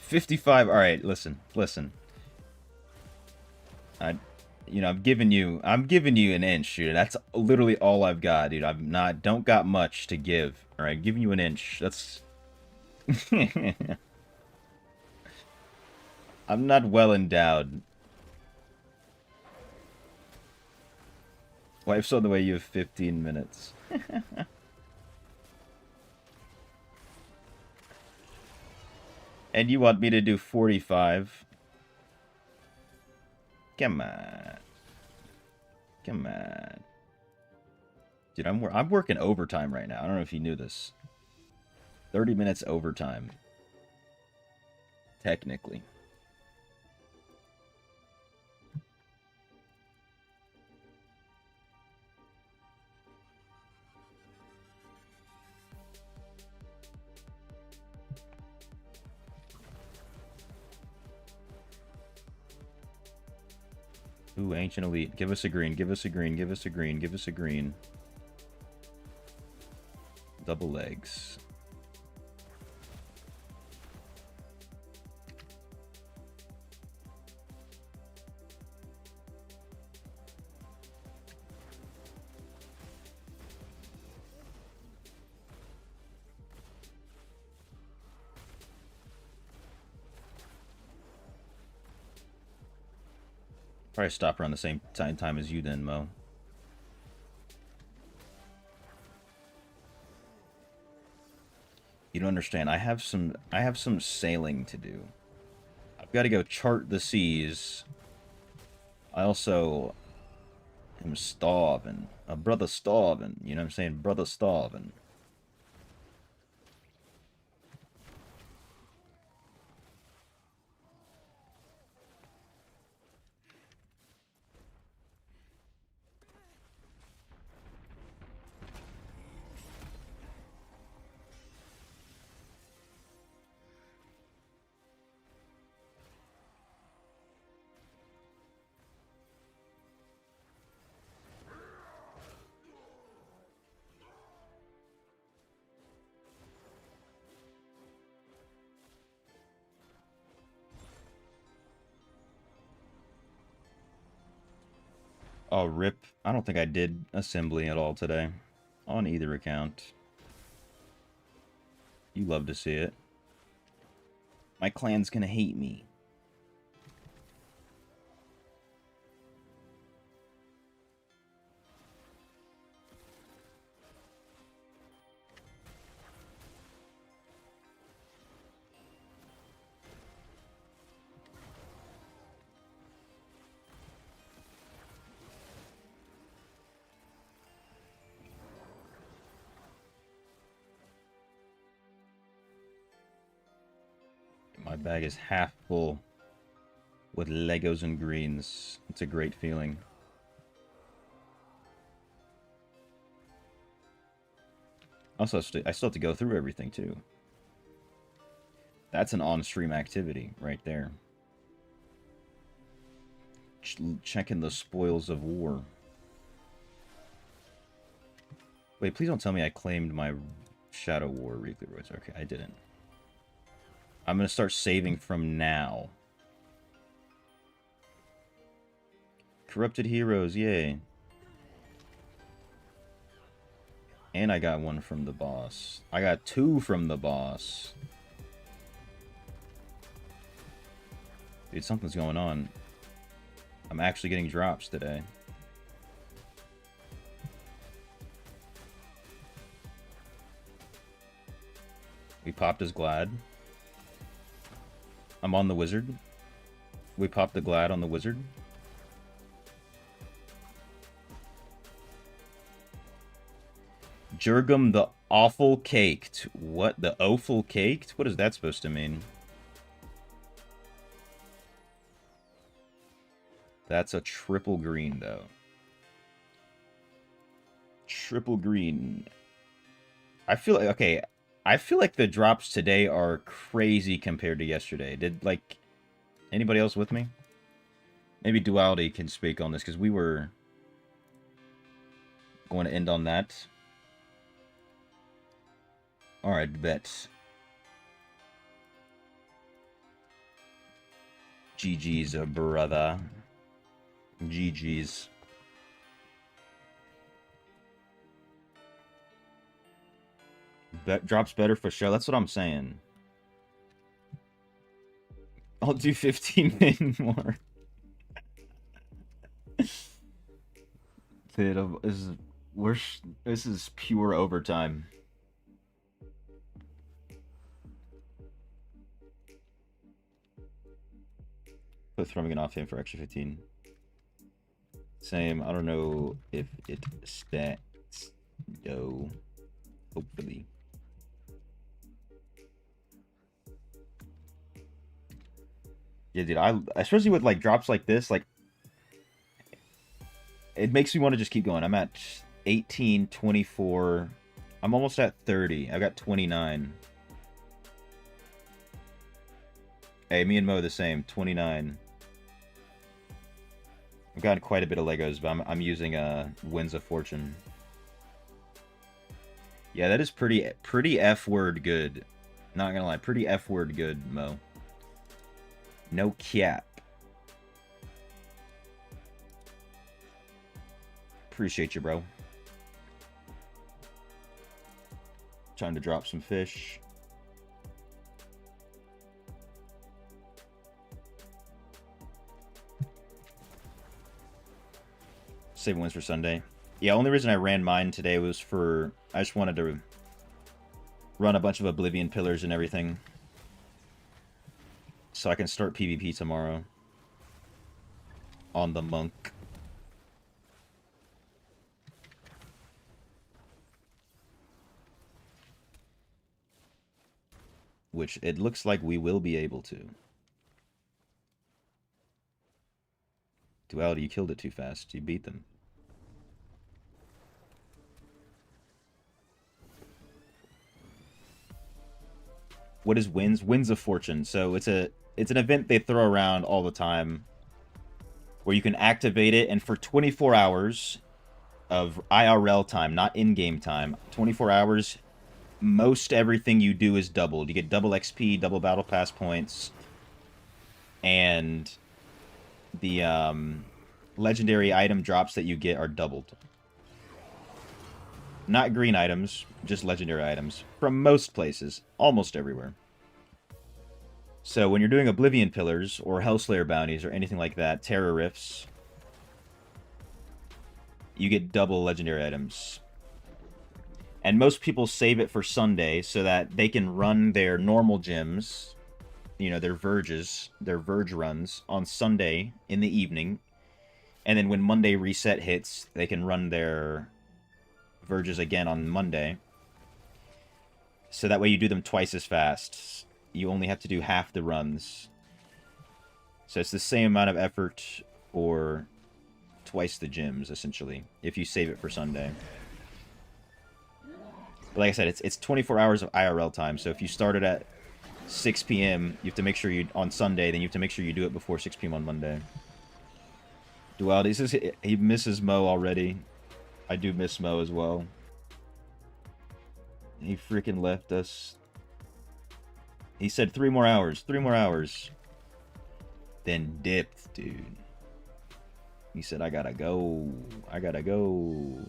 $55. All right, listen. I'm giving you an inch, dude. That's literally all I've got, dude. Don't got much to give. All right, giving you an inch. That's I'm not well endowed. Wife's on the way, you have 15 minutes. And you want me to do 45? Come on. Come on. Dude, I'm working overtime right now. I don't know if you knew this. 30 minutes overtime. Technically. Ooh, Ancient Elite. Give us a green, give us a green, give us a green, give us a green. Double legs. Probably stop around the same time as you then, Mo. You don't understand. I have some sailing to do. I've got to go chart the seas. I also am starving. A brother starving. You know what I'm saying? Brother starving. Oh, rip. I don't think I did assembly at all today. On either account. You love to see it. My clan's gonna hate me. bag is half full with Legos and greens. It's a great feeling. Also, I still have to go through everything, too. That's an on-stream activity right there. Checking the spoils of war. Wait, please don't tell me I claimed my Shadow War Recruits. Okay, I didn't. I'm going to start saving from now. Corrupted Heroes, yay. And I got one from the boss. I got 2 from the boss. Dude, something's going on. I'm actually getting drops today. We popped his Glad. I'm on the Wizard. We popped the Glad on the Wizard. Jurgum the Awful Caked. What? The Awful Caked? What is that supposed to mean? That's a triple green, though. Triple green. I feel like, okay, I feel like the drops today are crazy compared to yesterday. Did, like, anybody else with me? Maybe Duality can speak on this, because we were going to end on that. Alright, bet. GG's, brother. GG's. Drops better for show. That's what I'm saying. I'll do 15 min more. Dude, this is pure overtime. Put Thrumming off him for extra 15. Same. I don't know if it stats though. Hopefully. Yeah, dude, especially with like drops like this, like it makes me want to just keep going. I'm at 18, 24. I'm almost at 30. I got 29. Hey, me and Mo the same, 29. I've gotten quite a bit of Legos, but I'm using Winds of Fortune. Yeah, that is pretty F-word good. Not gonna lie, pretty F-word good, Mo. No cap. Appreciate you, bro. Trying to drop some fish. Save wins for Sunday. Yeah, only reason I ran mine today was for... I just wanted to run a bunch of Oblivion Pillars and everything. So I can start PvP tomorrow. On the Monk. Which it looks like we will be able to. Duality, you killed it too fast. You beat them. What is Winds? Winds of Fortune. So it's an event they throw around all the time where you can activate it, and for 24 hours of IRL time, not in-game time, 24 hours, most everything you do is doubled. You get double XP, double Battle Pass points, and the legendary item drops that you get are doubled. Not green items, just legendary items. From most places. Almost everywhere. So when you're doing Oblivion Pillars, or Hellslayer bounties, or anything like that, Terror Rifts, you get double legendary items. And most people save it for Sunday, so that they can run their normal gyms, you know, their Verges, their Verge runs, on Sunday in the evening. And then when Monday reset hits, they can run their Verges again on Monday. So that way you do them twice as fast. you only have to do half the runs. So it's the same amount of effort or twice the gyms, essentially, if you save it for Sunday. But like I said, it's 24 hours of IRL time, so if you started at 6 p.m., you have to make sure you, on Sunday, then you have to make sure you do it before 6 p.m. on Monday. Duality says he misses Mo already. I do miss Mo as well. He freaking left us. He said 3 more hours. 3 more hours. Then dipped, dude. He said, I gotta go. I gotta go.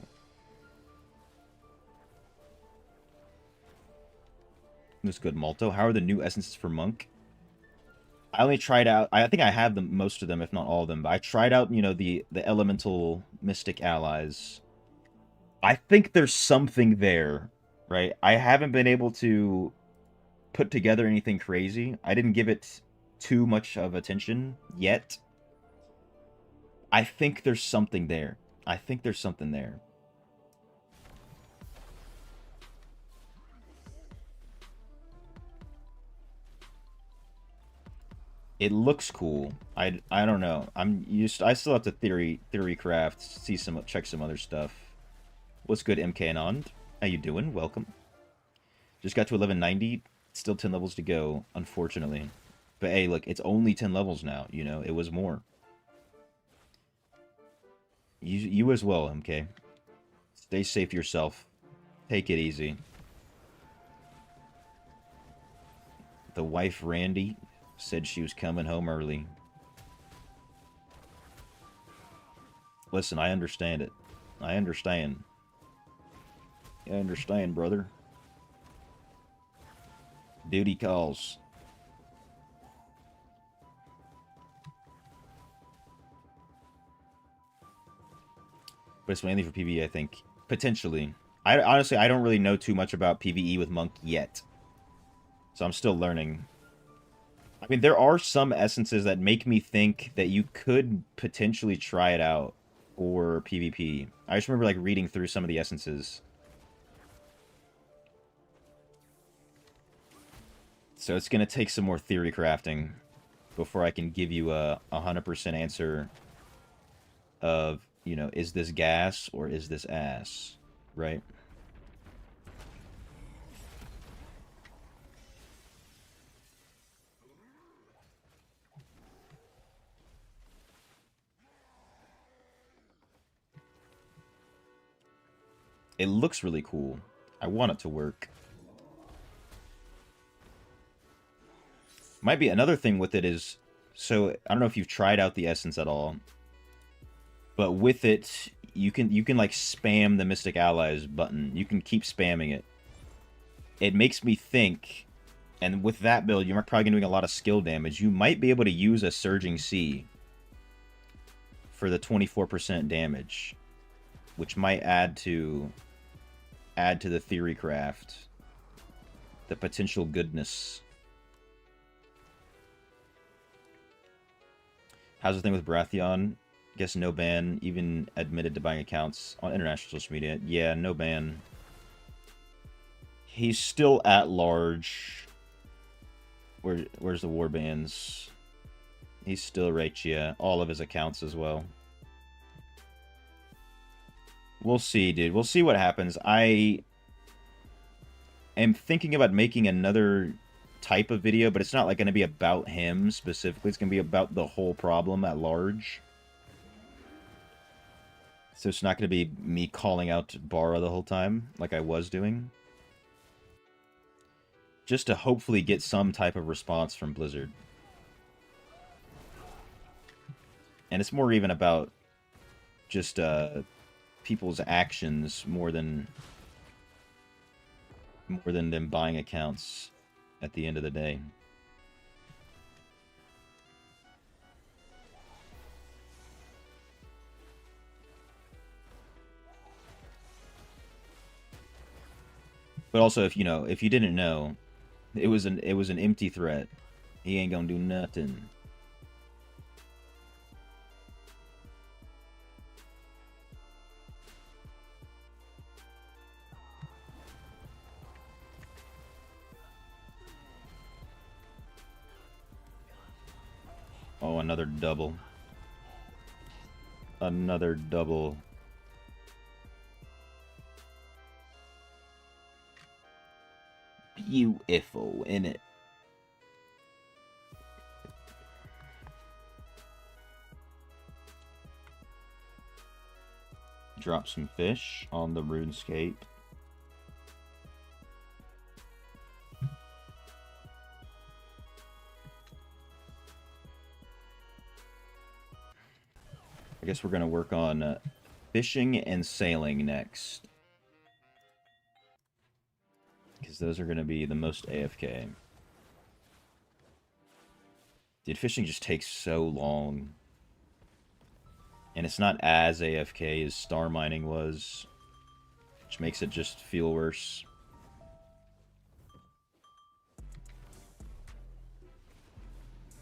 That's good, Malto. How are the new essences for Monk? I only tried out... I think I have them, most of them, if not all of them. But I tried out, you know, the elemental mystic allies. I think there's something there, right? I haven't been able to put together anything crazy. I didn't give it too much of attention yet. I think there's something there. I think there's something there. It looks cool. I don't know. I still have to theory craft, check some other stuff. What's good, MK Anand? How you doing? Welcome. Just got to 1190. Still 10 levels to go, unfortunately. But hey, look, it's only 10 levels now, you know? It was more. You as well, MK. Stay safe yourself. Take it easy. The wife, Randy, said she was coming home early. Listen, I understand it. I understand. I understand, brother. Duty calls. But it's mainly for PvE, I think. Potentially. Honestly, I don't really know too much about PvE with Monk yet. So I'm still learning. I mean, there are some essences that make me think that you could potentially try it out for PvP. I just remember, like, reading through some of the essences. So it's going to take some more theory crafting before I can give you a 100% answer of, you know, is this gas or is this ass, right? It looks really cool. I want it to work. Might be another thing with it is, so I don't know if you've tried out the essence at all, but with it, you can like spam the Mystic Allies button. You can keep spamming it. It makes me think, and with that build, you're probably doing a lot of skill damage. You might be able to use a Surging Sea for the 24% damage, which might add to the theory craft, the potential goodness. How's the thing with Baratheon? Guess no ban, even admitted to buying accounts on international social media. Yeah, no ban. He's still at large. Where's the war bans? He's still right, yeah. All of his accounts as well. We'll see, dude. We'll see what happens. I am thinking about making another type of video, but it's not like going to be about him specifically. It's going to be about the whole problem at large. So it's not going to be me calling out Bara the whole time like I was doing. Just to hopefully get some type of response from Blizzard. And it's more even about just people's actions more than them buying accounts at the end of the day. But also, if you didn't know, it was an empty threat. He ain't gonna do nothing. Oh, another double. Another double. Beautiful, innit? Drop some fish on the RuneScape. I guess we're going to work on fishing and sailing next. Because those are going to be the most AFK. Dude, fishing just takes so long. And it's not as AFK as star mining was. Which makes it just feel worse.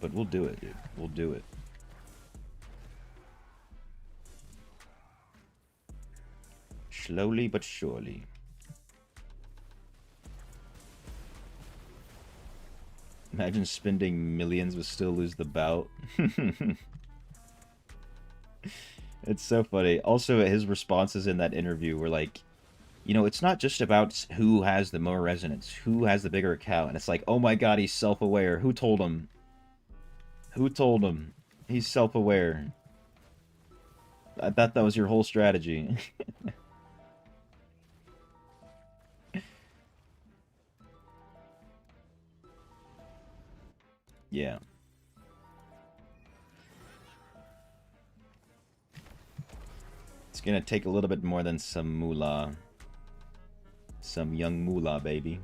But we'll do it, dude. We'll do it. Slowly but surely. Imagine spending millions but still lose the bout. It's so funny. Also, his responses in that interview were like, you know, it's not just about who has the more resonance, who has the bigger account. And it's like, oh my god, he's self-aware. Who told him? Who told him? He's self-aware. I thought that was your whole strategy. Yeah. It's gonna take a little bit more than some moolah. Some young moolah, baby.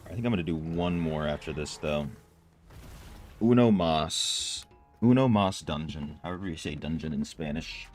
I think I'm gonna do one more after this, though. Uno Mas. Uno Mas Dungeon. However you say dungeon in Spanish.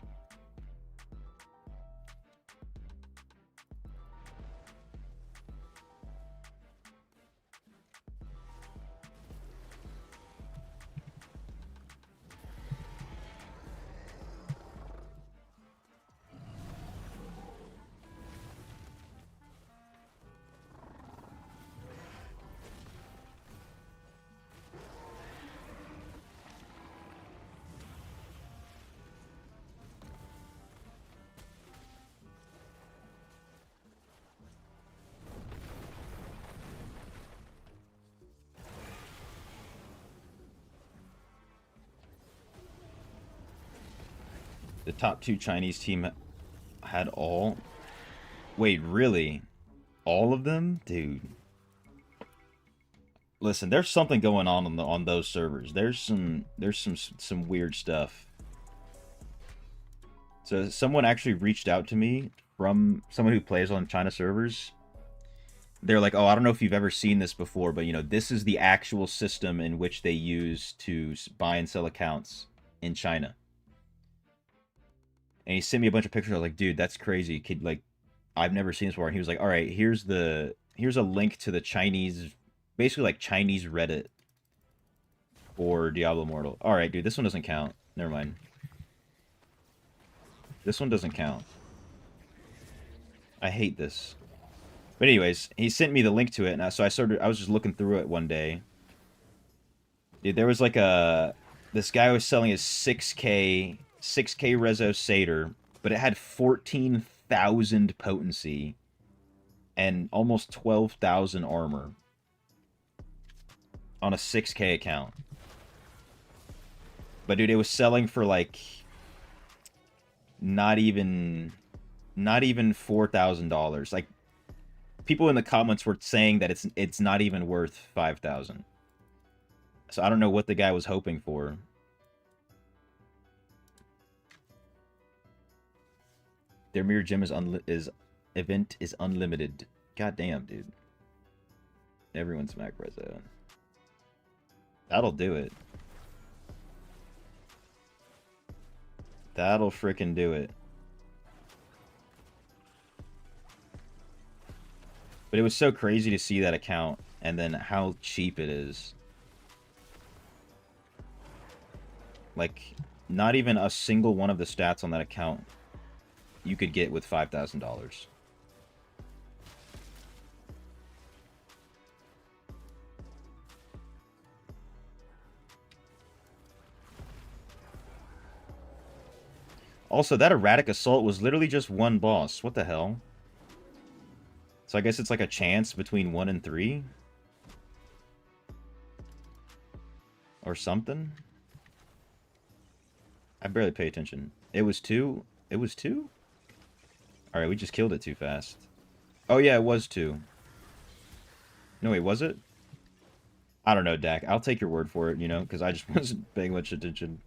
The top two Chinese team had all... Wait, really? All of them? Dude. Listen, there's something going on those servers. There's some weird stuff. So someone actually reached out to me from someone who plays on China servers. They're like, oh, I don't know if you've ever seen this before, but, you know, this is the actual system in which they use to buy and sell accounts in China. And he sent me a bunch of pictures. I was like, dude, that's crazy. Kid, like, I've never seen this before. And he was like, all right, here's a link to the Chinese, basically like Chinese Reddit for Diablo Immortal. All right, dude, this one doesn't count. Never mind. This one doesn't count. I hate this. But anyways, he sent me the link to it, and so I was just looking through it one day. Dude, there was like this guy was selling his 6K Rezo Satyr, but it had 14,000 potency and almost 12,000 armor on a 6K account. But dude, it was selling for like not even $4,000. Like, people in the comments were saying that it's not even worth 5,000. So I don't know what the guy was hoping for. Their mirror gym is event is unlimited. God damn, dude. Everyone's Mac Rezo. That'll do it. That'll frickin' do it. But it was so crazy to see that account and then how cheap it is. Like, not even a single one of the stats on that account you could get with $5,000. Also, that erratic assault was literally just one boss. What the hell? So I guess it's like a chance between 1 and 3? Or something? I barely pay attention. It was 2? It was 2? Alright, we just killed it too fast. Oh yeah, it was 2. No, wait, was it? I don't know, Dak. I'll take your word for it, you know, because I just wasn't paying much attention.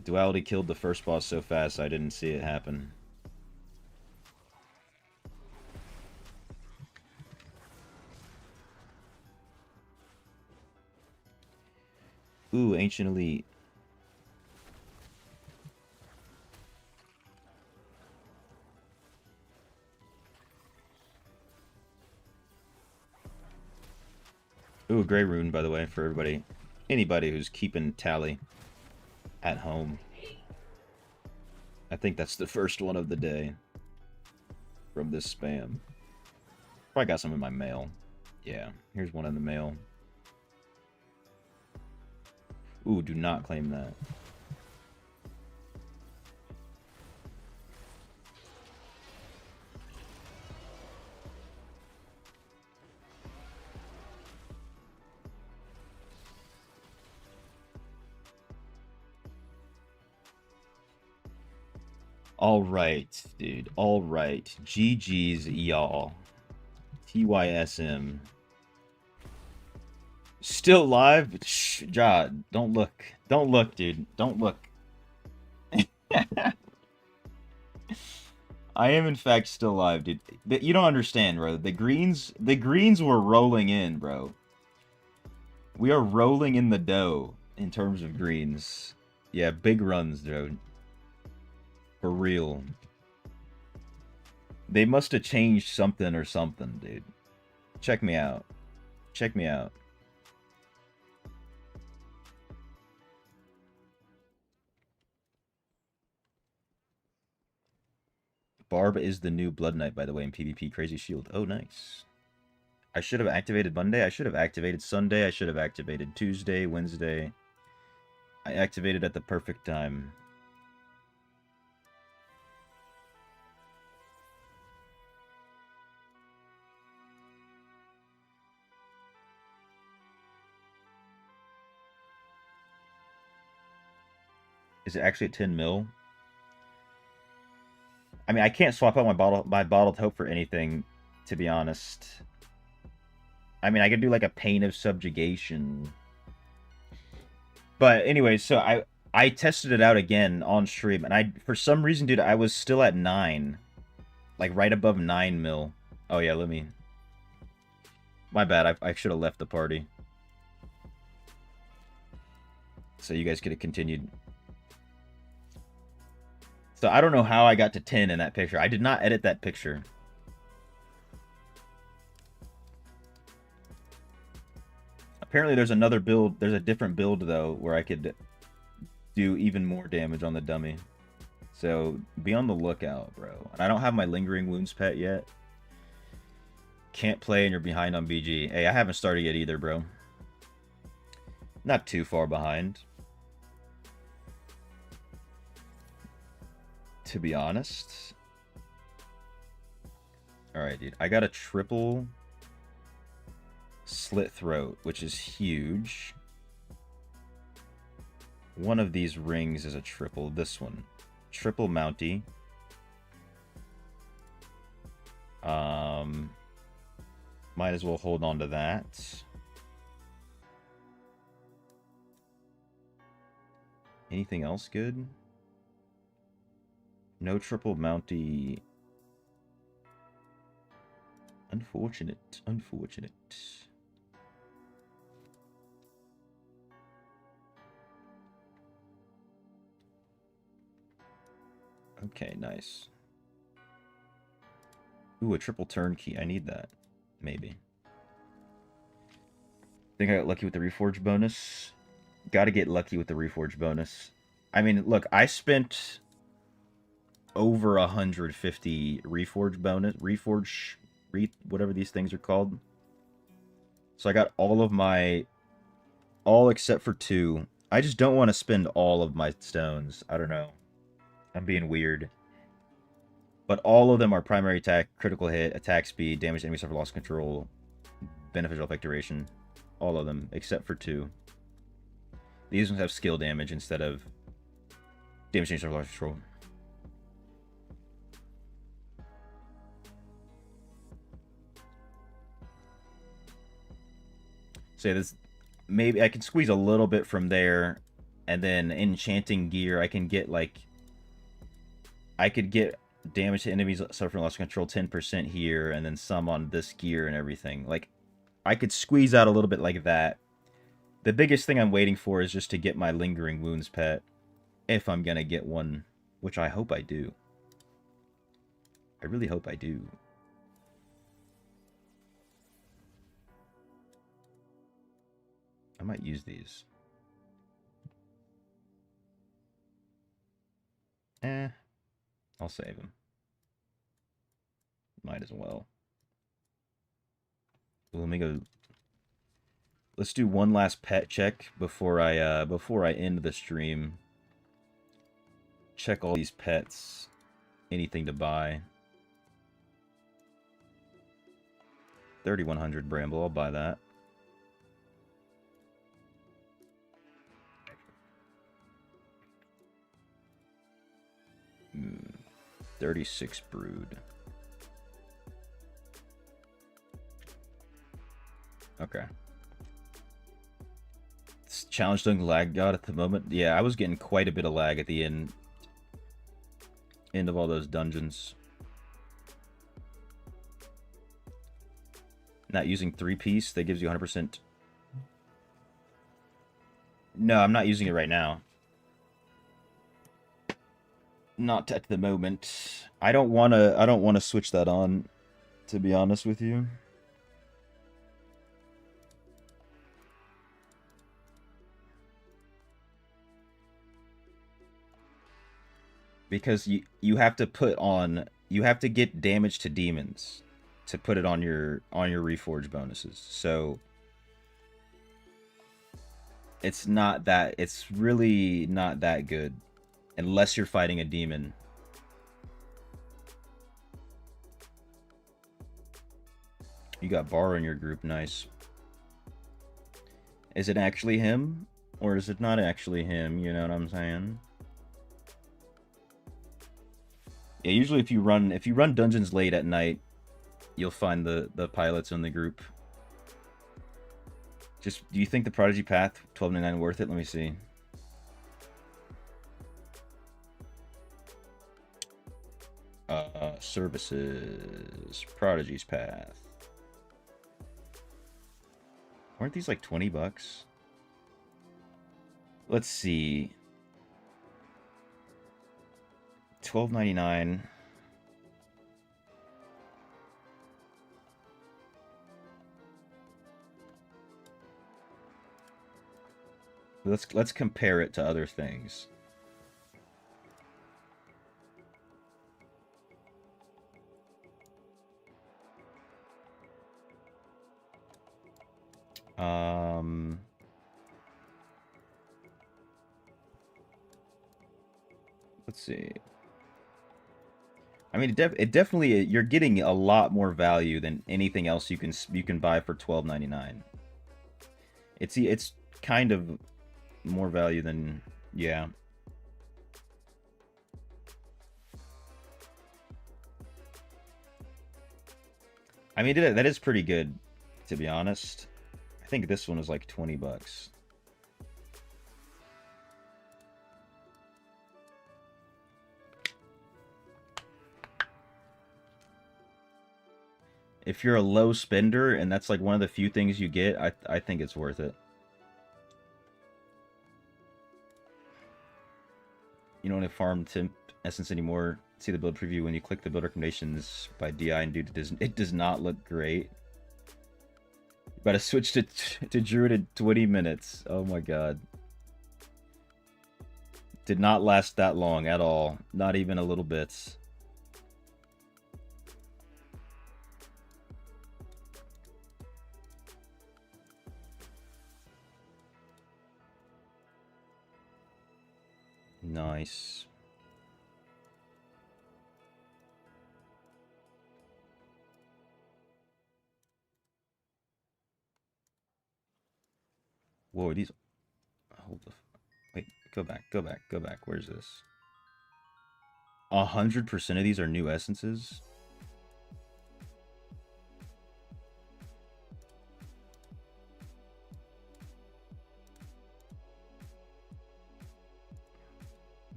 Duality killed the first boss so fast I didn't see it happen. Ooh, Ancient Elite. Ooh, Grey Rune, by the way, for everybody. Anybody who's keeping tally at home. I think that's the first one of the day from this spam. Probably got some in my mail. Yeah, here's one in the mail. Ooh, do not claim that. Alright, dude. Alright. GG's, y'all. TYSM. Still live? Shh, Ja, don't look. Don't look, dude. Don't look. I am, in fact, still live, dude. You don't understand, bro. The greens were rolling in, bro. We are rolling in the dough in terms of greens. Yeah, big runs, dude. For real. They must have changed something or something, dude. Check me out. Check me out. Barb is the new Blood Knight, by the way, in PvP. Crazy Shield. Oh, nice. I should have activated Monday. I should have activated Sunday. I should have activated Tuesday, Wednesday. I activated at the perfect time. Is it actually 10 mil? I mean, I can't swap out my bottled hope for anything, to be honest. I mean, I could do like a Pain of Subjugation. But anyway, so I tested it out again on stream, and for some reason, dude, I was still at 9. Like, right above 9 mil. Oh, yeah, let me... My bad, I should have left the party. So you guys could have continued. So I don't know how I got to 10 in that picture. I did not edit that picture. Apparently there's another build, there's a different build though, where I could do even more damage on the dummy. So be on the lookout, bro. And I don't have my Lingering Wounds pet yet. Can't play and you're behind on BG. Hey, I haven't started yet either, bro. Not too far behind, to be honest. Alright, dude. I got a triple Slit Throat, which is huge. One of these rings is a triple. This one. Triple Mountie. Might as well hold on to that. Anything else good? No triple Mountie. Unfortunate. Unfortunate. Okay, nice. Ooh, a triple turnkey. I need that. Maybe. Think I got lucky with the Reforge bonus. Gotta get lucky with the Reforge bonus. I mean, look, I spent over 150 Reforge bonus. Whatever these things are called. So I got all of my... all except for 2. I just don't want to spend all of my stones. I don't know. I'm being weird. But all of them are primary attack, critical hit, attack speed, damage to enemy suffer loss control, beneficial effect duration. All of them, except for 2. These ones have skill damage instead of damage to enemy suffer loss control. So yeah, this, maybe I can squeeze a little bit from there, and then enchanting gear, I can get like... I could get damage to enemies suffering loss control 10% here, and then some on this gear and everything. Like, I could squeeze out a little bit like that. The biggest thing I'm waiting for is just to get my Lingering Wounds pet. If I'm gonna get one. Which I hope I do. I really hope I do. I might use these. I'll save them. Might as well. Let me go. Let's do one last pet check before I end the stream. Check all these pets. Anything to buy. 3100 Bramble. I'll buy that. Hmm. 36 Brood. Okay. This challenge doing lag god at the moment. Yeah, I was getting quite a bit of lag at the end of all those dungeons. Not using 3-piece, that gives you 100%. No, I'm not using it right now. Not at the moment. I don't wanna switch that on, to be honest with you. Because you have to put on, you have to get damage to demons to put it on your Reforge bonuses. So it's really not that good unless you're fighting a demon. You got Bar in your group, nice. Is it actually him? Or is it not actually him? You know what I'm saying? Yeah, usually if you run dungeons late at night, you'll find the pilots in the group. Just, do you think the Prodigy Path 12.99 worth it? Let me see. Services, Prodigy's Path. Weren't these like 20 bucks? Let's see. $12.99. Let's compare it to other things. Let's see. I mean, it definitely you're getting a lot more value than anything else you can buy for $12.99. It's kind of more value than yeah. I mean, that is pretty good, to be honest. I think this one was like $20. If you're a low spender and that's like one of the few things you get, I think it's worth it. You don't want to farm temp essence anymore. See the build preview when you click the build recommendations by DI, and dude, it does not look great. Gotta switch to Druid in 20 minutes. Oh my god. Did not last that long at all. Not even a little bit. Nice. Whoa, are these... Hold the... Wait, go back, go back, go back. Where's this? 100% of these are new essences?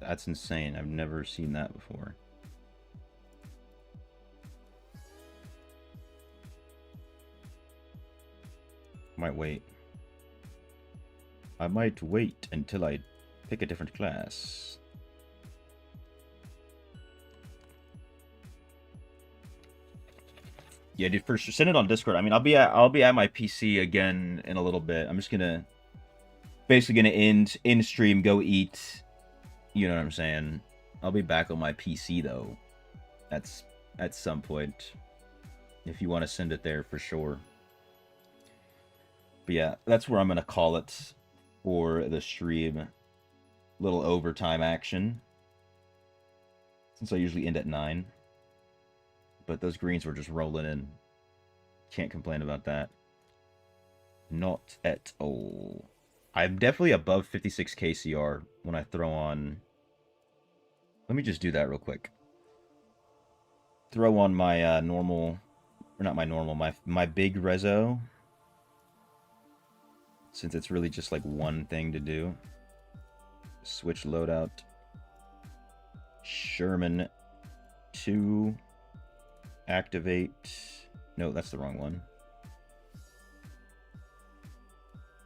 That's insane. I've never seen that before. Might wait. I might wait until I pick a different class. Yeah, dude, first send it on Discord. I mean, I'll be at my PC again in a little bit. I'm just gonna basically gonna end stream, go eat. You know what I'm saying? I'll be back on my PC though. That's at some point. If you want to send it there for sure. But yeah, that's where I'm gonna call it for the stream. Little overtime action. Since I usually end at 9. But those greens were just rolling in. Can't complain about that. Not at all. I'm definitely above 56 KCR when I throw on... Let me just do that real quick. Throw on my normal... Or not my normal, my big rezo. Since it's really just like one thing to do. Switch loadout. Sherman 2. Activate. No, that's the wrong one.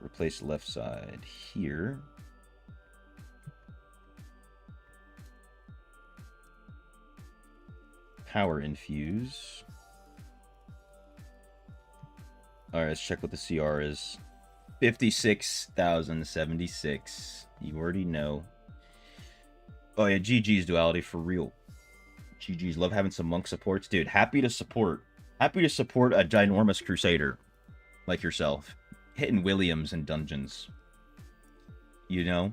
Replace left side here. Power infuse. Alright, let's check what the CR is. 56,076. You already know. Oh yeah, GG's duality for real. GG's, love having some monk supports. Dude, happy to support a ginormous crusader like yourself. Hitting Williams in dungeons. You know?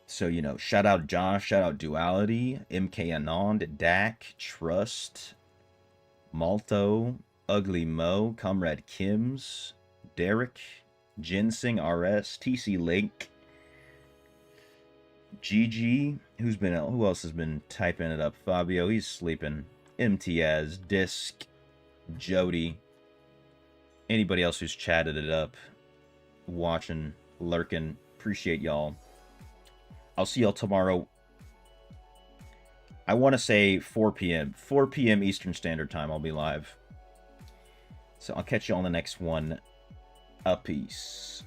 So, you know, shout out Josh, shout out Duality, MK Anand, Dak, Trust, Malto, Ugly Mo, Comrade Kims, Derek, Ginseng RS, TC Link, GG, who else has been typing it up? Fabio, he's sleeping. MTS, Disc, Jody, anybody else who's chatted it up, watching, lurking, appreciate y'all. I'll see y'all tomorrow. I want to say 4 p.m. 4 p.m. Eastern Standard Time I'll be live. So I'll catch you on the next one. A peace.